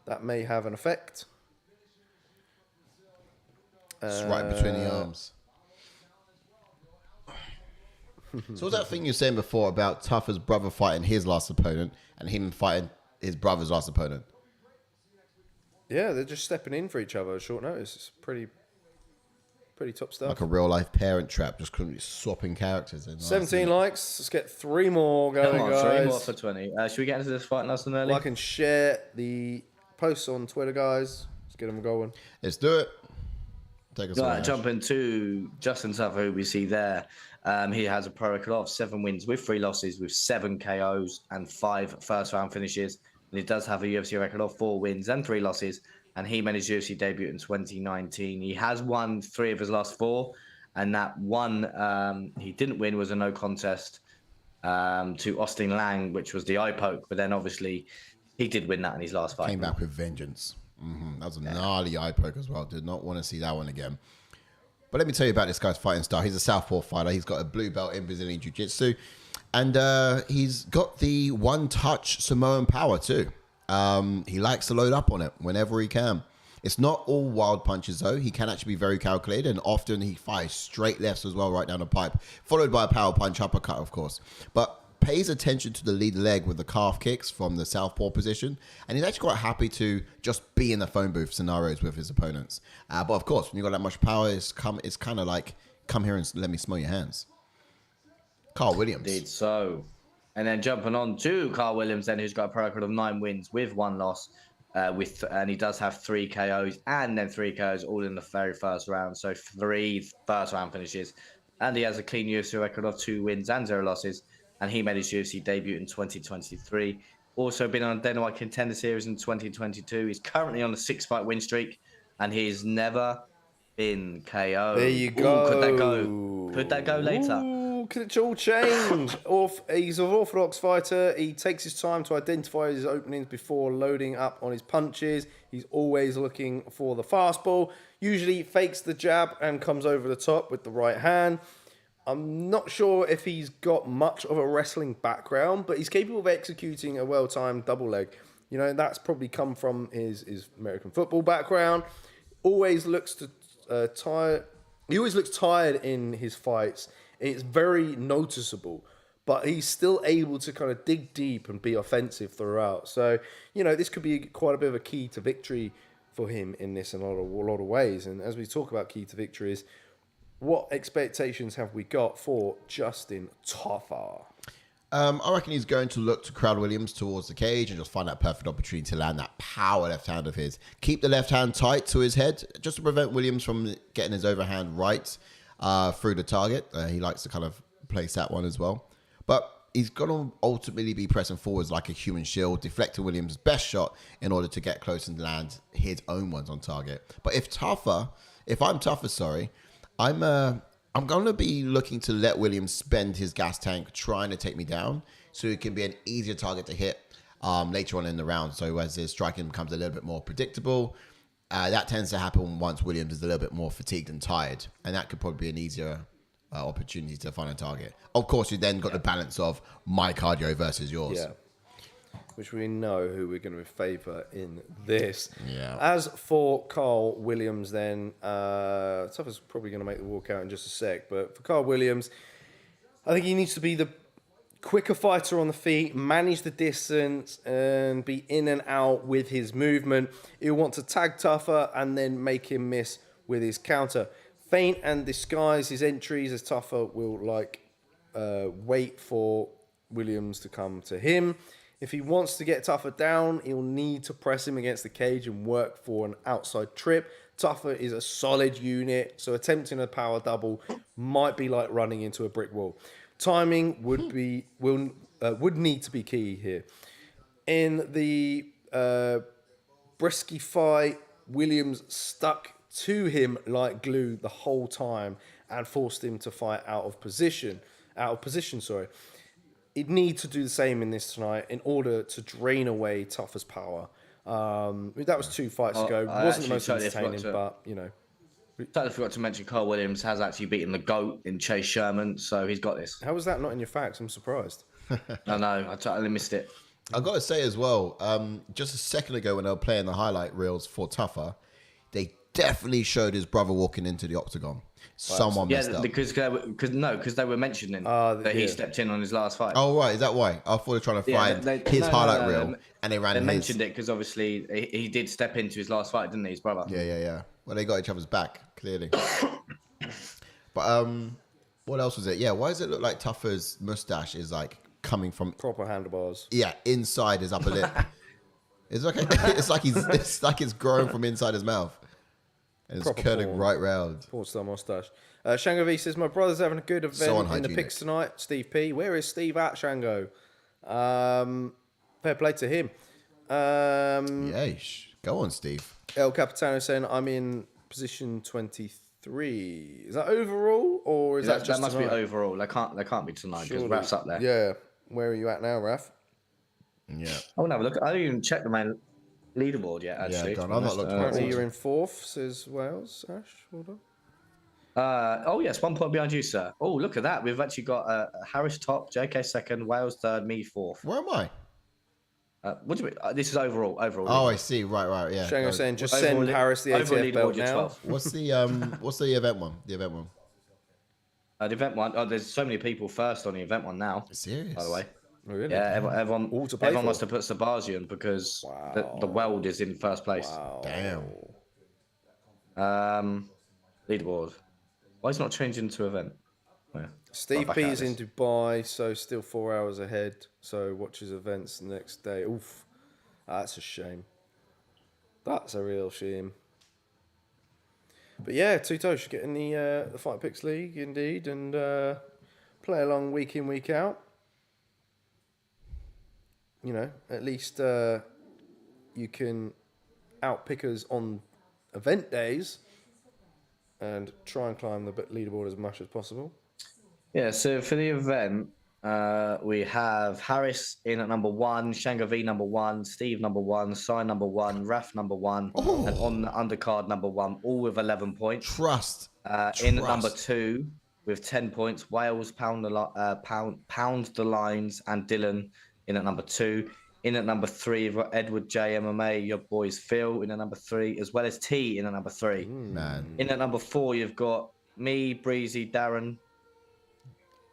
that may have an effect. It's right between the arms. So what's that thing you were saying before about Tafa's brother fighting his last opponent and him fighting his brother's last opponent? Yeah, they're just stepping in for each other at short notice. It's pretty top stuff. Like a real life parent trap, just couldn't be swapping characters. 17 likes. Let's get 3 more going, Come on, guys. 3 more for 20. Should we get into this fight nice and early? Like and share the posts on Twitter, guys. Let's get them going. Let's do it. Take us away. Jump into Justin Tafa, who we see there. He has a pro record of 7 wins with 3 losses, with 7 KOs and 5 first-round finishes. And he does have a UFC record of 4 wins and 3 losses. And he made his UFC debut in 2019. He has won 3 of his last 4. And that one he didn't win was a no contest to Austin Lang, which was the eye poke. But then obviously he did win that in his last fight. Came back with vengeance. That was a gnarly eye poke as well. Did not want to see that one again. But let me tell you about this guy's fighting style. He's a southpaw fighter. He's got a blue belt in Brazilian Jiu-Jitsu. And he's got the one-touch Samoan power too. He likes to load up on it whenever he can. It's not all wild punches, though. He can actually be very calculated, and often he fires straight lefts as well, right down the pipe, followed by a power punch uppercut, of course. But pays attention to the lead leg with the calf kicks from the southpaw position, and he's actually quite happy to just be in the phone booth scenarios with his opponents. But of course, when you've got that much power, it's kind of like, come here and let me smell your hands. Karl Williams. Indeed so. And then jumping on to Karl Williams, then, who's got a pro record of 9 wins with 1 loss, and he does have 3 KOs and then 3 KOs all in the very first round. So 3 first round finishes. And he has a clean UFC record of 2 wins and 0 losses. And he made his UFC debut in 2023. Also been on a Dana White Contender Series in 2022. He's currently on a 6-fight win streak, and he's never been KO'd. There you go. Could that go? Could that go later? Ooh, could all change. He's an orthodox fighter. He takes his time to identify his openings before loading up on his punches. He's always looking for the fastball. Usually fakes the jab and comes over the top with the right hand. I'm not sure if he's got much of a wrestling background, but he's capable of executing a well-timed double leg. You know, that's probably come from his American football background. Always looks tired. He always looks tired in his fights. It's very noticeable, but he's still able to kind of dig deep and be offensive throughout. So, you know, this could be quite a bit of a key to victory for him in this in a lot of ways. And as we talk about key to victories, what expectations have we got for Justin Tafa? I reckon he's going to look to crowd Williams towards the cage and just find that perfect opportunity to land that power left hand of his. Keep the left hand tight to his head just to prevent Williams from getting his overhand right through the target. He likes to kind of place that one as well. But he's going to ultimately be pressing forwards like a human shield, deflecting Williams' best shot in order to get close and land his own ones on target. But if I'm tougher, I'm going to be looking to let Williams spend his gas tank trying to take me down so it can be an easier target to hit later on in the round. So as his striking becomes a little bit more predictable, that tends to happen once Williams is a little bit more fatigued and tired. And that could probably be an easier opportunity to find a target. Of course, you then got the balance of my cardio versus yours. Yeah. Which we know who we're going to favour in this. Yeah. As for Karl Williams, then, Tafa's probably going to make the walkout in just a sec, but for Karl Williams, I think he needs to be the quicker fighter on the feet, manage the distance, and be in and out with his movement. He'll want to tag Tafa and then make him miss with his counter. Feint and disguise his entries as Tafa will wait for Williams to come to him. If he wants to get Tafa down, he'll need to press him against the cage and work for an outside trip. Tafa is a solid unit, so attempting a power double might be like running into a brick wall. Timing would need to be key here. In the Brisky fight, Williams stuck to him like glue the whole time and forced him to fight out of position. He'd need to do the same in this tonight in order to drain away Tafa's power. That was 2 fights ago. Wasn't the most entertaining, but, you know. Totally forgot to mention Karl Williams has actually beaten the GOAT in Chase Sherman, so he's got this. How was that not in your facts? I'm surprised. I know, I totally missed it. I've got to say as well, just a second ago when they were playing the highlight reels for Tafa, they definitely showed his brother walking into the octagon. Someone messed up. Because they were mentioning that he stepped in on his last fight. Oh, right. Is that why? I thought they were trying to find his highlight reel, and they ran his. They mentioned it because obviously he did step into his last fight, didn't he, his brother? Yeah. Well, they got each other's back, clearly. But what else was it? Yeah, why does it look like Tafa's mustache is like coming from Proper handlebars. Yeah, inside his upper lip. It's like it's growing from inside his mouth. And it's Proper curling porn. right round. Porn star mustache. Shango V says, my brother's having a good event in the picks tonight. Steve P. Where is Steve at, Shango? Fair play to him. Yeesh. Go on, Steve. El Capitano saying, I'm in position 23. Is that overall, or is that just that must tonight? be overall. They can't be tonight because Raf's up there. Yeah. Where are you at now, Raf? Yeah. I want to have a look. I didn't even check the main leaderboard yet, actually. Yeah, go on. I've not looked at Apparently it. you're in 4th, says Wales. Ash, hold on. Oh, yes, 1 point behind you, sir. Oh, look at that. We've actually got Harris top, JK 2nd, Wales 3rd, me 4th. Where am I? What do you mean? This is overall. Oh, I see. Right. Yeah. Shango saying, just Overall send Harris the overall ATF belt leaderboard, you're now. 12th. What's the event one? The event one. The event one. Oh, there's so many people first on the event one now. Serious? By the way. Oh, really? Yeah, everyone All to play everyone for. wants to put Shahbazyan because the world is in first place. Wow. Damn. Leaderboard. Why is it not changing to event? Oh, yeah. Steve Back P out is in this. Dubai, so still 4 hours ahead. So watches events the next day. Oof. That's a shame. That's a real shame. But yeah, Tuto should get in the Fight Picks League indeed and play along week in, week out. You know, at least you can outpick us on event days and try and climb the leaderboard as much as possible. Yeah, so for the event, we have Harris in at number 1, Shanga V number 1, Steve number 1, Sai number 1, Raf number 1, and on the undercard number 1, all with 11 points. Trust. In at number 2 with 10 points, Wales pound the lines, and Dylan in at number 2. In at number 3, you've got Edward J MMA, your boys Phil in at number 3, as well as T in at number 3. Man. In at number 4, you've got me, Breezy, Darren.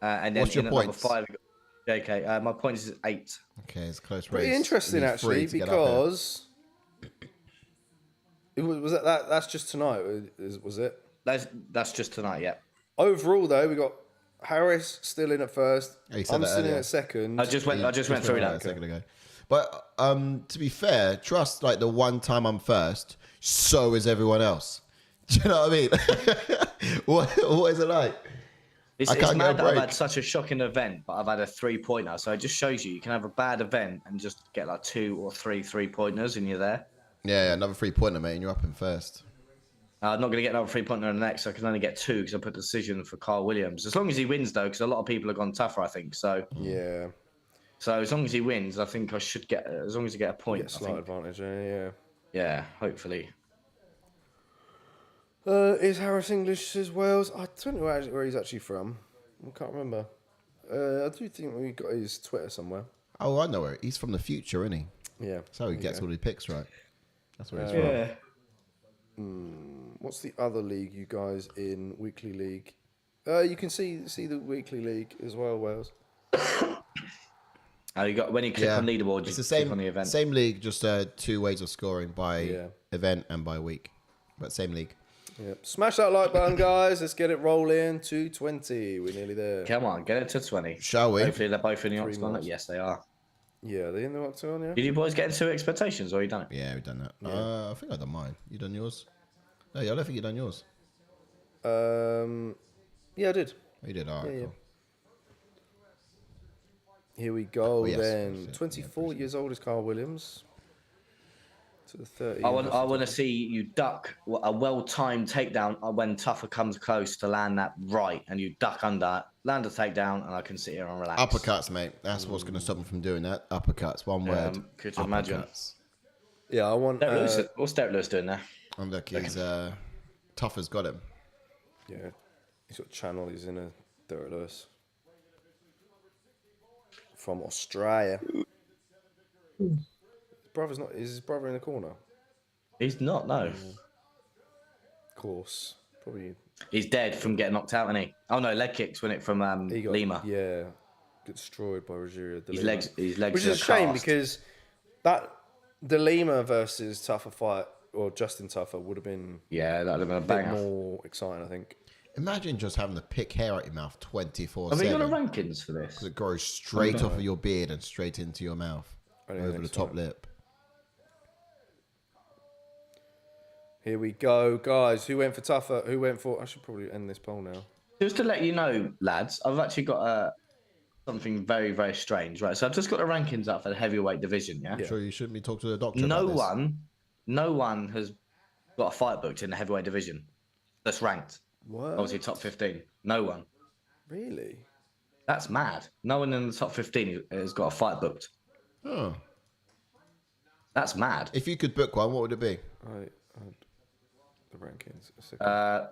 And then What's your in points? at number 5, JK. My point is 8. Okay, it's a close race. Pretty interesting, You need actually, 3 to get up because that's just tonight, was it? That's just tonight, yeah. Overall, though, we got Harris still in at first. Yeah, you said I'm that sitting earlier. at second. I just went through that a second ago. But to be fair, trust like the one time I'm first, so is everyone else. Do you know what I mean? what is it like? It's I can't get a mad that I've break. had such a shocking event, but I've had a 3-pointer. So it just shows you can have a bad event and just get like 2 or 3 3-pointers and you're there. Yeah, another 3-pointer, mate, and you're up in first. I'm not going to get another 3-pointer in the next. So I can only get 2 because I put a decision for Karl Williams. As long as he wins, though, because a lot of people have gone tougher, I think. So Yeah. So as long as he wins, I think I should get. As long as you get a point, Get a I slight think. advantage, yeah. Yeah, hopefully. Is Harris English as Wales? I don't know where he's actually from. I can't remember. I do think we got his Twitter somewhere. Oh, I know where he's from. The future, isn't he? Yeah. That's how he gets all the picks right. That's where he's from. What's the other league you guys in? Weekly League. You can see the Weekly League as well, Wales. You got when you click on leaderboard, you It's the click on the event. same league, just 2 ways of scoring by Yeah. event and by week, but same league. Yeah. Smash that like button, guys. Let's get it rolling. 220. We're nearly there. Come on, get it to 20. Shall we? Hopefully they're both in the 3 octagon. months. Yes, they are. Yeah, are they in the octagon, yeah? Did you boys get into expectations, or you done it? Yeah, we've done that. I think I've done mine. You done yours? No, I don't think you done yours. Yeah, I did. Oh, you did. All right. Yeah, Cool. Here we go yes, then. yes, 24 years old is Karl Williams. To the 30. I want to see you duck a well-timed takedown when Tafa comes close to land that right, and you duck under, land a takedown, and I can sit here and relax. Uppercuts, mate. That's what's going to stop him from doing that. Uppercuts. One word. Could you imagine? Uppercuts. Yeah, I want. What's Derek Lewis doing there? And look, he's Tough has got him. Yeah, he's got channel. He's in a Derek Lewis from Australia. His brother's not. Is his brother in the corner? He's not, no. Of course, probably. He's dead from getting knocked out, isn't he? Oh no, leg kicks, wasn't it, from He got, Lima? Yeah, got destroyed by Rogerio. His legs, which is a shame because that De Lima versus Tafa fight or Justin Tafa would have been yeah, that would have been a a bit banger. more exciting, I think. Imagine just having to pick hair out your mouth 24/7. Have we got a rankings for this? It grows straight off of your beard and straight into your mouth, Only over the next top time. lip. Here we go, guys. Who went for Tafa? Who went for? I should probably end this poll now. Just to let you know, lads, I've actually got something very, very strange, right? So I've just got the rankings up for the heavyweight division, yeah? Sure, you shouldn't be talking to the doctor. No about this. no one has got a fight booked in the heavyweight division that's ranked. What? Obviously, top 15. No one. Really? That's mad. No one in the top 15 has got a fight booked. Oh. That's mad. If you could book one, what would it be? The rankings. A second.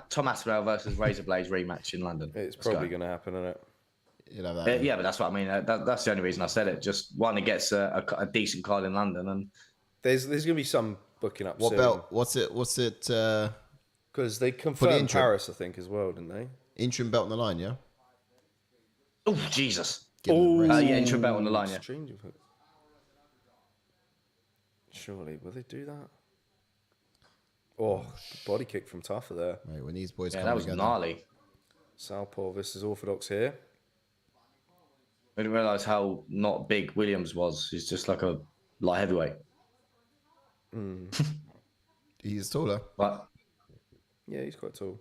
Tom Aspinall versus Razor Blades rematch in London. It's Let's probably go. going to happen, isn't it? You know that. Yeah, but that's what I mean. That's the only reason I said it. Just one that gets a decent card in London, and There's going to be some booking up What soon. belt? What's it? Because they confirmed interim. Paris, I think, as well, didn't they? Interim belt on the line, yeah? oh Jesus! Give them a rest. Yeah, interim belt on the line. Yeah. Strange of it. Surely, will they do that? Oh, good body kick from Tafa there. Mate, when these boys Yeah, come that was together. gnarly. Southpaw versus Orthodox here. I didn't realise how not big Williams was. He's just like a light heavyweight. He's taller. But Yeah, he's quite tall.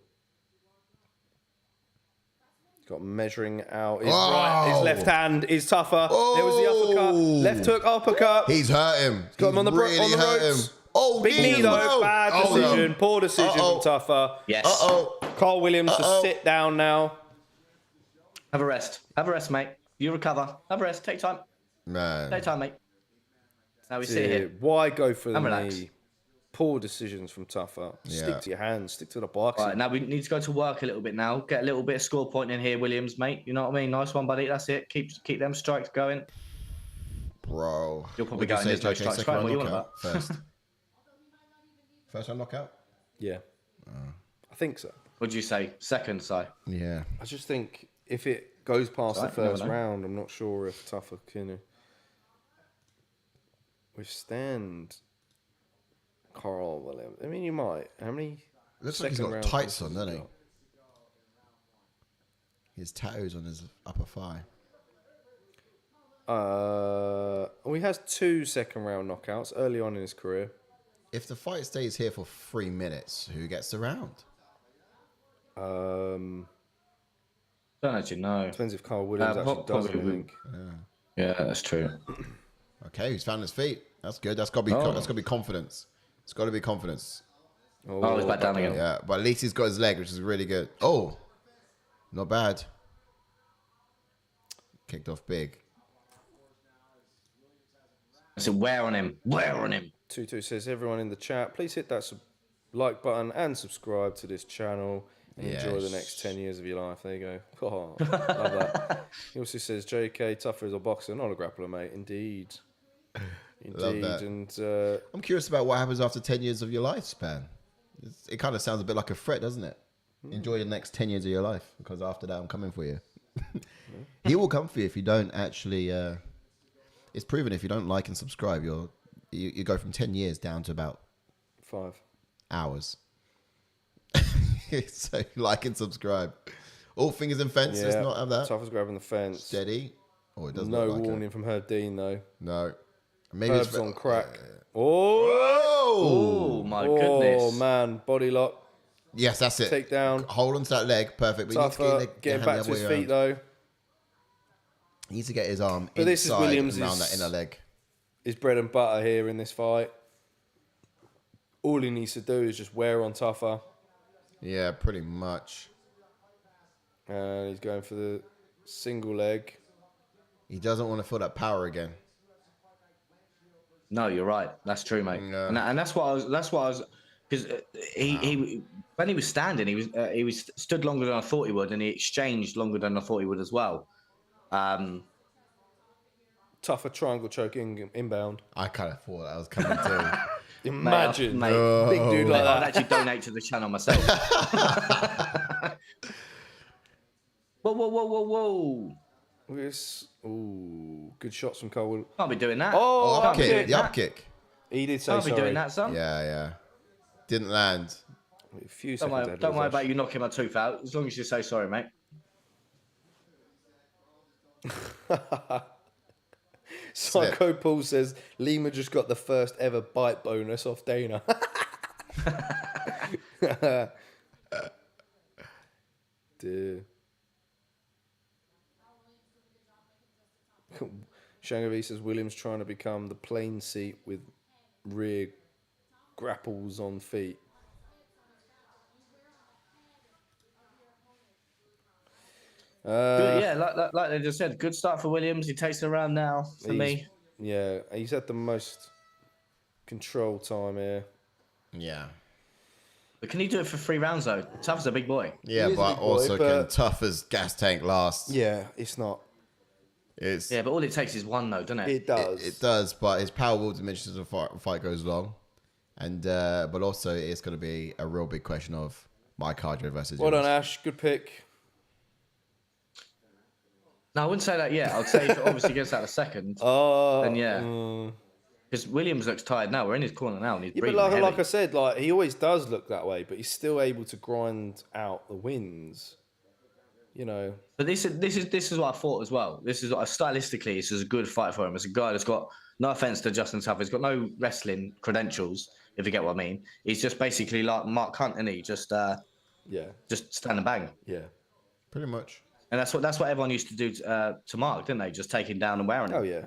He's got measuring out. His Oh! left hand is tougher. There was the uppercut. Oh! Left hook, uppercut. He's hurt him. got him on the really on the hurt ropes. him. Oh, Big knee though. no. Bad Oh, no. decision. Poor decision Uh-oh. from Tafa. yes, Uh-oh. Karl Williams to sit down now. Have a rest. Have a rest, mate. You recover. Have a rest. Take time. Man. Take time, mate. Now we sit here. Why go for the And relax. knee? Poor decisions from Tafa. Stick to your hands. Stick to the boxing. All right, now we need to go to work a little bit now. Get a little bit of score point in here, Williams, mate. You know what I mean? Nice one, buddy. That's it. Keep them strikes going. Bro. You'll probably go in there's no strikes. What you want about? First. First round knockout? Yeah. I think so. What'd you say? Second, Si? Yeah. I just think if it goes past the Right, you never first know. round, I'm not sure if Tafa can withstand Karl Williams. I mean, you might. How many? Looks like he's second got round tights finishes on, doesn't he? got? He has tattoos on his upper thigh. He has 2 second round knockouts early on in his career. If the fight stays here for 3 minutes, who gets the round? Don't actually know. Depends if Karl Williams actually does it, I think. Yeah, that's true. Okay, he's found his feet. That's good. That's got to be confidence. It's got to be confidence. Oh, he's back down again. Yeah, but at least he's got his leg, which is really good. Oh, not bad. Kicked off big. I said, wear on him. Wear on him. 22 says, everyone in the chat, please hit that like button and subscribe to this channel and enjoy the next 10 years of your life. There you go. Oh, love that. He also says, JK, tougher as a boxer, not a grappler, mate. Indeed. Love that. And I'm curious about what happens after 10 years of your lifespan. It kind of sounds a bit like a threat, doesn't it? Enjoy the next 10 years of your life, because after that, I'm coming for you. He will come for you if you don't actually... it's proven if you don't like and subscribe, you go from 10 years down to about 5 hours. So like and subscribe. All fingers and fence. Let's not have that. Tafa's grabbing the fence. Steady. Oh, it does No look like warning from Herb Dean, though. No. Maybe Herb's it's on crack. Oh, my goodness. Oh, man. Body lock. Yes, that's it. Take down. Hold on to that leg. Perfect. But Tafa getting back to his feet, though. He needs to get his arm But this is inside Williams' around that inner leg. His bread and butter here in this fight. All he needs to do is just wear on Tafa. Yeah, pretty much. And he's going for the single leg. He doesn't want to feel that power again. No, you're right. That's true, mate. No. And that's what I was. Because he when he was standing, he was stood longer than I thought he would, and he exchanged longer than I thought he would as well. Tafa triangle choke inbound. I kind of thought that was coming too. Imagine, Mate, big dude like I'd that. actually donate to the channel myself. Whoa. Look at this. Ooh, good shots from Karl. Can't be doing that. Oh, Up up kick. kick. The up kick. He did say Can't be sorry. doing that, son. Yeah. Didn't land. A few Don't seconds worry, ahead don't of worry us. about you knocking my tooth out. As long as you say sorry, mate. Psycho Paul says Lima just got the first ever bite bonus off Dana. Dude. Shangavi says Williams trying to become the plane seat with rear grapples on feet. Good, yeah, like they just said, good start for Williams. He takes it around now for me. Yeah, he's had the most control time here. Yeah. But can he do it for 3 rounds though? Tafa's a big boy. Yeah, He is a but big boy, also but- can tough as gas tank last. Yeah, it's not. It's Yeah, but all it takes is 1 though, doesn't it? It does. It does, but his power will diminish as the fight goes along, and but also it's going to be a real big question of my cardio versus Well done, yours. Ash. Good pick. No, I wouldn't say that yet. I'd say if it obviously gets out a second, Oh, then yeah. Because Williams looks tired now. We're in his corner now, and he's Yeah, but breathing like heavy. I said, like he always does look that way, but he's still able to grind out the wins. You know. But this is what I thought as well. This is what stylistically, this is a good fight for him. It's a guy that's got, no offense to Justin Tafa, he's got no wrestling credentials, if you get what I mean. He's just basically like Mark Hunt, and he just stand and bang. Yeah. Pretty much. And that's what everyone used to do to Mark, didn't they? Just take him down and wearing him. Oh yeah.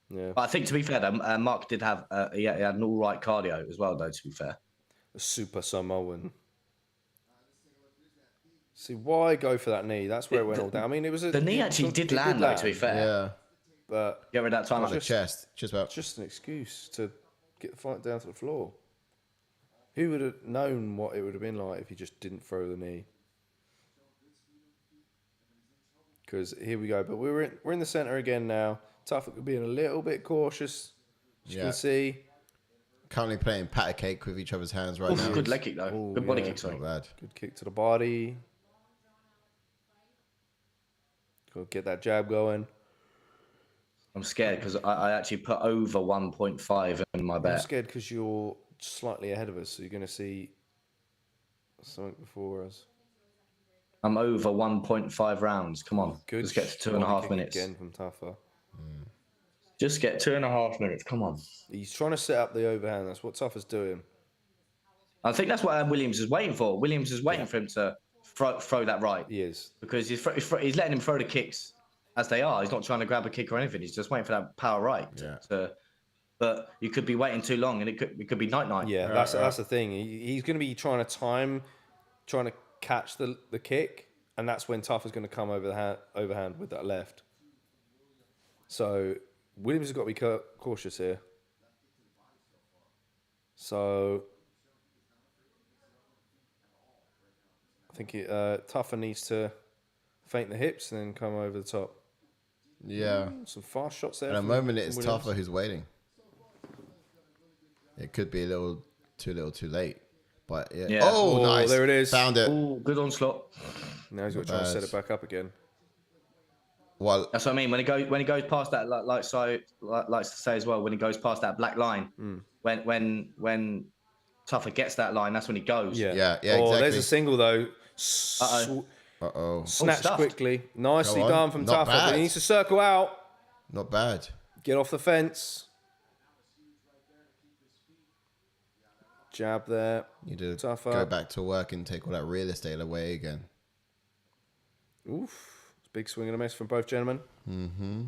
Yeah. But I think to be fair, though, Mark did have he had an all right cardio as well, though. To be fair. A super Samoan. See, why go for that knee? That's where it went all down. I mean, it was the knee actually did land, though, to be fair. Yeah. But Get rid of that time. On the chest. Just about. just an excuse to get the fight down to the floor. Who would have known what it would have been like if he just didn't throw the knee? Because here we go. But we're in the centre again now. Tafa being a little bit cautious. As you can see. Currently playing pat a cake with each other's hands right now. Good leg kick, though. Ooh, Good body yeah. kick, sorry. Not bad. Good kick to the body. Go get that jab going. I'm scared because I actually put over 1.5 in my I'm bet. scared because you're slightly ahead of us, so you're going to see something before us. I'm over 1.5 rounds. Come on. Good. Let's get to 2.5 minutes. Again from Tafa. Just get 2.5 minutes. Come on. He's trying to set up the overhand. That's what Tafa's doing. I think that's what Williams is waiting for. Williams is waiting for him to throw that right. He is. Because he's letting him throw the kicks as they are. He's not trying to grab a kick or anything. He's just waiting for that power right. But you could be waiting too long and it could be night. Yeah, that's the thing. He's going to be trying to catch the kick, and that's when Tafa's going to come over the overhand with that left. So Williams has got to be cautious here. So I think Tafa needs to feint the hips and then come over the top. Yeah. Some fast shots there. At the moment, it's Williams. Tafa who's waiting. It could be a little too late. But yeah. Oh, nice. There it is. Found it. Oh, good onslaught. Now he's got to try and set it back up again. Well, that's what I mean. When he goes past that, likes to say as well, when he goes past that black line, when Tafa gets that line, that's when he goes. Yeah, Oh, exactly. There's a single though. Snatched quickly. Nicely done from Tafa. But he needs to circle out. Not bad. Get off the fence. Jab there. You do Tafa. go back to work and take all that real estate away again. Oof. Big swing and a miss from both gentlemen. Oof.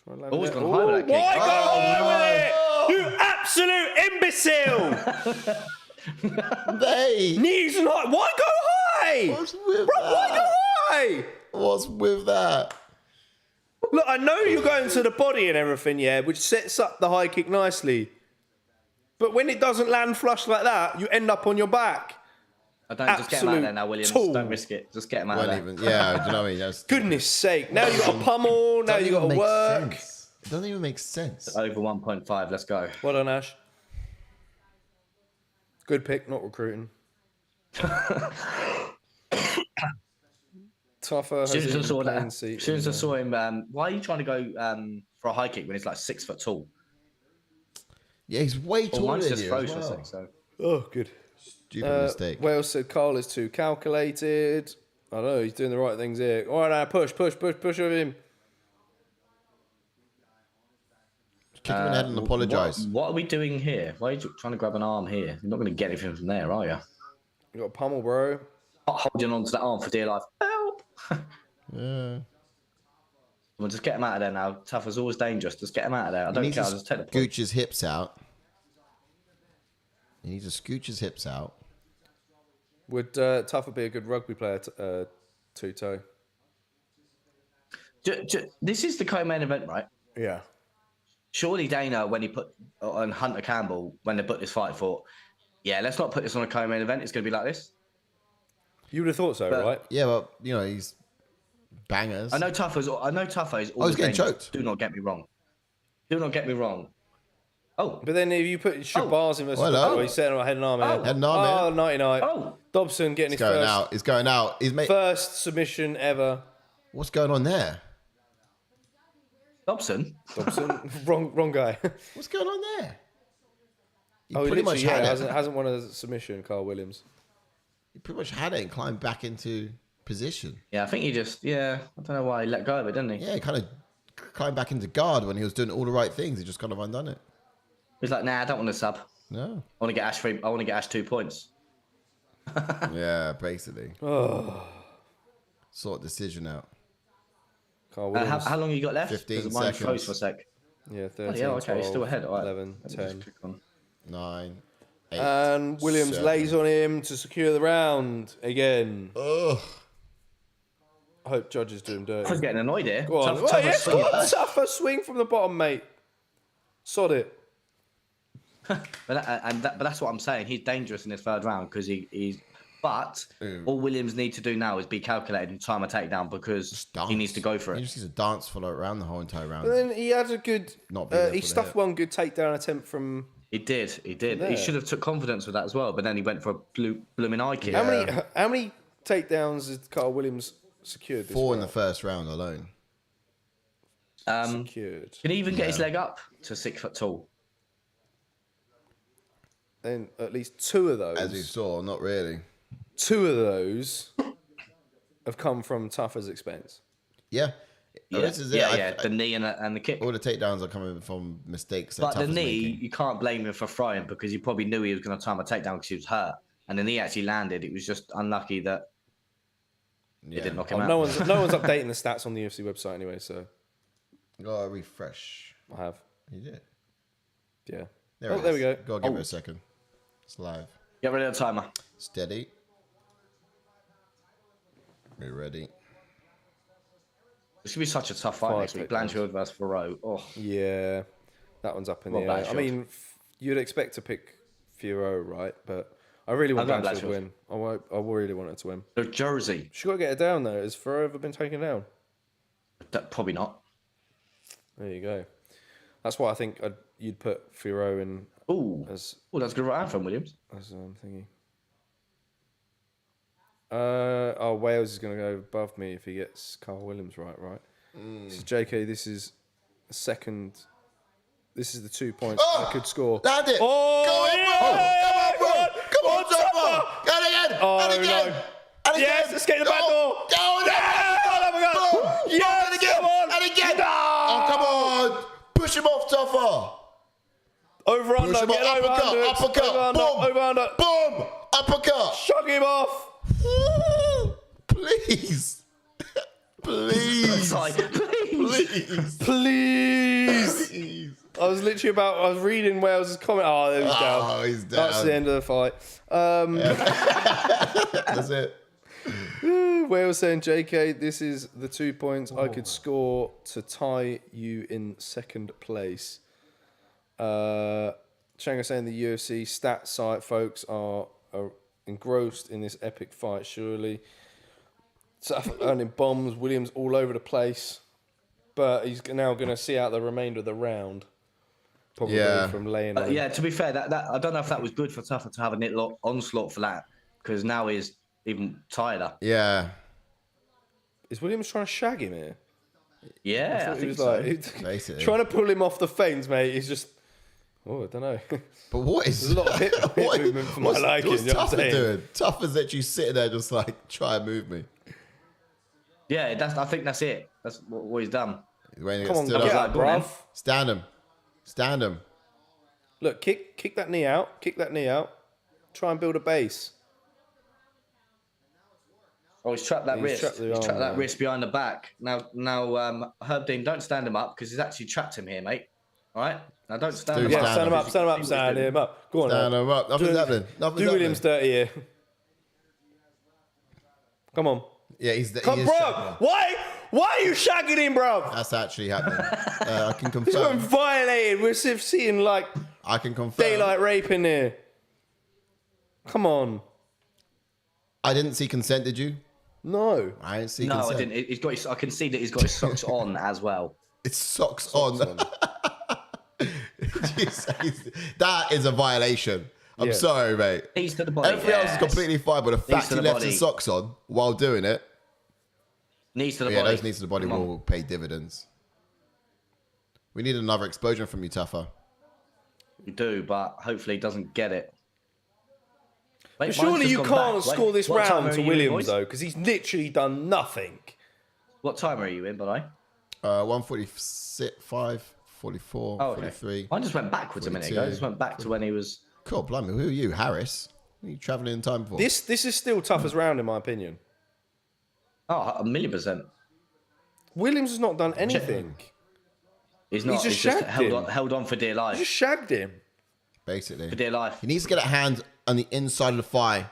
Try and land Always it. gone high with that kick. Why go high with it? You absolute imbecile! Knees and high. Why go high? What's with Why go high? What's with that? Look, I know you're going to the body and everything, yeah, which sets up the high kick nicely. But when it doesn't land flush like that, you end up on your back. I don't just get him out there now, Williams. tool. Don't risk it. Just get him out there. Do you know what I mean? That's, Goodness sake. Now you've got a pummel, now you've got to work. Sense. It doesn't even make sense. Over 1.5. Let's go. Well done, Ash. Good pick, not recruiting. Tougher. As soon as I saw him, why are you trying to go for a high kick when he's like 6 foot tall? Yeah, he's way taller than you as well. So. Oh, good. Stupid mistake. Wales said Karl is too calculated. I don't know, he's doing the right things here. All right, now push over him. Kick him in the head and apologise. What are we doing here? Why are you trying to grab an arm here? You're not going to get anything from there, are you? You got a pummel, bro. Not holding on to that arm for dear life. Help! Yeah. Well, just get him out of there now. Tafa's always dangerous. Just get him out of there. I don't care. I'll just take the point. Scooch his hips out. He needs to scooch his hips out. Would Tafa be a good rugby player, two-toe? This is the co-main event, right? Yeah. Surely Dana, when he put on Hunter Campbell, when they put this fight, thought, yeah, let's not put this on a co-main event. It's going to be like this. You would have thought so, right? Yeah, well, you know, he's bangers. I know Tafa is always he's getting dangerous. choked. Do not get me wrong. Oh. But then if you put Shahbazyan versus hello. he's setting on head and arm here. Head and arm Oh, here. 99. Oh. Dobson getting his Going first, out. He's going out. first submission ever. What's going on there? Dobson? wrong guy. What's going on there? He He pretty much had it. hasn't won a submission, Karl Williams. He pretty much had it and climbed back into position. Yeah, I think he just, I don't know why he let go of it, didn't he? Yeah, he kind of climbed back into guard when he was doing all the right things. He just kind of undone it. He's like, nah, I don't want to sub. No. I want to get Ash 2 points. Yeah, basically. Oh. Sort decision out. Karl Williams. How long you got left? 15 'Cause mine seconds. froze for a sec. Yeah, 13, Oh, yeah, okay, 12, he's still ahead. All right. 11, Let me just 10, click on. 9, 8. And Williams 7. lays on him to secure the round again. Ugh. I hope judges do him dirty. I was getting annoyed here. Go on. Tougher swing from the bottom, mate. Sod it. But that's what I'm saying. He's dangerous in this third round because he's. But all Williams needs to do now is be calculated and time a takedown because he needs to go for it. He just needs to dance for like around the whole entire round. But then he had a good. He stuffed one good takedown attempt from. He did. There. He should have took confidence with that as well. But then he went for a blooming eye kick. How many takedowns has Carl Williams secured? 4 in the first round alone. Secured. Can he even get his leg up to 6 foot tall? Then at least 2 of those. As you saw, not really. 2 of those have come from Tafa's expense. Yeah. Yeah, This is it. the knee and the kick. All the takedowns are coming from mistakes. But the Tafa's knee, making. you can't blame him for throwing because he probably knew he was going to time a takedown because he was hurt. And the knee actually landed. It was just unlucky that it didn't knock him out. No one's updating the stats on the UFC website anyway, so. Gotta refresh. I have. You did. Yeah. There we go. Gotta give it a second. It's live. Get rid of the timer. Steady. Be ready. It's going to be such a tough fight next week. Blanchfield versus Ferro. Oh. Yeah. That one's up in the air. I mean, you'd expect to pick Furo, right? But I really want Blanchfield to win. I really want it to win. The Jersey. She's got to get it down, though. Has Furo ever been taken down? Probably not. There you go. That's why I think you'd put Furo in. Oh, that's a good right from Williams. As I'm thinking. Wales is going to go above me if he gets Carl Williams right. So JK, this is the second. This is the 2 points I could score. Land it. Oh, yeah. Come on, Tafa. And again. Oh, and again. no. And again. Yes, escape the back door. Go on. Yes, and again. come on. And again. No. Oh, come on. Push him off, Tafa. Over under. Push him off. Uppercut. Boom. Over under. Boom. Uppercut. Shug him off. Please. Please. Please. Please. I was literally I was reading Wales' comment. Oh, there he's down. Oh, he's down. That's the end of the fight. That's it. Wales saying, JK, this is the 2 points I could score to tie you in second place. Changa saying the UFC stat site folks are engrossed in this epic fight, surely. Tafa earning bombs, Williams all over the place. But he's now going to see out the remainder of the round. Probably from laying on. Yeah, to be fair, that I don't know if that was good for Tafa to have a little onslaught for that because now he's even tireder. Yeah. Is Williams trying to shag him here? Yeah, I he think was so. Basically. Trying to pull him off the fence, mate. He's just... Oh, I don't know. But what is... There's a lot of hit movement for my liking. What's you know what I'm Tafa saying? doing? Tafa's literally sitting there just like, try and move me. Yeah, I think that's it. That's what he's done. Come on, get up, bruv. Stand him. Stand him. Look, kick that knee out. Kick that knee out. Try and build a base. Oh, he's trapped that wrist. Trapped He's trapped that wrist behind the back. Now, Herb Dean, don't stand him up because he's actually trapped him here, mate. All right? Now, don't stand him up. Yeah, stand him up, stand him up, stand him up. Go on. Stand him up. Nothing's happening. Do Williams dirty here. Come on. Yeah, he is bro, why are you shagging him, bro? That's actually happening. I can He's getting confirm. violated. We're seeing like I can confirm. daylight rape in here. Come on. I didn't see consent, did you? No. I didn't see No, consent. I didn't. He's got. I can see that he's got his socks on as well. It's socks on. That is a violation. I'm sorry, mate. Knees to the body. Everything else is completely fine, but the fact to he the left body. his socks on while doing it, Knees to the yeah, body. those knees to the body will pay dividends. We need another explosion from you, Tafa. We do, but hopefully he doesn't get it. Wait, But surely you can't score this What time round are to you in, Williams, boys? though, because he's literally done nothing. What time are you in, by the way? 145, 44, Oh, okay. 43. I just went backwards a minute ago. I just went back to when he was. Cool, blimey. Who are you, Harris? What are you travelling in time for? This is still toughest round, in my opinion. Oh, 1,000,000%. Williams has not done anything. He's not. just He's just shagged him. held on for dear He life. just shagged him. basically. For dear life. He needs to get a hand on the inside of the thigh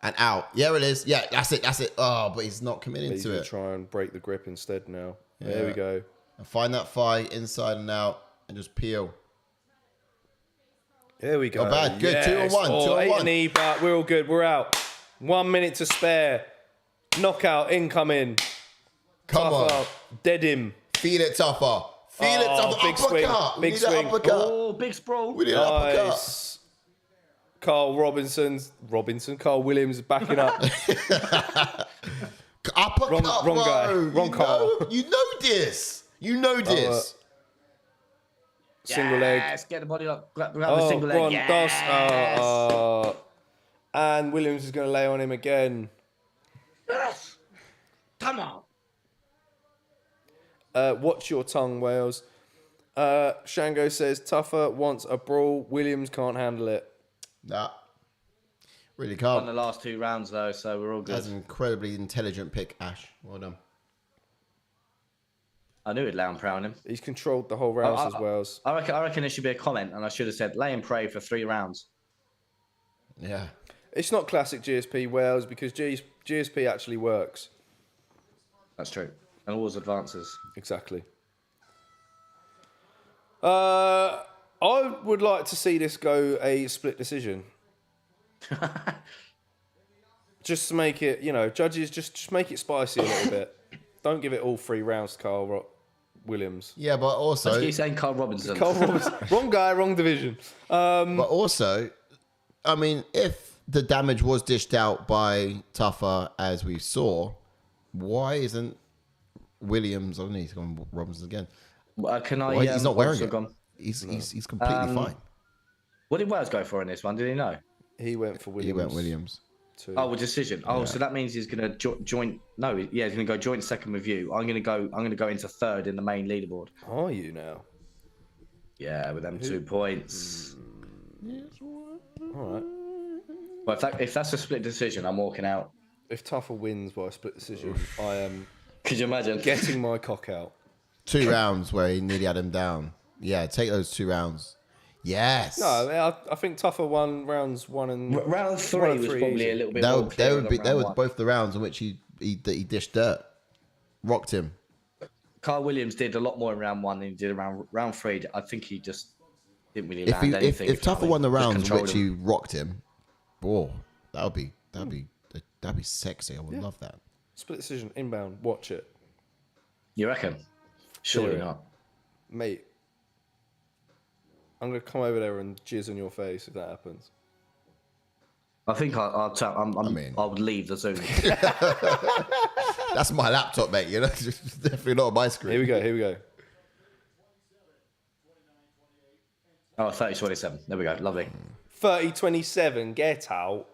and out. Yeah, it is. Yeah, that's it. Oh, but he's not committing He's to gonna it. try and break the grip instead now. Yeah. There we go. And find that thigh inside and out and just peel. There we go. Not bad. Good. Yes. 2 on 1. 2 on 8 1. and E, but we're all good. We're out. 1 minute to spare. Knockout incoming. Come on. Tafa, dead him. Feel it, Tafa. Feel it, Tafa. Big swing. Uppercut. Big We need an swing. uppercut. Oh, big sprawl. We need an uppercut. Nice. Carl Carl Williams backing up. Uppercut, Wrong guy. bro. Wrong Carl. You know this. Single leg. Yes, get the body up. Grab the single go leg. on, Yes. and Williams is going to lay on him again. Yes. Come on. Watch your tongue, Wales. Shango says Tafa wants a brawl. Williams can't handle it. Nah. Really Won the can't. last 2 rounds though, so we're all good. That's an incredibly intelligent pick, Ash. Well done. I knew he'd lay and pray on him. He's controlled the whole rounds as Wales. I reckon it should be a comment, and I should have said lay and pray for 3 rounds. Yeah. It's not classic GSP Wales because GSP actually works. That's true. And always advances. Exactly. I would like to see this go a split decision. Just to make it, judges, just make it spicy a little bit. Don't give it all 3 rounds to Carl Williams. Yeah, but also... Let's keep saying Carl Robinson. Carl Robinson. Wrong guy, wrong division. But also, I mean, if the damage was dished out by Tafa, as we saw, why isn't Williams... Oh, he's gone Robinson again. Can I... Why, he's not wearing it. Gone? He's completely fine. What did Wales go for in this one? Did he know? He went for Williams. He went Williams. Too. Oh, a decision. Oh, so that means he's going to joint. No, yeah, he's going to go joint second with you. I'm going to go into third in the main leaderboard. Are you now? Yeah, with them 2 points. All right. Well, if that's a split decision, I'm walking out. If Tafa wins by a split decision, I am Could you imagine? getting my cock out. 2 rounds where he nearly had him down. Yeah, take those 2 rounns. Yes. No, I think Tafa won rounds 1 and Round 3 1 and was 3 probably easy. a little bit They more were, clear than they were round 1. both the rounds in which he dished dirt. Rocked him. Carl Williams did a lot more in round 1 than he did around round 3. I think he just didn't really land anything. If Tafa won the Just rounds in controlled which him. he rocked him, oh, that'd be sexy. I would love that. Split decision, inbound, watch it. You reckon? Surely Yeah. not. Mate, I'm going to come over there and jizz on your face if that happens. I think I would leave the Zoom. That's my laptop, mate. You know, definitely not on my screen. Here we go. Oh, 30-27. There we go. Lovely. 30-27, get out.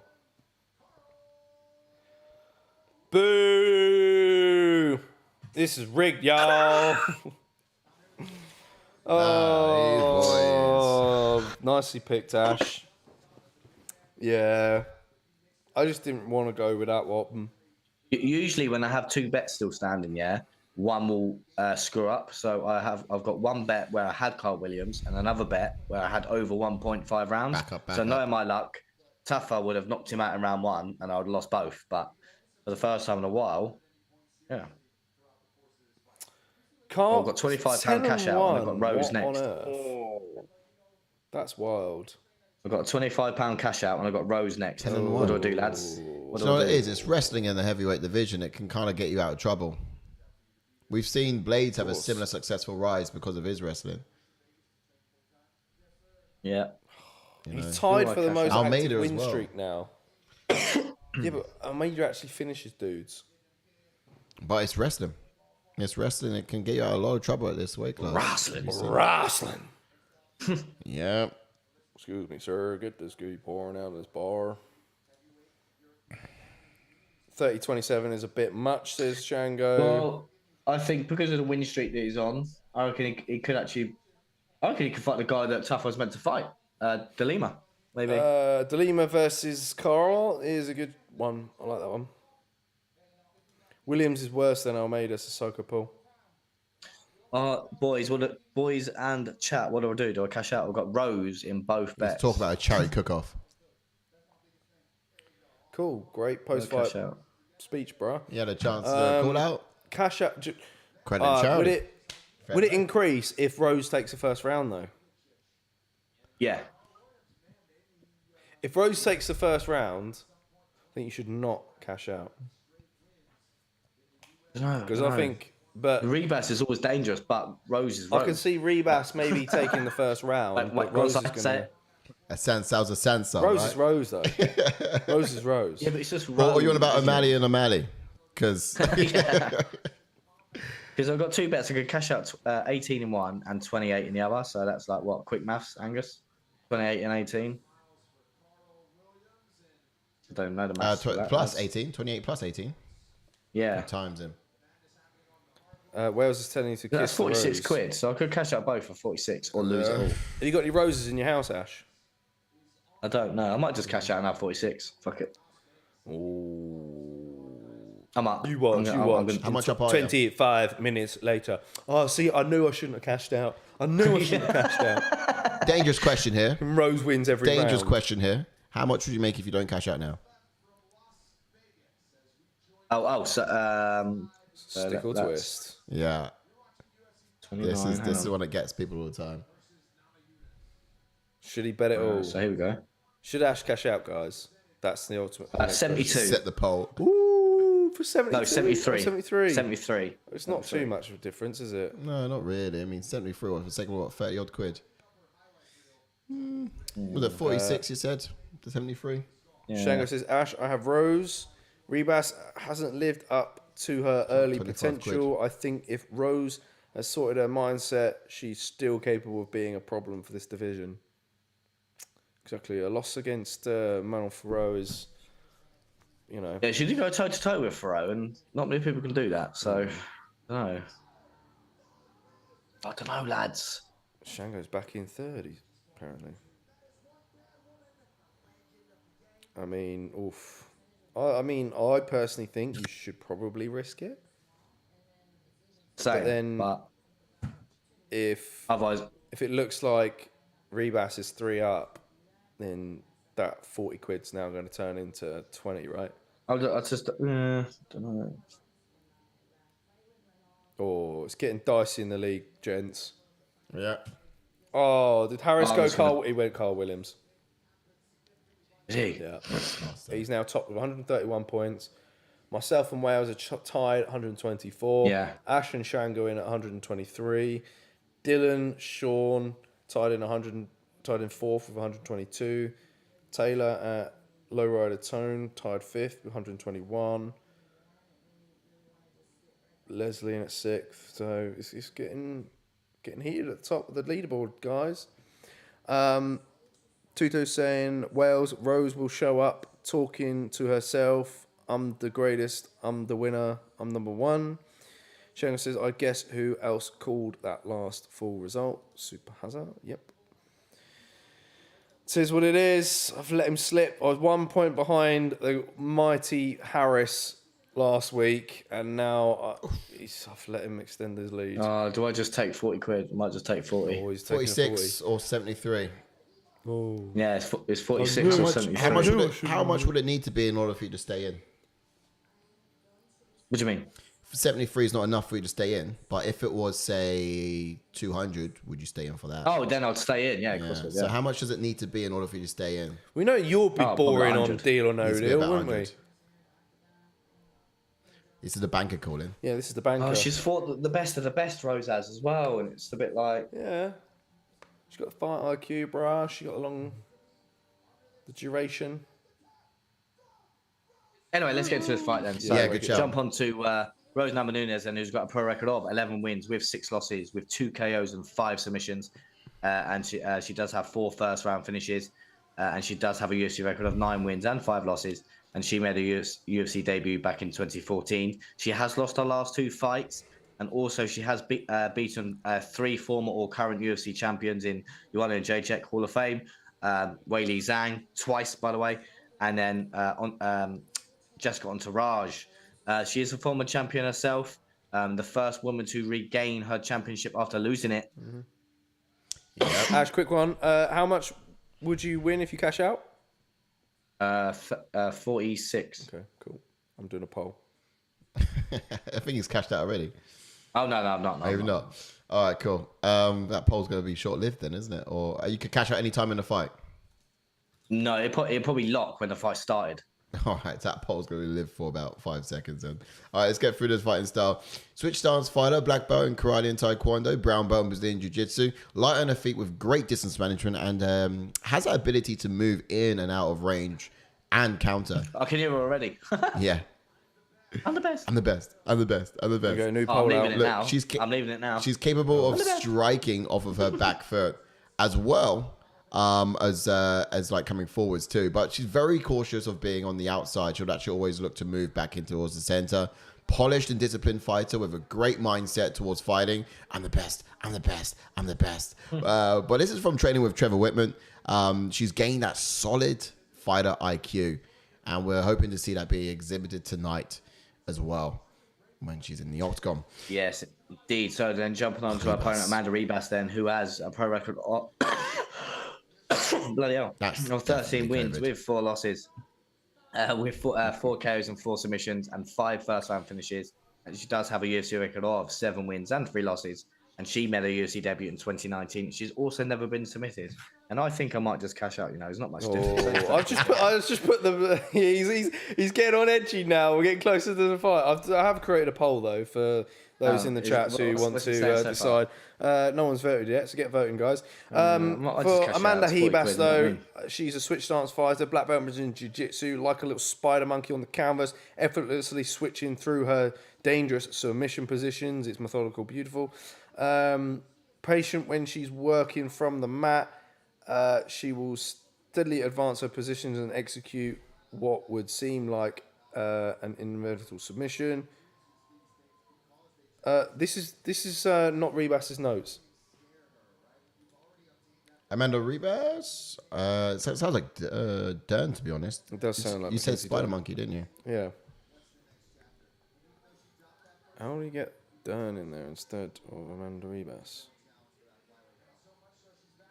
Boo! This is rigged, y'all. Oh, nicely picked, Ash. Yeah. I just didn't want to go with that one. Usually, when I have 2 bets still standing, one will screw up. So I've got 1 bet where I had Carl Williams and another bet where I had over 1.5 rounds. Back So up. knowing my luck, Tafa would have knocked him out in round 1 and I would have lost both. But for the first time in a while, yeah. Carl, I've got £25 cash out and I've got Rose next. That's wild. I've got a £25 cash out and I've got Rose next. What do I do, lads? What do So I it do? is. It's wrestling in the heavyweight division. It can kind of get you out of trouble. We've seen Blades have a similar successful rise because of his wrestling. Yeah. He's tied for the most Almeida active as win well. streak now. Yeah, but Almeida actually finishes dudes. But it's wrestling. It's wrestling. It can get you out of a lot of trouble at this weight class. Wrestling. Yeah. Excuse me, sir. Get this goody pouring out of this bar. 30-27 is a bit much, says Shango. Well, I think because of the win streak that he's on, I reckon he could actually... I reckon he could fight the guy that Tafa was meant to fight. DeLima, maybe. DeLima versus Karl is a good one. I like that one. Williams is worse than Almeida, Sissoko Paul. Boys and chat. What do I do? Do I cash out? I've got Rose in both bets. Let's talk about a charity cook-off. Cool, great Cash post-fight out. speech, bro. You had a chance to call out. Cash out. Credit and charity. Would it increase if Rose takes the first round though? Yeah. If Rose takes the first round, I think you should not cash out. Because I think, but Ribas is always dangerous, but Rose is. I can see Ribas maybe taking the first round, but Rose is going A Sansal's a Sansal, Rose right? is Rose though. Rose is Rose. Yeah, but it's just Rose. Or are you on about O'Malley and O'Malley? Because Because I've got two bets. I could cash out 18 in one and 28 in the other. So that's like what? Quick maths, Angus? 28 and 18. I don't know the maths. plus 18, 28 plus 18. Yeah. Times him. Wales is telling you to kiss That's 46 the rose. quid. So I could cash out both for 46 or lose it all. Have you got any roses in your house, Ash? I don't know. I might just cash out and have 46. Fuck it. Ooh. I'm up. You watch. How much up are you? 25 minutes later. Oh, see, I knew I shouldn't have cashed out. I knew I shouldn't have cashed out. Dangerous question here. And Rose wins every Dangerous round. question here. How much would you make if you don't cash out now? Stick or twist. Yeah. 29, This is one that gets people all the time. Should he bet it all? So here we go. Should Ash cash out, guys? That's the ultimate. 72. Set the poll. Ooh, for 72. No, 73. 73. 73. It's not too much of a difference, is it? No, not really. I mean, 73 was the second, what, 30 odd quid? Was it 46 you said? The 73? Yeah. Shango says, Ash, I have Rose. Ribas hasn't lived up to her early 25 potential. I think if Rose has sorted her mindset, she's still capable of being a problem for this division. Exactly. A loss against Manon Ferro is, you know. Yeah, she did go toe to toe with Ferro, and not many people can do that. So, I don't know, lads. Shango's back in 30s, apparently. I mean, oof. I personally think you should probably risk it. Same, But then but if otherwise, it looks like Ribas is 3 up, then that 40 quid's now going to turn into 20, right? I just don't know. Oh, it's getting dicey in the league, gents. Yeah. Oh, did Harris go that's gonna- Carl? He went Carl Williams. Is he? Yeah. He's now top with 131 points. Myself and Wales are tied at 124. Yeah. Ash and Shango in at 123. Dylan, Sean tied in 4th with 122. Taylor at Lowrider Tone tied 5th with 121. Leslie in at 6th. So it's getting heated at the top of the leaderboard, guys. Tuto saying Wales, Rose will show up talking to herself. I'm the greatest. I'm the winner. I'm number one. Shango says, I guess who else called that last full result? Super Hazard. Yep. It is what it is. I've let him slip. I was 1 point behind the mighty Harris last week, and now I've let him extend his lead. Do I just take 40 quid? I might just take 40. Always taking a 46 or 73? Oh. Yeah, it's 46 or 73. How much would it need to be in order for you to stay in? What do you mean? 73 is not enough for you to stay in, but if it was, say, 200, would you stay in for that? Oh, then I'd stay in. Yeah, of course. I would, So how much does it need to be in order for you to stay in? We know you'll be Probably boring on 100. Deal or No Needs to be Deal, about wouldn't we? 100. This is the banker calling. Yeah, this is the banker. Oh, she's fought the best of the best, Rose has as well, and it's a bit like Yeah. She's got a fight IQ, bruh. She got along the duration. Anyway, let's get into this fight then. So Yeah, good shout. jump on to Rose Namajunas, and who's got a pro record of 11 wins with 6 losses, with 2 KOs and 5 submissions. And she does have 4 first-round finishes, and she does have a UFC record of 9 wins and 5 losses. And she made a UFC debut back in 2014. She has lost her last 2 fights, and also she has beaten 3 former or current UFC champions in Joanna Jacek Hall of Fame, Weili Zhang twice, by the way, and then Jessica Entourage. She is a former champion herself. the first woman to regain her championship after losing it. Yeah. Ash, quick one. How much would you win if you cash out? 46. Okay, cool. I'm doing a poll. I think he's cashed out already. Oh no, I'm not. No, Maybe not. All right, cool. That poll's going to be short-lived then, isn't it? Or you could cash out any time in the fight. No, it probably lock when the fight started. All right, that poll's going to live for about 5 seconds then. All right, let's get through this fighting style. Switch stance fighter, black belt in karate and taekwondo, brown belt in Brazilian jiu-jitsu, light on her feet with great distance management, and has that ability to move in and out of range and counter. I can hear her already. Yeah. I'm the best. I'm the best. I'm the best. I'm the best. Okay, new I'm poll leaving out. it Look, now. she's I'm leaving it now. She's capable of striking off of her back foot as well as like coming forwards too. But she's very cautious of being on the outside. She'll actually always look to move back in towards the center. Polished and disciplined fighter with a great mindset towards fighting. I'm the best. I'm the best. I'm the best. But this is from training with Trevor Whitman. She's gained that solid fighter IQ. And we're hoping to see that be exhibited tonight as well when she's in the octagon. Yes, indeed. So then jumping on to our opponent, Amanda Ribas, then, who has a pro record of bloody hell, That's of 13 definitely wins COVID. with 4 losses, with 4 KOs and 4 submissions and 5 first-round finishes. And she does have a UFC record of 7 wins and 3 losses. And she made a UFC debut in 2019. She's also never been submitted. And I think I might just cash out. You know, there's not much difference. I just put the. He's getting on edgy now. We're getting closer to the fight. I have created a poll though for those in the chats who want what's to it saying so decide. No one's voted yet, so get voting, guys. I For just cash Amanda out. It's 40 Ribas, quid, though, you know what she's a switch stance fighter, black belt in Brazilian jiu-jitsu, like a little spider monkey on the canvas, effortlessly switching through her dangerous submission positions. It's methodical, beautiful. Patient when she's working from the mat. She will steadily advance her positions and execute what would seem like an inevitable submission. This is not Ribas's notes. Amanda Ribas? It sounds like Dern, to be honest. It does sound like you said Mackenzie Spider Dern. Monkey, didn't you? Yeah. How do you get Dern in there instead of Amanda Ribas?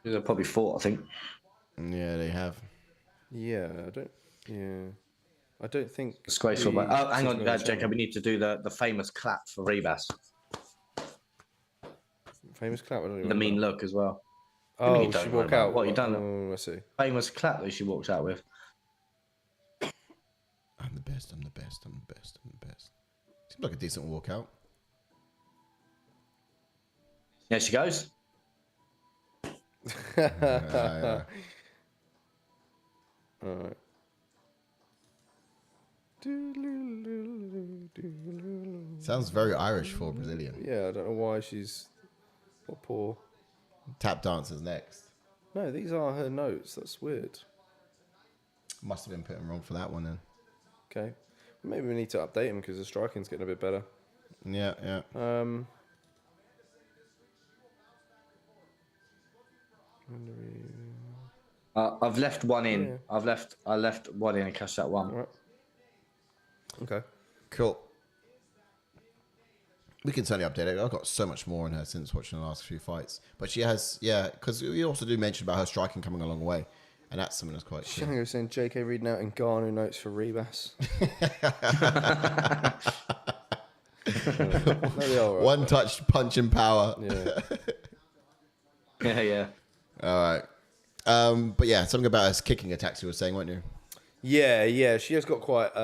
They're probably 4, I think. Yeah, they have. Yeah, I don't think. Disgraceful. the- But, oh, hang on, Something Jacob. We need to do the famous clap for Ribas. Famous clap. I don't even The mean remember. look as well. Oh, you she don't walk know out. what you done. Oh, I see. Famous clap that she walked out with. I'm the best, I'm the best, I'm the best, I'm the best. Seems like a decent walkout. There she goes. Yeah. All right. Sounds very Irish for a Brazilian. Yeah, I don't know why she's poor. Tap dancers next. No, these are her notes. That's weird. Must have been putting wrong for that one then. Okay, maybe we need to update him because the striking's getting a bit better. Yeah, yeah. I've left one in. Yeah. I left one in and cashed that one. All right. Okay. Cool. We can certainly update it. I've got so much more on her since watching the last few fights. But she has, yeah, because we also do mention about her striking coming a long way. And that's something that's quite cool. Shango saying JK reading out Ngannou notes for Ribas. No, they are all right. One touch punch and power. Yeah. Yeah. All right. But yeah, something about us kicking attacks you were saying, weren't you? Yeah. She has got quite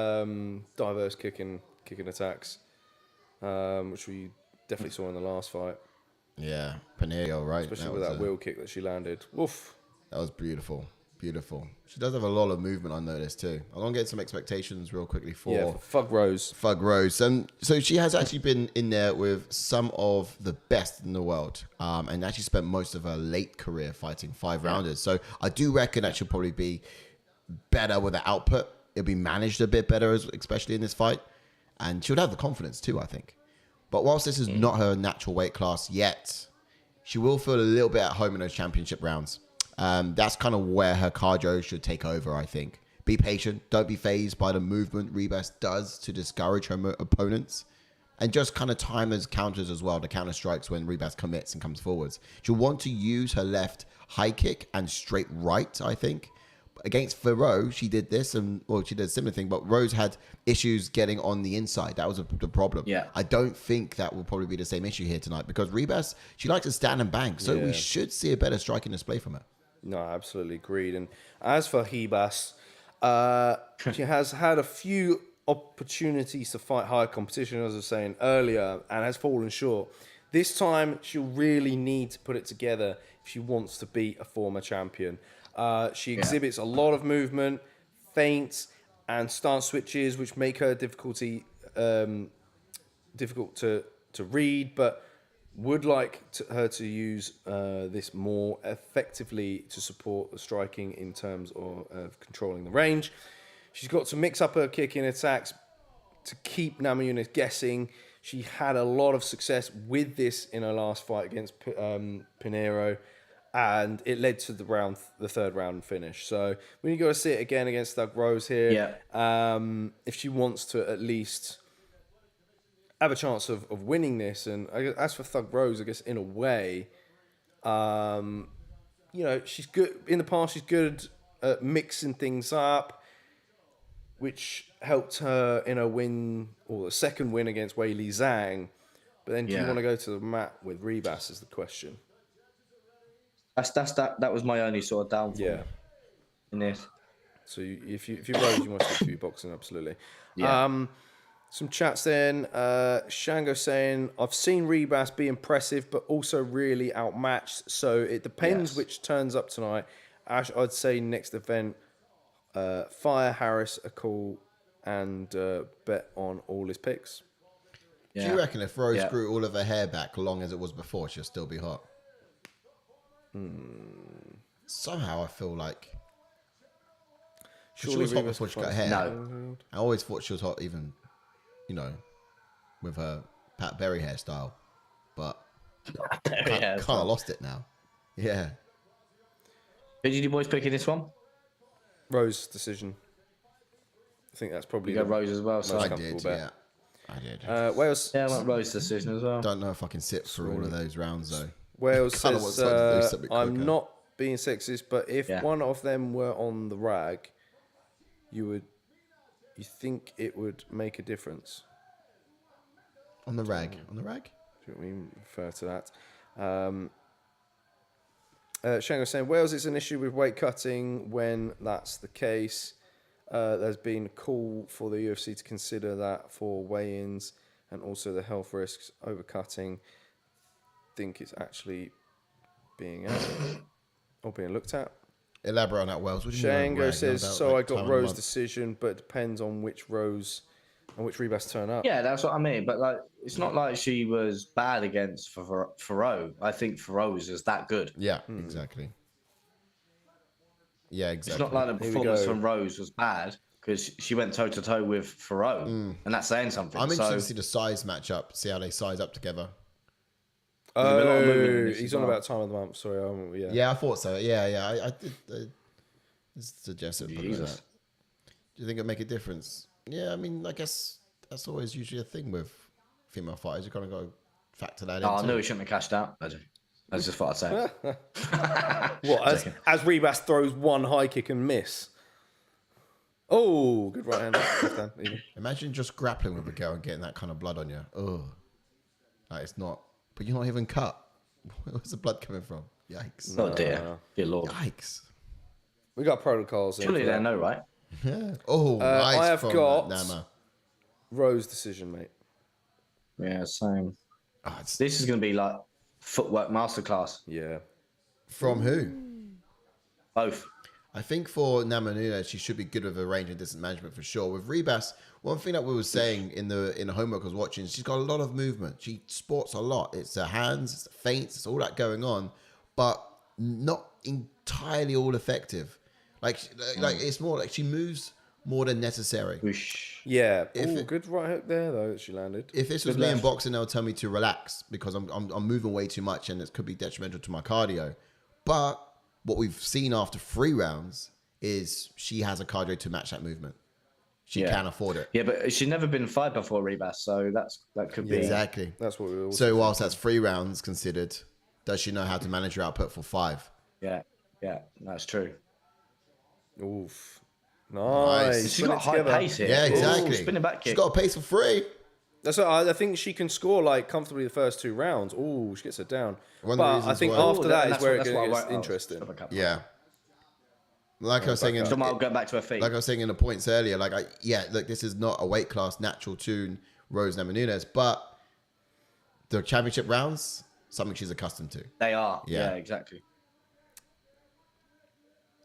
diverse kicking attacks, which we definitely saw in the last fight, Yeah. Panerio, right? especially with that wheel kick that she landed. Woof. That was beautiful. Beautiful. She does have a lot of movement, I noticed, too. I'm going to get some expectations real quickly for Yeah, Fug Rose. Fug Rose. So she has actually been in there with some of the best in the world, and actually spent most of her late career fighting 5-rounders. So I do reckon that she'll probably be better with the output. It'll be managed a bit better, especially in this fight. And she'll have the confidence too, I think. But whilst this is not her natural weight class yet, she will feel a little bit at home in those championship rounds. That's kind of where her cardio should take over, I think. Be patient. Don't be phased by the movement Ribas does to discourage her opponents. and just kind of time those counters as well, the counter strikes when Ribas commits and comes forwards. She'll want to use her left high kick and straight right, I think. Against Ferro, she did this, and she did a similar thing, but Rose had issues getting on the inside. That was the problem. Yeah. I don't think that will probably be the same issue here tonight, because Ribas, she likes to stand and bang, so we should see a better striking display from her. No, absolutely agreed. And as for Ribas, she has had a few opportunities to fight higher competition, as I was saying earlier, and has fallen short. This time, she'll really need to put it together if she wants to beat a former champion. She exhibits a lot of movement, feints, and stance switches, which make her difficult to read, but would like her to use this more effectively to support the striking in terms of controlling the range. She's got to mix up her kicking attacks to keep Namajunas guessing. She had a lot of success with this in her last fight against Pinheiro, and it led to the third round finish. So we need to go see it again against Thug Rose here. If she wants to at least have a chance of winning this. And as for Thug Rose, I guess in a way, she's good in the past. She's good at mixing things up, which helped her in a win, or the second win against Wei Li Zhang. But then do you want to go to the mat with Ribas is the question. That was my only sort of downfall in this. So if you Rose, you want to do boxing, absolutely. Yeah. Some chats then. Shango saying, I've seen Ribas be impressive, but also really outmatched. So it depends which turns up tonight. Ash, I'd say next event, fire Harris a call and bet on all his picks. Do you reckon if Rose grew all of her hair back long as it was before, she'll still be hot? Somehow I feel like she was hot before she got hair. No. I always thought she was hot even, with her Pat Berry hairstyle, but kind of lost it now. Yeah. Who did you boys pick in this one? Rose decision. I think that's probably You got Rose as well. So I did. Wales. I went Rose decision as well. Don't know if I can sit through all of those rounds though. Wales Kinda says, want to do something I'm quicker. not being sexist, but if one of them were on the rag, you think it would make a difference? On the rag. On the rag? Do we refer to that? Shango saying, Wales, it's an issue with weight cutting when that's the case. There's been a call for the UFC to consider that for weigh-ins and also the health risks overcutting. Think it's actually being looked at. Elaborate on that, Wells. Shango says, so I got Rose decision, but it depends on which Rose and which Ribas turn up. Yeah, that's what I mean. But it's not like she was bad against Ferro. I think Ferro is just that good. Yeah, exactly. Yeah, exactly. It's not like the performance from Rose was bad because she went toe to toe with Ferro, and that's saying something. I'm interested to see the size matchup, see how they size up together. Oh, he's on about time of the month. Sorry, Yeah, I thought so. Yeah. I did suggest it. Jesus. Do you think it'd make a difference? Yeah, I mean, I guess that's always usually a thing with female fighters. You kind of got to factor that in. I knew he shouldn't have cashed out. That's just what I'd say. What, as Ribas throws one high kick and miss? Oh, good right hand. Left hand, even. Imagine just grappling with a girl and getting that kind of blood on you. Oh, it's not. But you're not even cut. Where's the blood coming from? Yikes. Oh dear. Dear Lord. Yikes. We got protocols. Surely they know, right? Yeah. Oh, nice. I have got Nama. Rose decision, mate. Yeah, same. Oh, This is going to be like footwork masterclass. Yeah. from who? Both. I think for Namajunas, she should be good with her range and distance management for sure. With Ribas, one thing that we were saying in the homework I was watching, she's got a lot of movement. She sports a lot. It's her hands, it's the feints, it's all that going on, but not entirely all effective. Like it's more like she moves more than necessary. Whoosh. Yeah. Good right hook there though that she landed. If this was me in boxing, they'll tell me to relax because I'm moving way too much and it could be detrimental to my cardio. But what we've seen after 3 rounds is she has a cardio to match that movement. she can afford it. Yeah, but she's never been fired before Ribas, so that could be Exactly. That's what we all. So whilst that's 3 rounds considered, does she know how to manage her output for 5? Yeah, that's true. Oof. Nice. She's got high pace here. Yeah, exactly. Ooh, spinning back kick. She's got a pace for 3. That's what I think she can score like comfortably the first 2 rounds. Oh, she gets her down. One of the But I reasons think why- after that is where it that's why I gets wrote- interesting. Yeah. Like I was saying, So I'll go back to her feet. like I was saying in the points earlier, look, this is not a weight class natural to Rose Namajunas, but the championship rounds, something she's accustomed to. They are. Yeah. Yeah, exactly.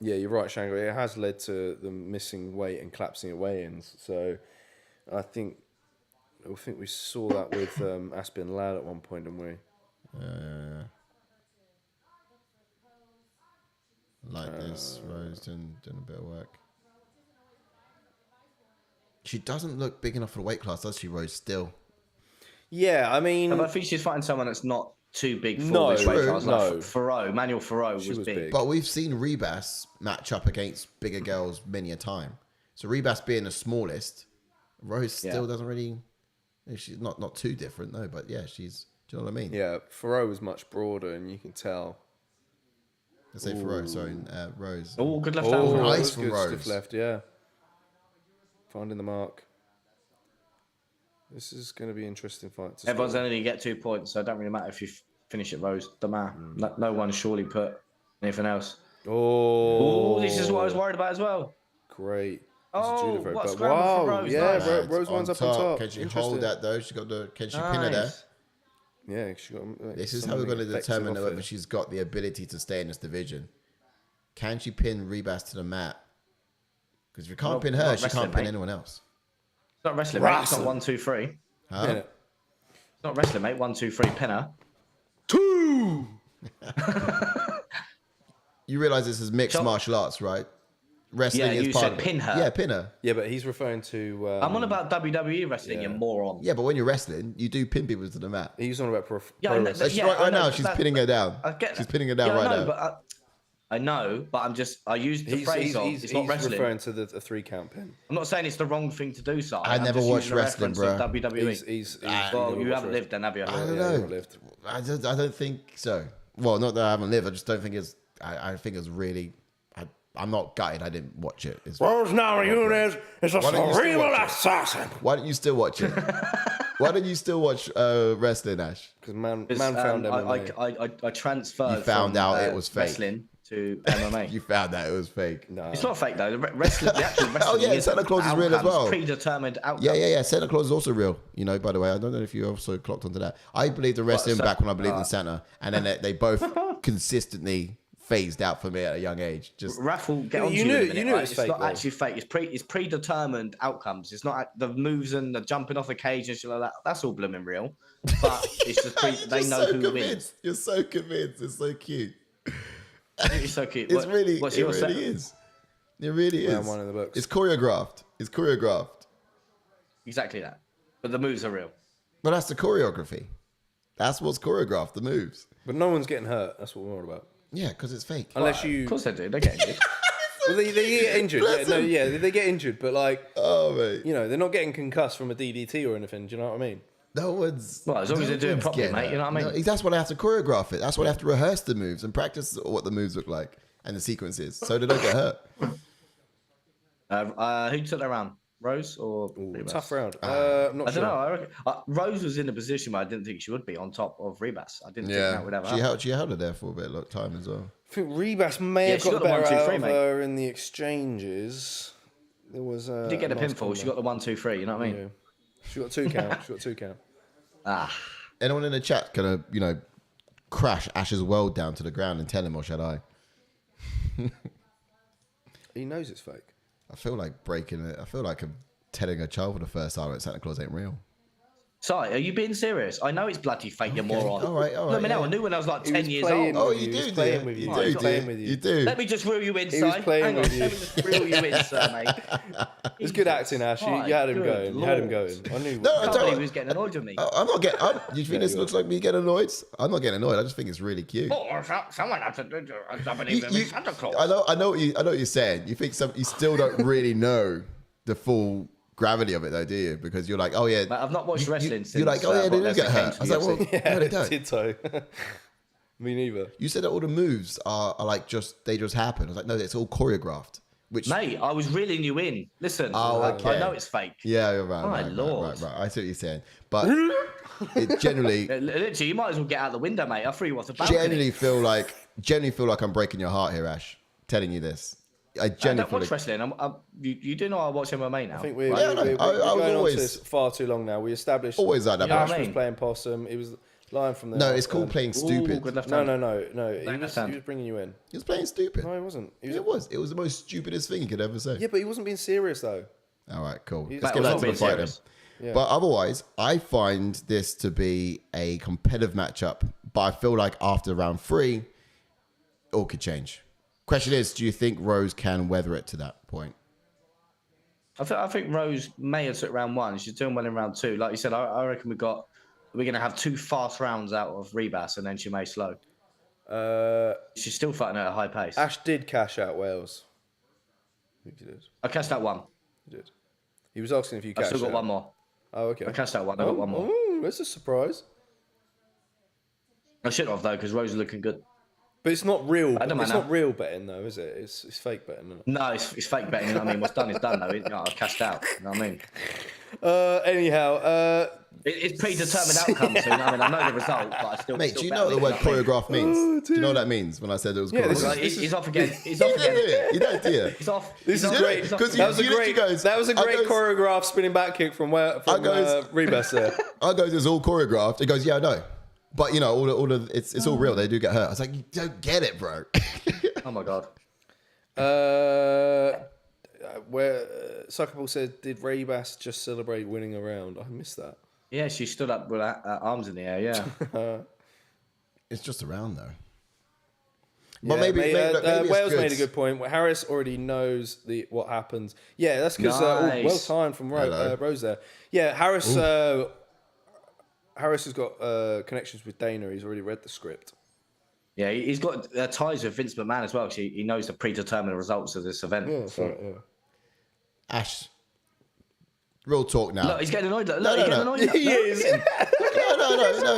Yeah, you're right, Shango. It has led to them missing weight and collapsing at weigh-ins. So I think we saw that with Aspen Lad at one point, didn't we? Yeah. Like this, Rose doing a bit of work. She doesn't look big enough for the weight class, does she, Rose? Still. Yeah, I mean, But I think she's fighting someone that's not too big for No, this weight true, class. no. Like Manuel Ferro was was big. big. But we've seen Ribas match up against bigger girls many a time. So Ribas being the smallest, Rose still doesn't really. She's not too different, no. But yeah, she's. Do you know what I mean? yeah, Ferro was much broader, and you can tell. Let's say for Rose, sorry, Rose. Oh, good left Oh, hand. nice nice for good Rose. stiff left, yeah. Finding the mark. This is going to be an interesting fight. To Everyone's score. only get 2 points, so it don't really matter if you finish at Rose. Don't matter. No one surely put anything else. Oh, Oh, this is what I was worried about as well. great. This is Oh, Judo what a but scramble for wow, Rose, yeah, nice. Rose winds up on top. Can she Interesting. hold that though? She got the. Can she pin her there? Nice. Yeah, she got. This is how we're going to determine whether she's got the ability to stay in this division. Can she pin Ribas to the mat? Because if you can't Well, pin her, not she wrestling, can't pin mate. anyone else. It's not wrestling, mate. It's not 1, 2, 3. Huh? Yeah. It's not wrestling, mate. 1, 2, 3, pinner. 2. You realize this is mixed So- martial arts, right? Wrestling Yeah, is you part said of it. pin her. Yeah, pin her. Yeah, but he's referring to. I'm on about WWE wrestling, you moron. Yeah, but when you're wrestling, you do pin people to the mat. He's on about pro. Yeah, pro I know- wrestling. She's Yeah, right I know, now, but she's that- pinning her down. I get She's that. pinning her down Yeah, right I know, now. But I know, but I used the phrase of it's not he's wrestling. referring to the 3 count pin. I'm not saying it's the wrong thing to do, Si. I I'm never just watched using the wrestling, reference of bro. WWE. He's Well, you haven't lived then, have you? I don't Yeah, know. never lived. I don't think so. Well, not that I haven't lived. I just don't think it's. I think it's really. I'm not gutted. I didn't watch it. Rose Namajunas is a Why don't you still cerebral watch it? assassin. Why don't you still watch it? Why don't you still watch wrestling, Ash? Because man Because, found MMA. I transferred. You found from, out it was fake. wrestling to MMA. You found that it was fake. No. It's not fake though. The wrestling, the actual wrestling. yeah, is Santa Claus is real as outcomes, well. Predetermined outcomes. Yeah. Santa Claus is also real. You know, by the way, I don't know if you also clocked onto that. I believed in wrestling back when I believed in Santa, and then they both consistently phased out for me at a young age. Just Raph will get on to You you knew- in a minute, you knew right? it's It's fake, not though. actually fake. It's predetermined outcomes. It's not the moves and the jumping off the cage and shit like that. That's all blooming real. But it's just they You're know so who convinced. wins. You're so convinced. It's so cute. It's so cute. It's really, what's it your really set? is. It really Round is. one in the books. It's choreographed. It's choreographed. Exactly that. But the moves are real. But that's the choreography. That's what's choreographed. The moves. But no one's getting hurt. That's what we're on about. Yeah, because it's fake. Unless you. Of course they do. They get injured. Well, they get injured. Bless them. They get injured. But like, Oh mate. you know, they're not getting concussed from a DDT or anything. Do you know what I mean? No one's. Well, as long as they do it one's properly, getting mate, hurt. you know what I mean? No, that's what I have to choreograph it. That's what I have to rehearse the moves and practice what the moves look like and the sequences, so they don't get hurt. Who took that round? Rose or Ribas? Tough round. I'm not I don't sure. know. I reckon, Rose was in a position where I didn't think she would be on top of Ribas. I didn't think that would ever happen. She held her there for a bit of time as well. I think Ribas may Yeah, have she got the got the better 1, 2, out 3, of mate. her in the exchanges. There was. She did get a pinfall. She got the 1, 2, 3. You know what I mean? Yeah. She got 2 count. Ah, Anyone in the chat gonna crash Ash's world down to the ground and tell him, or should I? He knows it's fake. I feel like breaking it. I feel like I'm telling a child for the first time that Santa Claus ain't real. Si, are you being serious? I know it's bloody fake, you moron. All right. I mean, yeah. I knew when I was like He 10 was years playing- old. Oh, He you was do, playing do with you. You He do, was do. playing with you. You do. Let me just reel you in, Si. He was playing Hang on, with you. let me just reel you in, sir, mate. It's good acting, Ash. You had him going. You had him going. I knew. No, I I can't believe don't. he was getting annoyed with me. I'm not getting. You think this looks like me getting annoyed? I'm not getting annoyed. I just think it's really cute. Someone had to do I believe in Santa Claus. I know what you're saying. You think you still don't really know the full gravity of it though, do you? Because you're like, oh yeah, I've not watched wrestling since. You're like, oh yeah, they do get hurt. I was like, well, no, they don't. Ditto. Me neither. You said that all the moves are like they just happen. I was like, no, it's all choreographed. Which, mate, I was reeling you in. Listen, okay. I know it's fake. Yeah, you're right. My lord. Right. I see what you're saying, but it generally, literally, you might as well get out the window, mate. I threw you off the balcony. Genuinely feel like I'm breaking your heart here, Ash. Telling you this, I genuinely don't watch wrestling. You do know I watch MMA now. I think we're I going was on to this far too long now. We established always like that. Ash was playing possum. He was lying from there. No, it's called playing stupid. No. He was bringing you in. He was playing stupid. No, he wasn't. It was the most stupidest thing you could ever say. Yeah, but he wasn't being serious though. All right, cool. Let's Let's get back to the fight then. Yeah. But otherwise, I find this to be a competitive matchup. But I feel like after round 3, all could change. Question is, do you think Rose can weather it to that point? I think Rose may have took round 1. She's doing well in round 2. Like you said, I reckon we're going to have 2 fast rounds out of Ribas, and then she may slow. She's still fighting at a high pace. Ash did cash out Wales. I think he did. I cashed out 1. He did. He was asking if you cashed out. I've still got 1 more. Oh, okay. I cashed out 1. I got 1 more. Oh, that's a surprise. I should have, though, because Rose is looking good. But it's not real. I don't It's know. not real betting though, is it? It's fake betting. Isn't it? No, it's fake betting. You know what I mean? What's done is done, though. I cashed out. You know what I mean? Anyhow, it's predetermined outcome. So you know what I mean? I know the result, but I still. Mate, do you know what the word choreograph means? Do you know what that means when I said it was choreograph? He's off again. He's off again. You don't, do you? He's off. This is great. That was a great choreographed spinning back kick from Ribas there. I goes, it's all choreographed. He goes, yeah, I know. But you know, it's all real. They do get hurt. I was like, you don't get it, bro. Oh my god. Where Suckerball said, did Ribas just celebrate winning a round? I missed that. Yeah, she stood up with her arms in the air. Yeah. It's just a round though. But Yeah, maybe Wales made a good point. Harris already knows what happens. Yeah, that's because Nice. well timed from Rose there. Yeah, Harris. Harris has got connections with Dana. He's already read the script. Yeah, he's got ties with Vince McMahon as well. He knows the predetermined results of this event. Yeah, so. Yeah. Ash, real talk now. Look, he's getting annoyed. Look, No, he's no, getting no. annoyed. He is.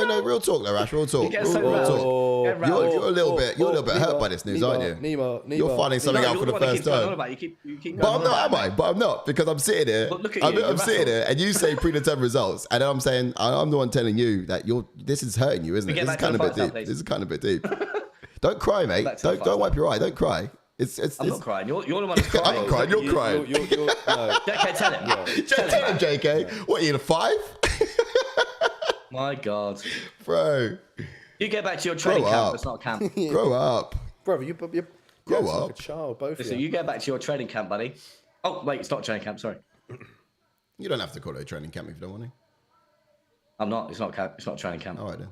No, real talk though, Ash. Real talk. He gets so rattled. You're a little bit hurt by this news, aren't you? Nima. You're finding something out for the first time. You keep But I'm not, am I? But I'm not, because I'm sitting here. But look at you, I'm you're sitting here, and you say predetermined results, and then I'm saying I'm the one telling you that this is hurting you, isn't it? This is kind of a bit deep. This is kind of a bit deep. Don't cry, mate. Don't wipe your eye. Don't cry. I'm not crying. You're the one that's crying. I'm not crying. You're crying. No. JK, tell him. Tell him, JK. What are you, a 5? My God. Bro. You get back to your training camp. It's not a camp. Grow up. Brother, you're Grow like up. a child, both Listen, of you. you get back to your training camp, buddy. Oh, wait, it's not training camp. Sorry. You don't have to call it a training camp if you don't want to. I'm not. It's not camp. It's not training camp. All right, then.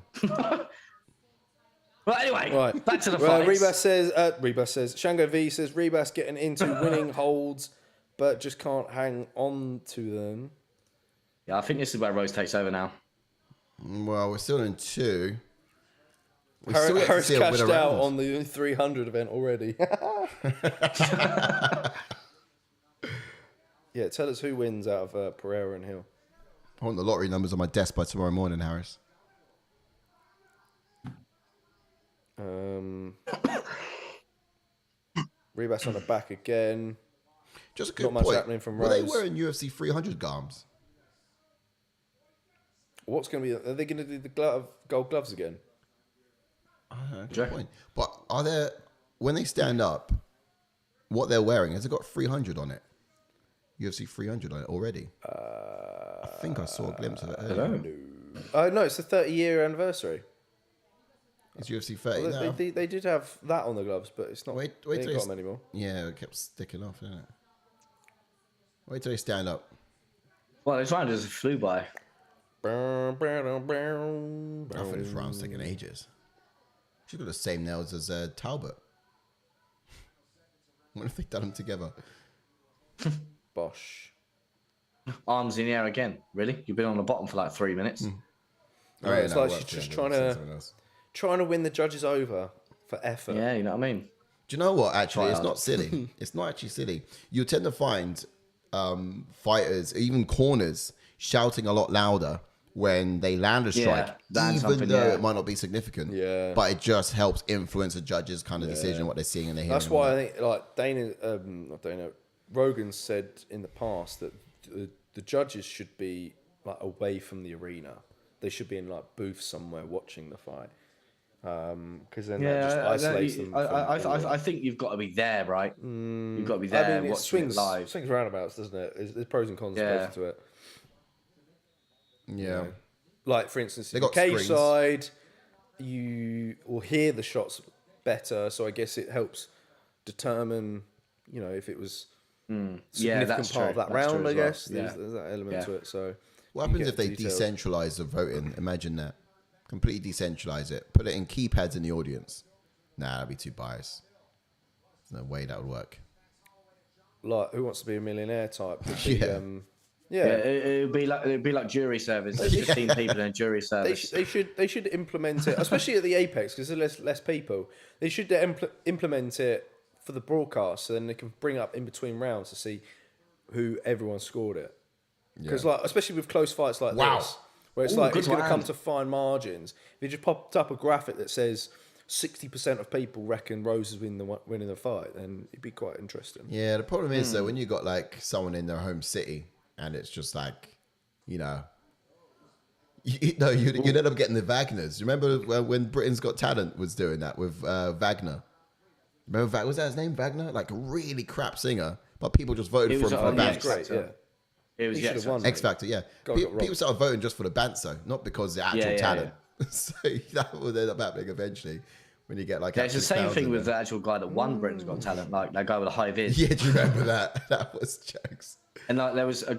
Well, anyway, back to the fight. Ribas says, Shango V says, Ribas getting into winning holds, but just can't hang on to them. Yeah, I think this is where Rose takes over now. Well, we're still in 2. Harris cashed out on the 300 event already. Yeah, tell us who wins out of Pereira and Hill. I want the lottery numbers on my desk by tomorrow morning, Harris. Ribas on the back again. Just a good Not much point. happening from Were they Rose. wearing UFC 300 garms? What's going to be? Are they going to do the gold gloves again? Good point. But are there, when they stand up, what they're wearing, has it got 300 on it? UFC 300 on it already? I think I saw a glimpse of it earlier. No, it's the 30-year anniversary. It's UFC 30 Well, now. they did have that on the gloves, but it's not. Wait they ain't till got them anymore. Yeah, it kept sticking off, didn't it? Wait till they stand up. Well, this round just flew by. I think this round's taking ages. She's got the same nails as Talbott. What if they done them together? Bosh. Arms in the air again. Really? You've been on the bottom for like 3 minutes. No, it's like she's just trying to win the judges over for effort. Yeah, you know what I mean? Do you know what? Actually, Try it's hard. not silly. It's not actually silly. You tend to find fighters, even corners, shouting a lot louder when they land a strike, even though it might not be significant. Yeah. But it just helps influence the judge's kind of decision, what they're seeing and they're hearing. That's why I think, like Rogan said in the past that the judges should be like away from the arena. They should be in like booths somewhere watching the fight. Because then that just isolates them. I think you've got to be there, right? You've got to be there watching it live. Swings roundabouts, doesn't it? There's pros and cons both to it. Yeah. Like, for instance, They the got cage screens. side, you will hear the shots better, so I guess it helps determine, if it was significant part of that round, I guess. There's that element to it. So What happens if they decentralize the voting? Imagine that. Completely decentralize it. Put it in keypads in the audience. Nah, that'd be too biased. There's no way that would work. Like, Who Wants to Be a Millionaire type. It'd be like jury service. There's 15 people in a jury service. They should implement it, especially at the Apex, because there's less people. They should implement it for the broadcast, so then they can bring up in between rounds to see who everyone scored it. Because especially with close fights like this, where it's it's going to come to fine margins. If you just popped up a graphic that says 60% of people reckon Rose is winning the fight, then it'd be quite interesting. Yeah, the problem is though, when you got like someone in their home city and it's just like, you'd end up getting the Wagners. Remember when Britain's Got Talent was doing that with Wagner? Remember, was that his name, Wagner? Like a really crap singer, but people just voted for him for the bands. Great, yeah. It was X Factor, yeah. People started voting just for the bands, though, not because the actual talent. So that would end up happening eventually when you get like. It's the same thing with the actual guy that won Britain's Got Talent, like that guy with the high vis. Yeah, do you remember that? That was jokes. And like there was a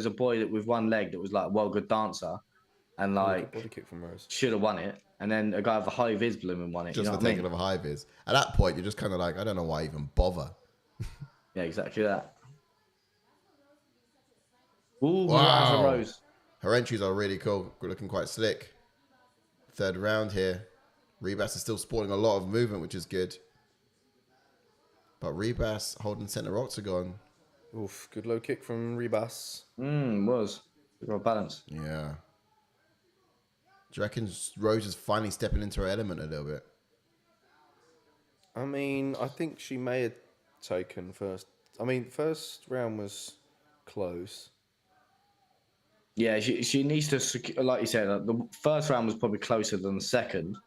boy that with one leg that was like a well good dancer, and like body kick from Rose should have won it. And then a guy with a high vis blooming won it. Just for taking of a high vis. At that point, you're just kind of like, I don't know why I even bother. Yeah, exactly that. Ooh, wow. Rose. Her entries are really cool. Looking quite slick. Third round here. Ribas is still sporting a lot of movement, which is good. But Ribas holding center octagon. Oof, good low kick from Ribas. Was. Well balanced. Yeah. Do you reckon Rose is finally stepping into her element a little bit? I mean, I think she may have taken first. I mean, first round was close. Yeah, she needs to secure, like you said, the first round was probably closer than the second.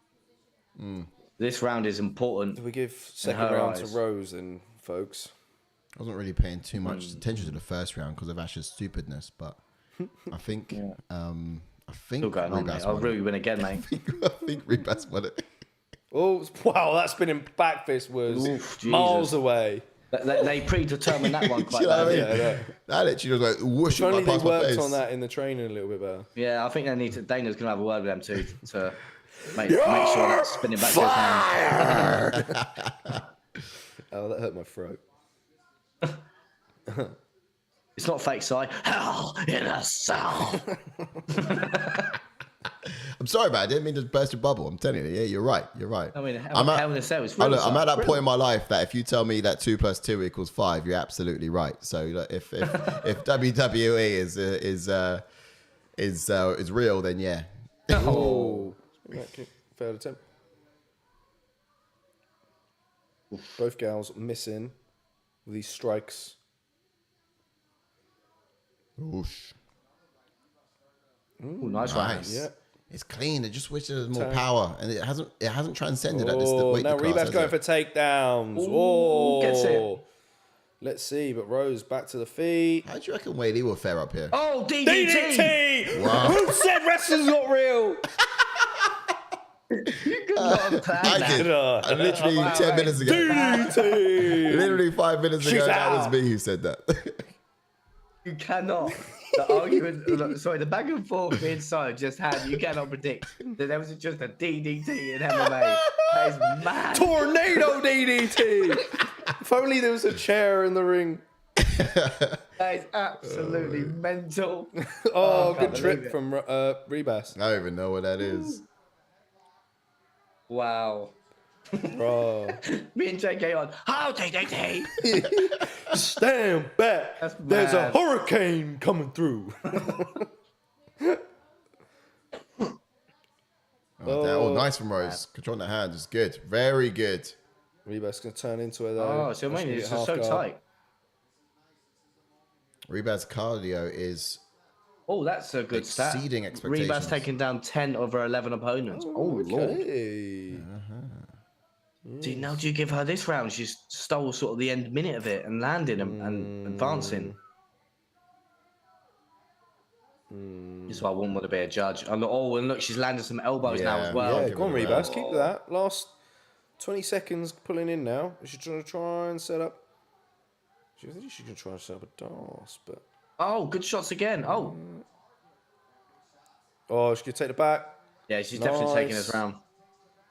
This round is important. Do we give second round to Rose then, folks? I wasn't really paying too much attention to the first round because of Ash's stupidness, but I think I think Still going on, mate. I'll really win again, mate. I think Ribas won it. Oh, wow, that spinning back fist was miles away. They predetermined that one quite You know what I badly. mean? Yeah. That literally was like whoosh If only right they past my worked face. on that in the training a little bit better. Yeah, I think they need to. Dana's going to have a word with them too to make sure that spinning back goes down. Oh, that hurt my throat. It's not fake side. Hell in a cell. I'm sorry, man. I didn't mean to burst your bubble. I'm telling you. Yeah, you're right. You're right. I mean, hell in a cell is real. I'm at that point in my life that if you tell me that 2 + 2 = 5, you're absolutely right. So if WWE is real, then yeah. Oh, failed attempt. Both gals missing with these strikes. Oosh. Ooh, nice one. Nice. Yeah. It's clean. I just wish there was more power, and it hasn't transcended at this weight now class. Ribas going for takedowns. Ooh, gets it. Let's see, but Rose back to the feet. How do you reckon Whaley will fare up here? Oh, DDT! Wow. Who said wrestling's not real? You could not have planned I that. did. I literally 10 minutes ago. DDT! Literally 5 minutes ago, She's that out. was me who said that. You cannot. The argument, sorry, the back and forth inside just had, you cannot predict that there was just a DDT in MMA. That is mad. Tornado DDT! If only there was a chair in the ring. That is absolutely mental. Oh, I good can't trip believe it. from Ribas. I don't even know what that is. Wow. Bro. Me and JK on, how DDT? Stand back. That's There's a mad. hurricane coming through. Oh, nice from Rose. Controlling the hand is good. Very good. Ribas going to turn into it though. Oh, so I mean, That's it's gonna just get so half guard. tight. Ribas' cardio is Oh, that's a good stat. exceeding expectations. Ribas taking down 10 of her 11 opponents. Oh, Lord. Okay. See, now do you give her this round? She stole sort of the end minute of it and landing and advancing. This is why I wouldn't want to be a judge. And look, she's landed some elbows now as well. Yeah, give go on, it a Ribas. Keep that. Last 20 seconds pulling in now. She's trying to try and set up. I think she's going to try and set up a dance, but. Oh, good shots again. Oh. Oh, she could take the back. Yeah, she's definitely taking this round.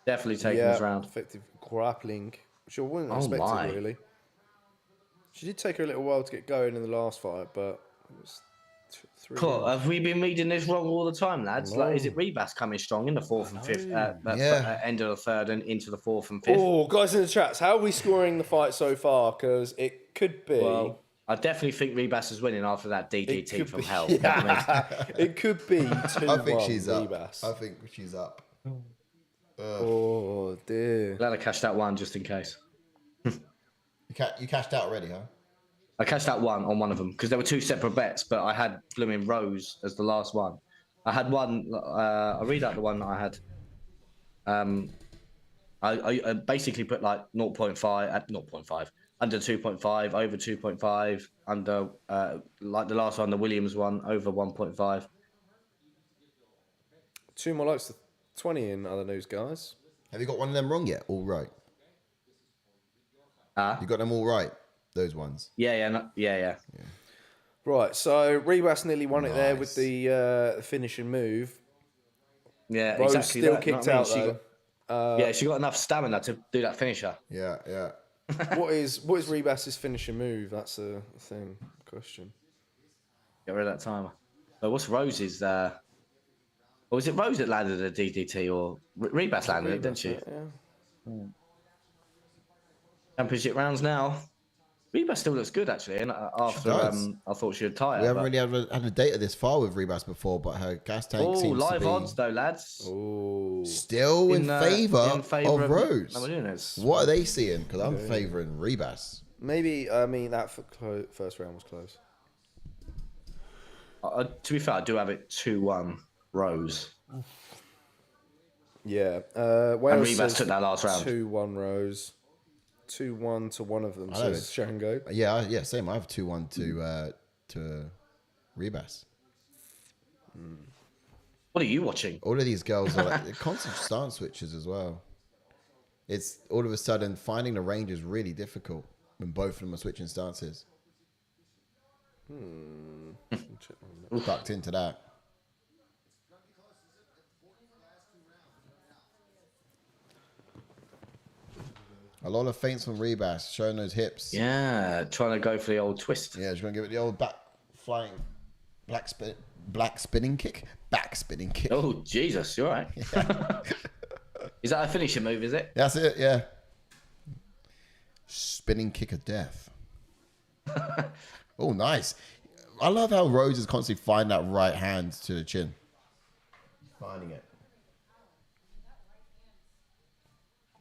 Definitely taking this round. Effective grappling, which I wouldn't Oh expect my. it, really. She did take her a little while to get going in the last fight, but it was 3 Cool. rounds. Have we been reading this wrong all the time, lads? Like, is it Ribas coming strong in the fourth and fifth, end of the third and into the fourth and fifth? Oh, guys in the chats, how are we scoring the fight so far? Because it could be. Well, I definitely think Ribas is winning after that DDT from hell. It could be 2-1. I think she's up. Ribas. I think she's up. Oh, dear. Glad I cashed that one just in case. You cashed out already, huh? I cashed that one on one of them because there were two separate bets, but I had blooming Rose as the last one. I had one. I'll read out the one that I had. I basically put like 0.5 at 0.5, under 2.5, over 2.5, under like the last one, the Williams one, over 1.5. 2 more likes to 20 in other news, guys. Have you got one of them wrong yet? All right. You got them all right, those ones. Yeah. Right, so Ribas nearly won it there with the finishing move. Yeah, Rose exactly. still that, kicked you know out what I mean? though. Yeah, she got enough stamina to do that finisher. Yeah. What is Ribas's finishing move? That's a thing. Question. Get rid of that timer. So what's Rose's? Or was it Rose that landed a DDT or Ribas landed it, didn't she? Yeah. Championship rounds now. Ribas still looks good actually, and after I thought she would tie it. We haven't really had a date of this far with Ribas before, but her gas tank seems live to be odds though, lads. Oh. still in favour of Rose. Namajunas. What are they seeing? Because I'm favouring Ribas. Maybe, I mean, that first round was close. To be fair, I do have it 2-1 Rose. Yeah. And Wales Ribas says took that last round. 2-1 Rose. 2-1 to one of them, says Shango. Yeah, same. I have 2-1 to Ribas. What are you watching? All of these girls are like constant stance switches as well. It's all of a sudden finding the range is really difficult when both of them are switching stances. Ducked into that. A lot of feints from Ribas, showing those hips. Yeah, trying to go for the old twist. Yeah, she's going to give it the old back flying black spinning kick. Back spinning kick. Oh, Jesus, you're right. Is that a finishing move, is it? That's it, yeah. Spinning kick of death. Oh, nice. I love how Rose is constantly finding that right hand to the chin. Finding it.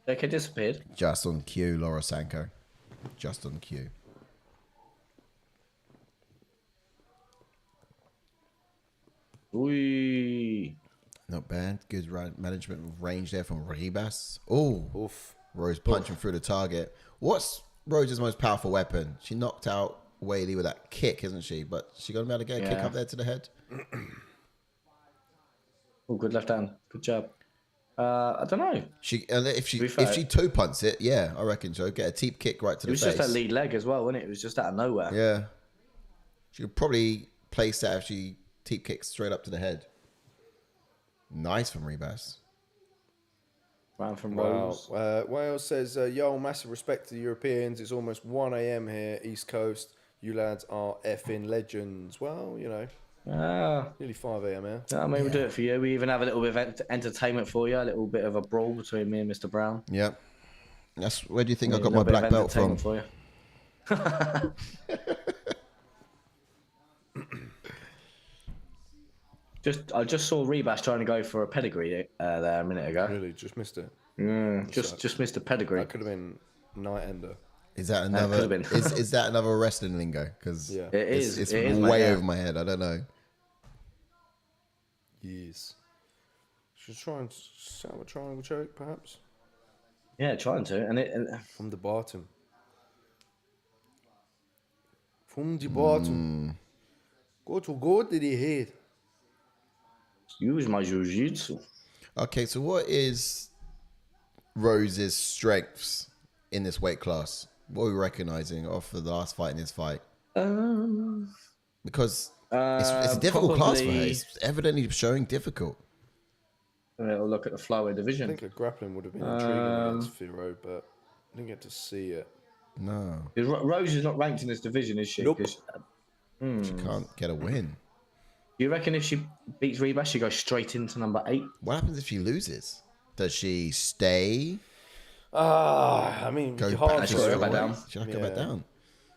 Okay, disappeared. Just on cue, Laura Sanko. Just on cue. Wee. Not bad. Good management of range there from Ribas. Oh, Oof. Rose punching through the target. What's Rose's most powerful weapon? She knocked out Whaley with that kick, isn't she? But she going to be able to get a kick up there to the head? Oh, good left hand. Good job. I don't know. If she toe punts it, yeah, I reckon so. Get a teep kick right to the face. It was just that lead leg as well, wasn't it? It was just out of nowhere. Yeah. She could probably place that if she teep kicks straight up to the head. Nice from Ribas. Round from Wow. Rose. Wales says, yo, massive respect to the Europeans. It's almost 1 a.m. here, East Coast. You lads are effing legends. Well, you know, nearly 5 a.m. here. I mean, we'll do it for you. We even have a little bit of entertainment for you, a little bit of a brawl between me and Mr. Brown. Yep. That's where do you think I Yeah, got a my little bit black of belt from? entertainment for you. I just saw Ribas trying to go for a pedigree there a minute ago. Really, just missed it. Just missed a pedigree. That could have been night ender. Is that could another? have been. is that another wrestling lingo? Because Yeah. It is. it's it is, way mate, yeah. over my head. I don't know. Yes. Should try and set up a triangle choke, perhaps, Yeah, trying to, and from the bottom. From the bottom. Go to the head. use my jiu-jitsu. Okay, so what is Rose's strengths in this weight class? What are we recognizing off of the last fight in this fight? Because it's a difficult class for her. probably- It's evidently showing difficult. We'll look at the flyweight I division. think the grappling would have been intriguing against Firo, but I didn't get to see it. No, Rose is not ranked in this division, is she? Nope. 'Cause, she can't get a win. do you reckon if she beats Ribas, she goes straight into number 8? What happens if she loses? Does she stay? I mean, Go you back, hard to to go to back strawweight? down. Should I go back Yeah. down?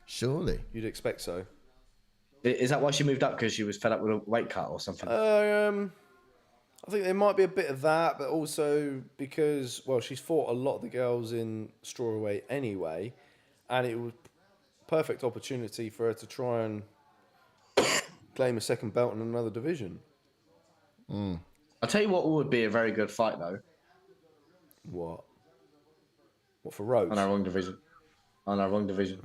Surely. You'd expect so. Is that why she moved up? Because she was fed up with a weight cut or something? I think there might be a bit of that, but also because, well, she's fought a lot of the girls in strawweight anyway, and it was perfect opportunity for her to try and claim a second belt in another division. I'll tell you what would be a very good fight, though, What? What for Rose? on our wrong division. On our wrong division.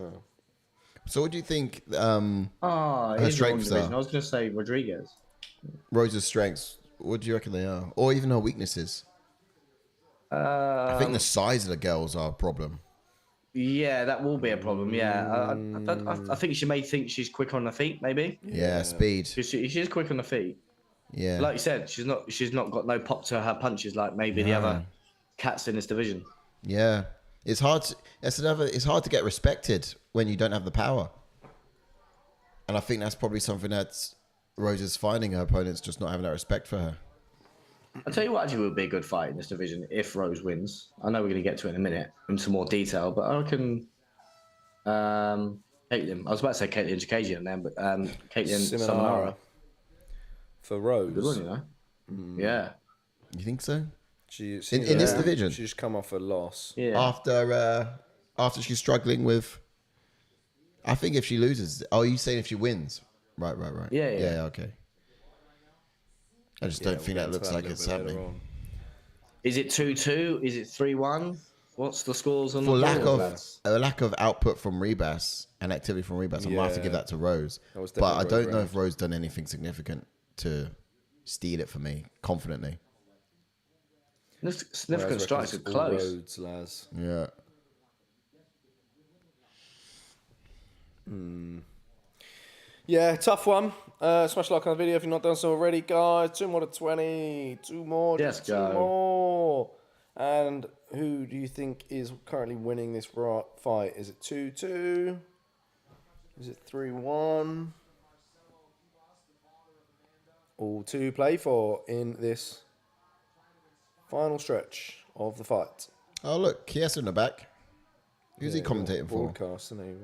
So what do you think It is the wrong strengths division. are? I was going to say Rodriguez. Rose's strengths? What do you reckon they are? Or even her weaknesses? I think the size of the girls are a problem. Yeah, that will be a problem. Yeah, I think she may think she's quick on her feet. Maybe Yeah, speed. she's quick on her feet. Yeah. Like you said, she's not got no pop to her punches like maybe the other cats in this division. Yeah. It's hard to, it's hard to get respected when you don't have the power. And I think that's probably something that Rose is finding, her opponents just not having that respect for her. I'll tell you what actually would be a good fight in this division if Rose wins. I know we're going to get to it in a minute in some more detail, but I reckon Caitlin. I was about to say Caitlin Jakajian then, but Caitlin Samanara. For Rose. Good one, you know. Yeah. You think so? In In this division? She's come off a loss. Yeah. After she's struggling with, I think if she loses, oh, you saying if she wins? Right. Yeah. Okay. I just don't think that looks like it's happening. Is it 2-2? Is it 3-1? What's the scores on For the lack board, of lads? a lack of output from Ribas and activity from Ribas, I might have to give that to Rose. That was But I definitely don't know Rose if Rose done anything significant to steal it for me confidently. Significant strikes are close. Roads, Laz. Yeah. Yeah, tough one. Smash like on the video if you've not done so already, guys. 2 more to 20. 2 more. Yes, Just 2 go. more. And who do you think is currently winning this fight? Is it 2-2? Is it 3-1? All to play for in this final stretch of the fight. Oh, look, Kiesa in the back. Who's he Yeah, commentating for? broadcast, isn't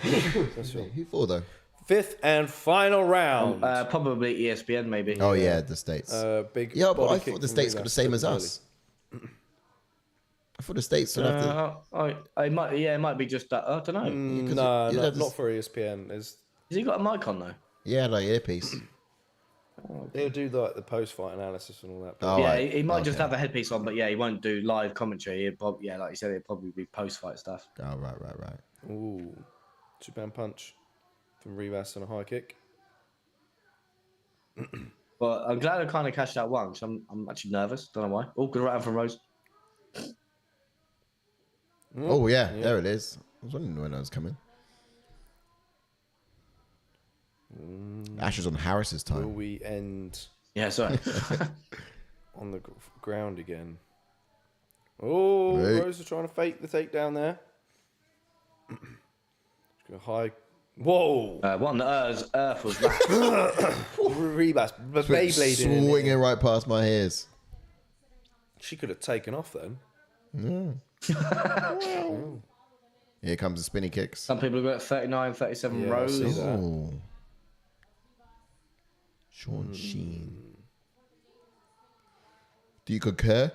he? Who for, though? Fifth and final round. Probably ESPN, maybe. Oh, yeah, the States. Big Yeah, but body I kick thought the from States got the Ribas same as early. us. I thought the States would have to... It might be just that. I don't know. No, you'd have to- not for ESPN. Has he got a mic on though? Yeah, like earpiece. They'll do like the post-fight analysis and all that. Oh, Yeah, right. he might just Okay. have a headpiece on, but yeah, he won't do live commentary. Yeah, like you said, it'll probably be post-fight stuff. Oh, right. Ooh, 2-pound punch from Ribas and a high kick. But I'm glad I kind of cashed that one, because I'm actually nervous. Don't know why. Oh, good right hand from Rose. Oh, yeah, there it is. I was wondering when I was coming. Ashes on Harris's Will time. we end Yeah, sorry. on the ground again? Oh, Hey. Rose is trying to fake the takedown there. She's gonna high. Whoa! What on the earth was that? Ribas, but Beyblade in Swinging right past my ears. She could have taken off then. Here comes the spinny kicks. Some people have got 39, 37 Yeah, I rows. see that. Oh. Sean Sheen. Do you concur?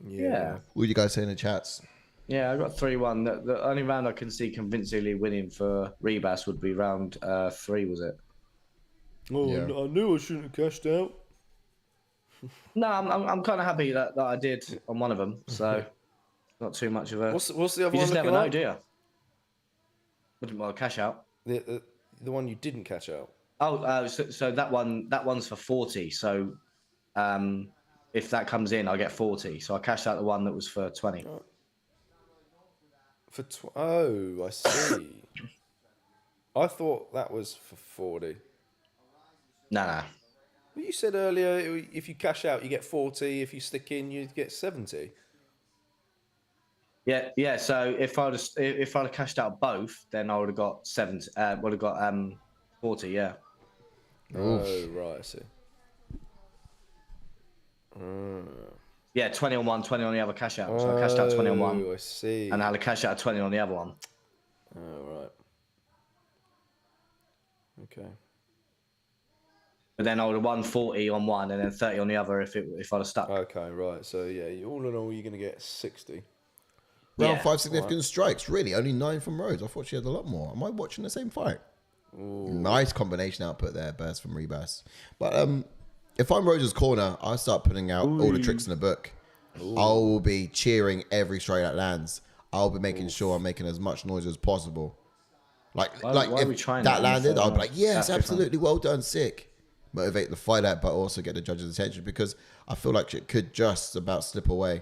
Yeah. What do you guys say in the chats? Yeah, I got 3-1. The only round I can see convincingly winning for Ribas would be round 3, was it? Oh, Yeah. I knew I shouldn't have cashed out. No, I'm kind of happy that I did on one of them. So not too much of a. What's the other You one just never looking know, like? do you? Wouldn't want to cash out. The one you didn't catch out. Oh, so that one's for 40. So, if that comes in, I get 40. So I cashed out the one that was for 20. I see. I thought that was for 40. Nah. Well, you said earlier if you cash out, you get 40. If you stick in, you get 70. Yeah. So if I'd have cashed out both, then I would have got 70. Would have got 40. Yeah. Oh, right. I see. Yeah, 20 on one, 20 on the other cash out. So I cashed out 20 on one. Oh, I see. And I had a cash out 20 on the other one. Oh, right. Okay. But then I would have won 40 on one and then 30 on the other if I'd have stuck. Okay, right. So, yeah, all in all, you're going to get 60. Round Yeah. 5 significant strikes. Really? Only 9 from Rose. I thought she had a lot more. Am I watching the same fight? Ooh. Nice combination output there, burst from Ribas. But if I'm Rose's corner, I start putting out all the tricks in the book. I will be cheering every strike that lands. I'll be making sure I'm making as much noise as possible. Why are we if trying that landed, I'll be like, yes, that's absolutely, well done, sick. Motivate the fighter, but also get the judge's attention because I feel like it could just about slip away.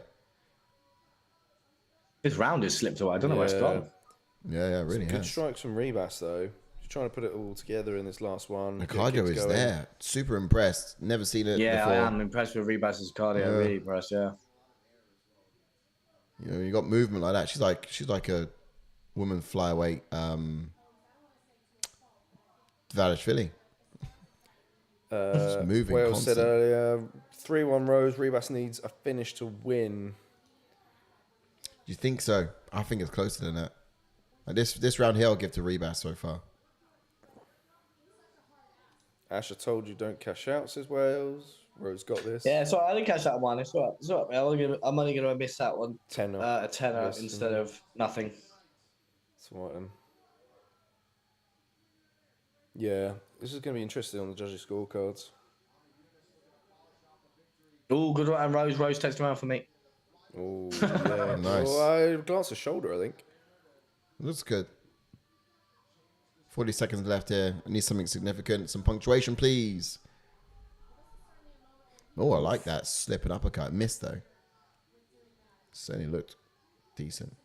This round has slipped away. I don't know where it's gone. Yeah, really Good has. strikes from Ribas, though. She's trying to put it all together in this last one. The Get cardio kicks is going. there. Super impressed. Never seen it Yeah, before. I am impressed with Ribas's cardio. Really impressed, yeah. You know, you got movement like that. She's like a woman flyweight Valashvili. Just moving Wales constant. said earlier, 3-1 Rose. Ribas needs a finish to win. Do you think so? I think it's closer than that. Like this round here, I'll give to Ribas so far. Asher told you don't cash out, says Wales. Rose got this. Yeah, so I didn't catch that one. It's all right. It's all right. I'm only going to miss that one. Tenner. A tenner Yes, instead of nothing. That's all right then. Yeah, this is going to be interesting on the judges' scorecards. Oh, good one, Rose. Rose takes the round for me. Oh, yeah. Nice. Well, I glanced at shoulder, I think. Looks good. 40 seconds left here. I need something significant. Some punctuation, please. Oh, I like that. Slipping uppercut. Missed, though. Certainly looked decent.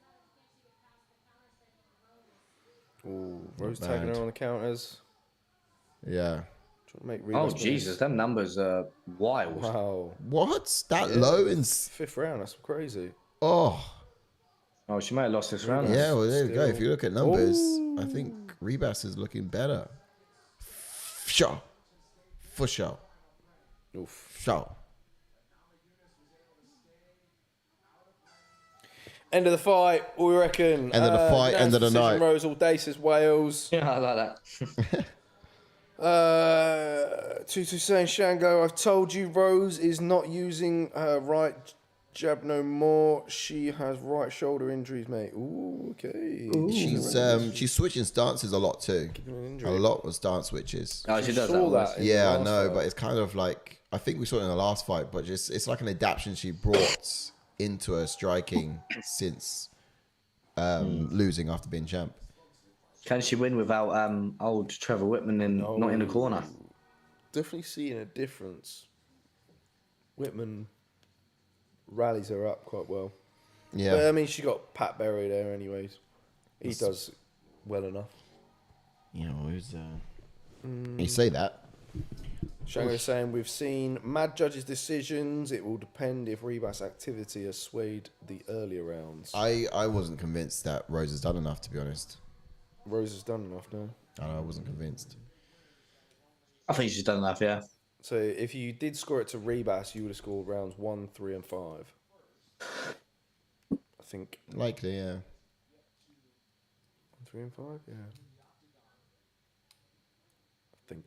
Oh, Rose Not tagging bad. her on the counters. Yeah. Trying to make Oh, Ribas Jesus. Them numbers are wild. Wow. What? That low in... Fifth round, that's crazy. Oh. Oh, she might have lost this round. Yeah, well, there you go. Still. If you look at numbers, I think Ribas is looking better. Sure. For sure. Oof. Sure. End of the fight, what we reckon? End of the fight, end of the decision night. Rose all day, says Wales. Yeah, I like that. Tutu saying, Shango, I've told you Rose is not using her right jab no more. She has right shoulder injuries, mate. Ooh, okay. She's switching stances a lot too. A lot of stance switches. Oh, she does Saw that. that. in the Yeah, I last know, fight. but it's kind of like I think we saw it in the last fight, but just it's like an adaptation she brought into her striking since losing after being champ. Can she win without old Trevor Whitman not in the corner? Definitely seeing a difference. Whitman rallies her up quite well. Yeah. But, I mean, she got Pat Berry there anyways. He does well enough. You know, you say that. Shango saying, we've seen mad judges' decisions. It will depend if Ribas' activity has swayed the earlier rounds. I wasn't convinced that Rose has done enough, to be honest. Rose has done enough now. I wasn't convinced. I think she's done enough, yeah. So if you did score it to Ribas, you would have scored rounds 1, 3, and 5. I think. Likely, yeah. 3 and 5, yeah. I think.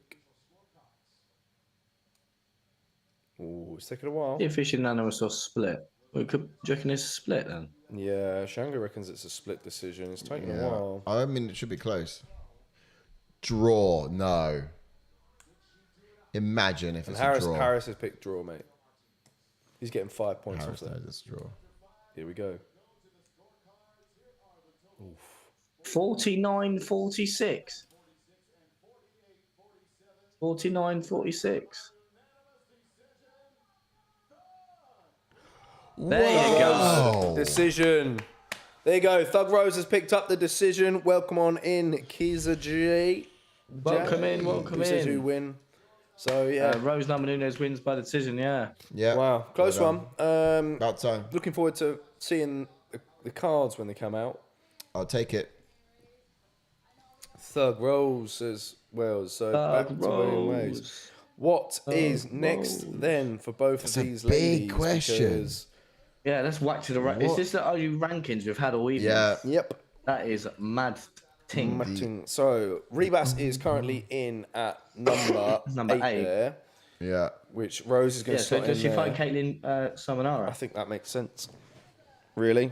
Oh, it's taken a while. If it's unanimous or split, do you reckon it's a split then? Yeah, Shango reckons it's a split decision. It's taken a while. I mean, it should be close. Draw, no. Imagine if it's a draw. Harris has picked draw, mate. He's getting 5 points Harris off that. knows it's a draw. Here we go. 49-46. 49-46. There you go. Decision. There you go. Thug Rose has picked up the decision. Welcome on in, Kiza G. Welcome in. Who says who win? So, yeah. Rose Namajunas wins by decision, yeah. Yeah. Wow. Close one. About time. Looking forward to seeing the cards when they come out. I'll take it. Thug Rose as well. So back to William Ways. What is next then for both of these ladies? Big question. Because- Yeah, let's whack to the right. Is this the only rankings we've had all evening? Yeah. Yep. That is mad ting. So Ribas is currently in at number 8 there, Yeah. which Rose is going Yeah, to so slot does in she there. fight Caitlin I Samanara? think that makes sense. Really?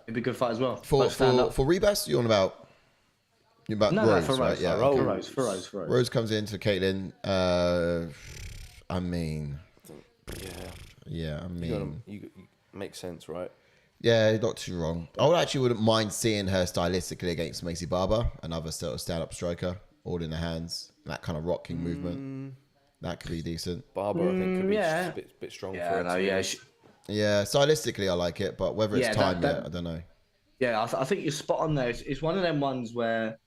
It'd be a good fight as well. For Like, stand up. Ribas, you're on about No, Rose, for right? Rose. Yeah. For okay. Rose. For Rose. Rose comes into Caitlin. I mean, Yeah. You makes sense, right? yeah, not too wrong. I wouldn't mind seeing her stylistically against Macy Barber, another sort of stand-up striker, all in the hands, that kind of rocking movement. That could be decent. Barbara, I think, could be yeah. a bit strong for Yeah, her. no, too. yeah. Yeah, stylistically I like it, but whether it's Yeah, time that- yet, I don't know. Yeah, I think you're spot on there. It's one of them ones where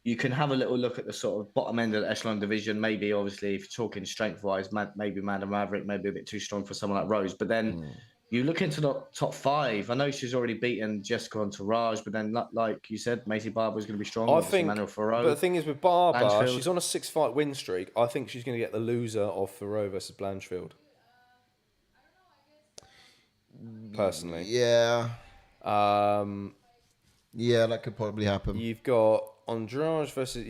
you can have a little look at the sort of bottom end of the echelon division. Maybe, obviously, if you're talking strength-wise, maybe Amanda Maverick, maybe a bit too strong for someone like Rose. But then you look into the top 5. I know she's already beaten Jessica Entourage, but then, like you said, Macy Barber's going to be strong. I think, Emmanuel Ferro. but the thing is with Barber, Blanchfield. she's on a 6-fight win streak. I think she's going to get the loser of Ferro versus Blanchfield. Personally. Yeah, Um, yeah, that could probably happen. You've got Andrade versus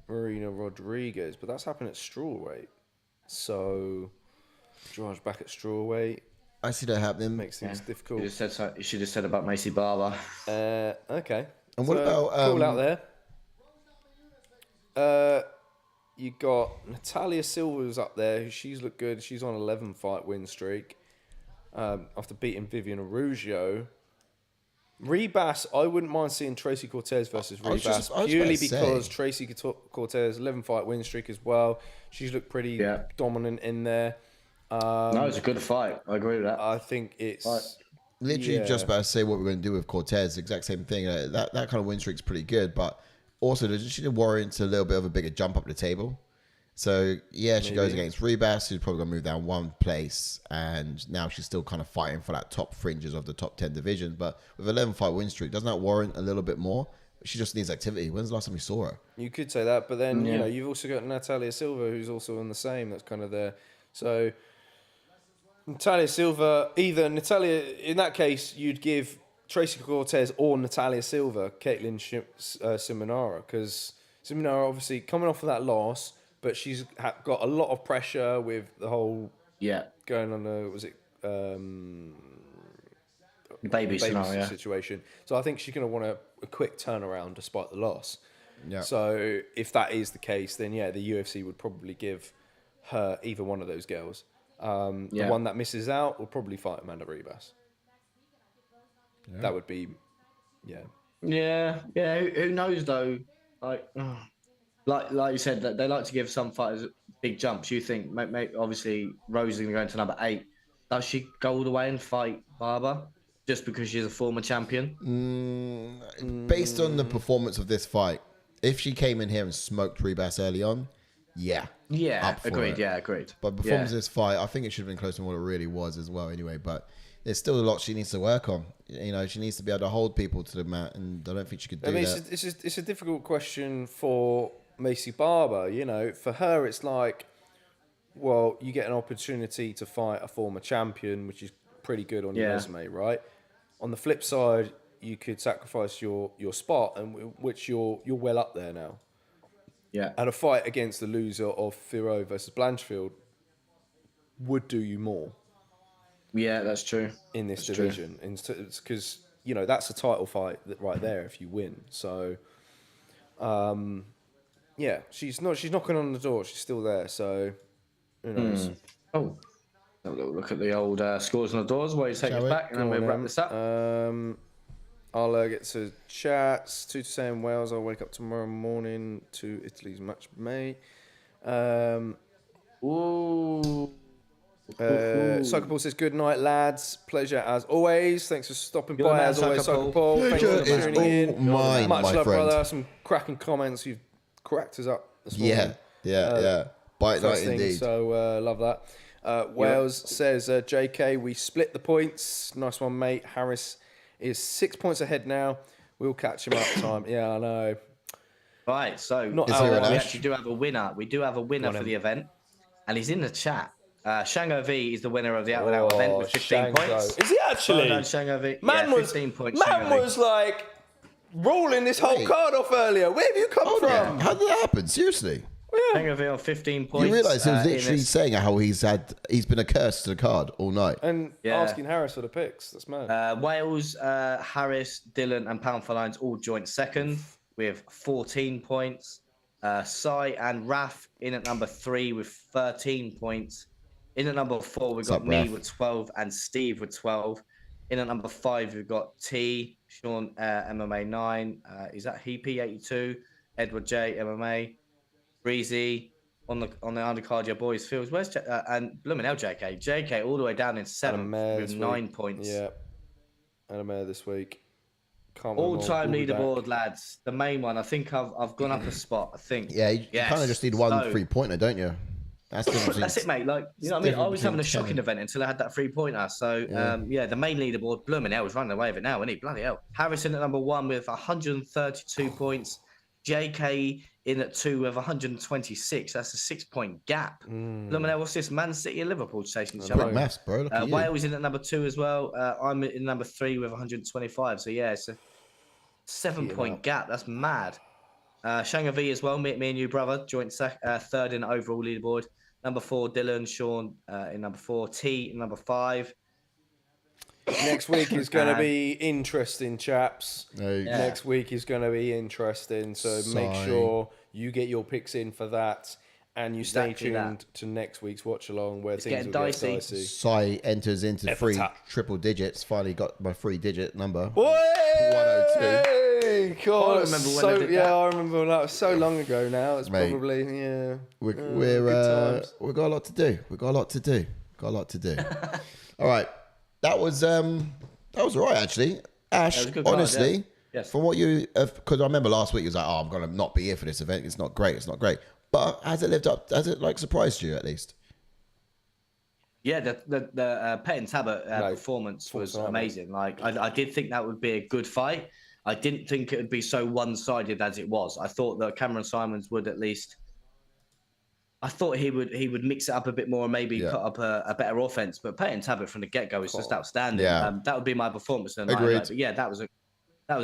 Marina Rodriguez, but that's happened at strawweight. So Andrade back at strawweight I see that happening. makes things difficult. You should have said about Macy Barber. Okay. And what about, cool out there? You got Natalia Silva's up there. She's looked good. She's on 11-fight win streak after beating Vivian Araujo. Ribas, I wouldn't mind seeing Tracy Cortez versus I was Ribas just purely about to because say. Tracy Cortez 11-fight win streak as well. She's looked pretty dominant in there. No, it's a good fight. I agree with that. I think it's Literally just about to say what we're going to do with Cortez. Exact same thing. That kind of win streak's pretty good, but also doesn't she warrant a little bit of a bigger jump up the table? So yeah, she goes against Ribas, who's probably going to move down one place, and now she's still kind of fighting for that top fringes of the top 10 division. But with 11-fight win streak, doesn't that warrant a little bit more? She just needs activity. When's the last time we saw her? You could say that, but then you know you've also got Natalia Silva, who's also on the same. That's kind of there. So Natalia Silva, either Natalia. In that case, you'd give Tracy Cortez or Natalia Silva, Caitlin Simonara, because Simonara obviously coming off of that loss, but she's got a lot of pressure with the whole going on the baby scenario situation. So I think she's going to want a quick turnaround despite the loss. Yeah. So if that is the case, then the UFC would probably give her either one of those girls. The one that misses out will probably fight Amanda Ribas. Yeah. That would be, Yeah. Who knows though? Like you said, that they like to give some fighters big jumps. You think, obviously, Rose is going to go into number 8. Does she go all the way and fight Barber just because she's a former champion? Based on the performance of this fight, if she came in here and smoked Ribas early on, agreed. Yeah, agreed. But performance of this fight, I think it should have been closer than what it really was as well. Anyway, but there's still a lot she needs to work on. You know, she needs to be able to hold people to the mat, and I don't think she could do that. It's a difficult question for Macy Barber. You know, for her, it's like well, you get an opportunity to fight a former champion, which is pretty good on your resume, right? On the flip side, you could sacrifice your spot, and which you're well up there now. Yeah. And a fight against the loser of Firo versus Blanchfield would do you more. Yeah, that's true. In this division, because that's a title fight right there if you win. So, she's knocking on the door. She's still there. So, who knows? Oh, have a little look at the old scores on the doors while you take us back, and then we'll wrap this up. I'll get to chats. 2 to saying Wales. I'll wake up tomorrow morning to Italy's match, mate. Soccer Paul says, good night, lads. Pleasure as always. Thanks for stopping by as always, Soccer Paul. Thanks for tuning in. Mine, much my love, friend. brother. Some cracking comments. You've cracked us up this morning. Yeah. Bite night indeed. So love that. Wales says, JK, we split the points. Nice one, mate. Harris is 6 points ahead now. We'll catch him up time. Yeah, I know. Right, so Not we our actually do have a winner. We do have a winner for the event, and he's in the chat. Shango V is the winner of the Out and Out event with 15 points. Is he actually? Well done, Shango V. Man 15 points. Man was like rolling this whole card off earlier. Where have you come from? How did that happen? Seriously? Shango V on 15 points. You realise he was literally saying how he's been a curse to the card all night. And asking Harris for the picks. That's mad. Wales, Harris, Dylan, and Pound for Lines all joint second with 14 points. Sai and Raf in at number 3 with 13 points. In at number 4, we've got me with 12 and Steve with 12. In at number 5, we've got T, Sean, MMA 9. Is that P82? Edward J, MMA. Breezy on the undercard, your boys Fields. Where's and blooming hell, JK all the way down in 7th with 9 points. Yeah, and a mayor this week. All-time leaderboard, lads. The main one. I think I've gone up a spot. I think. Yeah, you kind of just need one 3-pointer, don't you? That's it, mate. Like, you know what I mean? I was having a shocking event until I had that 3-pointer. So, the main leaderboard, blooming hell, is running away with it now, isn't he? Bloody hell. Harrison at number 1 with 132 points. JK in at 2 with 126. That's a 6-point gap. Blooming hell, what's this? Man City and Liverpool chasing each other. Maths, bro. Look at you. Wales in at number 2 as well. I'm in number 3 with 125. So, yeah, it's a 7-point gap. That's mad. Shanga V as well. Me and you, brother. Joint third in overall leaderboard. Number 4, Dylan. Sean in number 4. T in number 5. Next week is going to be interesting, chaps. Next week is going to be interesting. So make sure you get your picks in for that. And you stay tuned to next week's watch along where things will get dicey. Sai enters into triple digits. Finally got my 3-digit number. 102. God, I remember when I did that. I remember that was so long ago now. It's probably we've got a lot to do. All right. That was all right, actually. Ash, honestly, from what you have, because I remember last week you was like, I'm going to not be here for this event. It's not great. But has it lived up? Has it surprised you at least? Yeah, the Payton Talbott performance was amazing. Like I did think that would be a good fight. I didn't think it would be so one-sided as it was. I thought that Cameron Simons would at least. I thought he would mix it up a bit more and maybe put up a better offense. But Payton Talbott from the get-go is just outstanding. Yeah. That would be my performance. Agreed. But yeah, that was a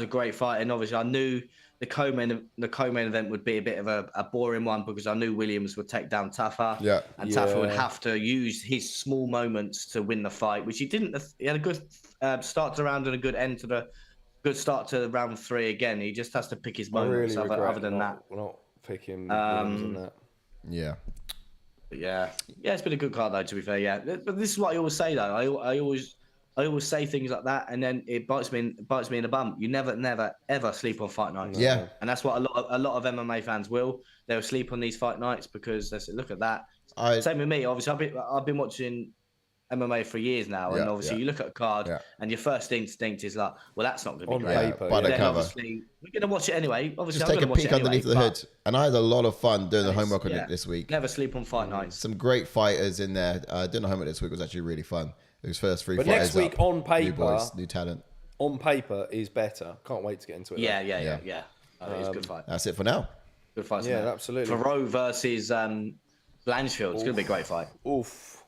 great fight. And obviously I knew the co-main event would be a bit of a boring one because I knew Williams would take down Tafa. Yeah. And Tafa would have to use his small moments to win the fight, which he didn't. He had a good start to the round and a good end to the good start to round 3 again. He just has to pick his moments other than that. We're not picking Williams in that. Yeah. Yeah, it's been a good card though. To be fair, but this is what I always say though. I always say things like that, and then it bites me in the bum. You never, ever sleep on fight nights. Yeah, and that's what a lot of MMA fans will. They'll sleep on these fight nights because they say, "Look at that." Same with me. Obviously, I've been watching MMA for years now, and obviously you look at a card and your first instinct is like, well, that's not going to be great. Paper, by the cover. We're going to watch it anyway. Obviously, just take a peek underneath the hood. And I had a lot of fun doing the homework on it this week. Never sleep on fight nights. Some great fighters in there. Doing the homework this week was actually really fun. It was first 3 but fighters next week up. on paper, new boys, new talent. On paper is better. Can't wait to get into it. Yeah. It's a good fight. That's it for now. Good fight. Yeah, absolutely. Faro versus Blanchfield. It's going to be a great fight. Oof.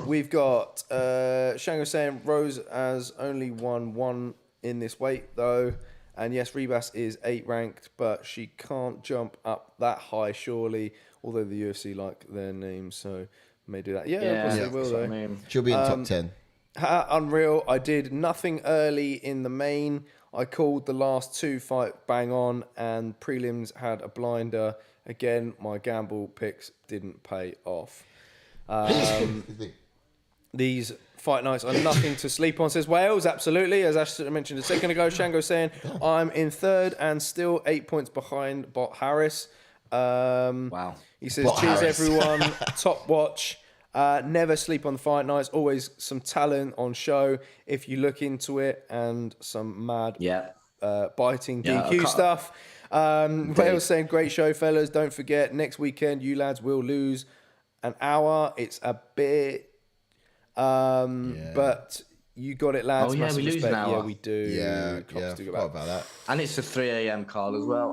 We've got Shango saying Rose has only won 1 in this weight, though. And yes, Ribas is 8 ranked, but she can't jump up that high, surely. Although the UFC like their names, so may do that. Yeah, of course they will, though. I mean. She'll be in the top 10. Unreal. I did nothing early in the main. I called the last 2 fight bang on, and prelims had a blinder. Again, my gamble picks didn't pay off. These fight nights are nothing to sleep on, says Wales. Absolutely. As Ash mentioned a second ago, Shango saying, I'm in 3rd and still 8 points behind Bot Harris. Wow. He says, Bot cheers Harris. everyone. Top watch. Never sleep on the fight nights. Always some talent on show if you look into it, and some mad biting DQ stuff. Wales saying, great show, fellas. Don't forget, next weekend, you lads will lose an hour. It's a bit... but you got it, lads. Oh, yeah, Massive we lose respect. an hour. Yeah, we do. Yeah, Cops do forgot about that. And it's a 3 a.m. Karl as well.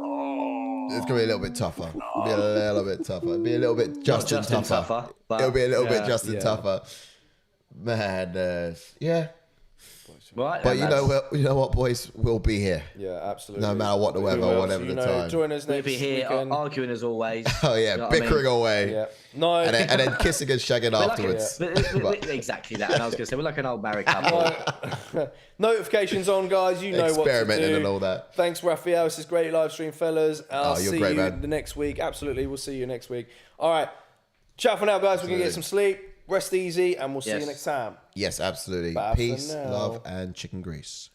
It's going to be a little bit tougher. It'll be a little bit tougher. It'll be a little bit Justin tougher. But It'll be a little bit Justin tougher. Man, yeah. Right, But you know what, boys? We'll be here. Yeah, absolutely. No matter what the weather or whatever the time. Join us We'll next be here weekend. arguing as always. Oh, yeah. You know what I Bickering mean? away. Yeah. No. And then kissing and shagging afterwards. Exactly that. And I was going to say, we're like an old married couple. Notifications on, guys. You know what to Experimenting do. and all that. Thanks, Raphael. This is great live stream, fellas. I'll you're see great, you man. the next week. Absolutely. We'll see you next week. All right. Ciao for now, guys. We're going to get some sleep. Rest easy. And we'll see you next time. Yes, absolutely. Bye for Peace, now. love, and chicken grease.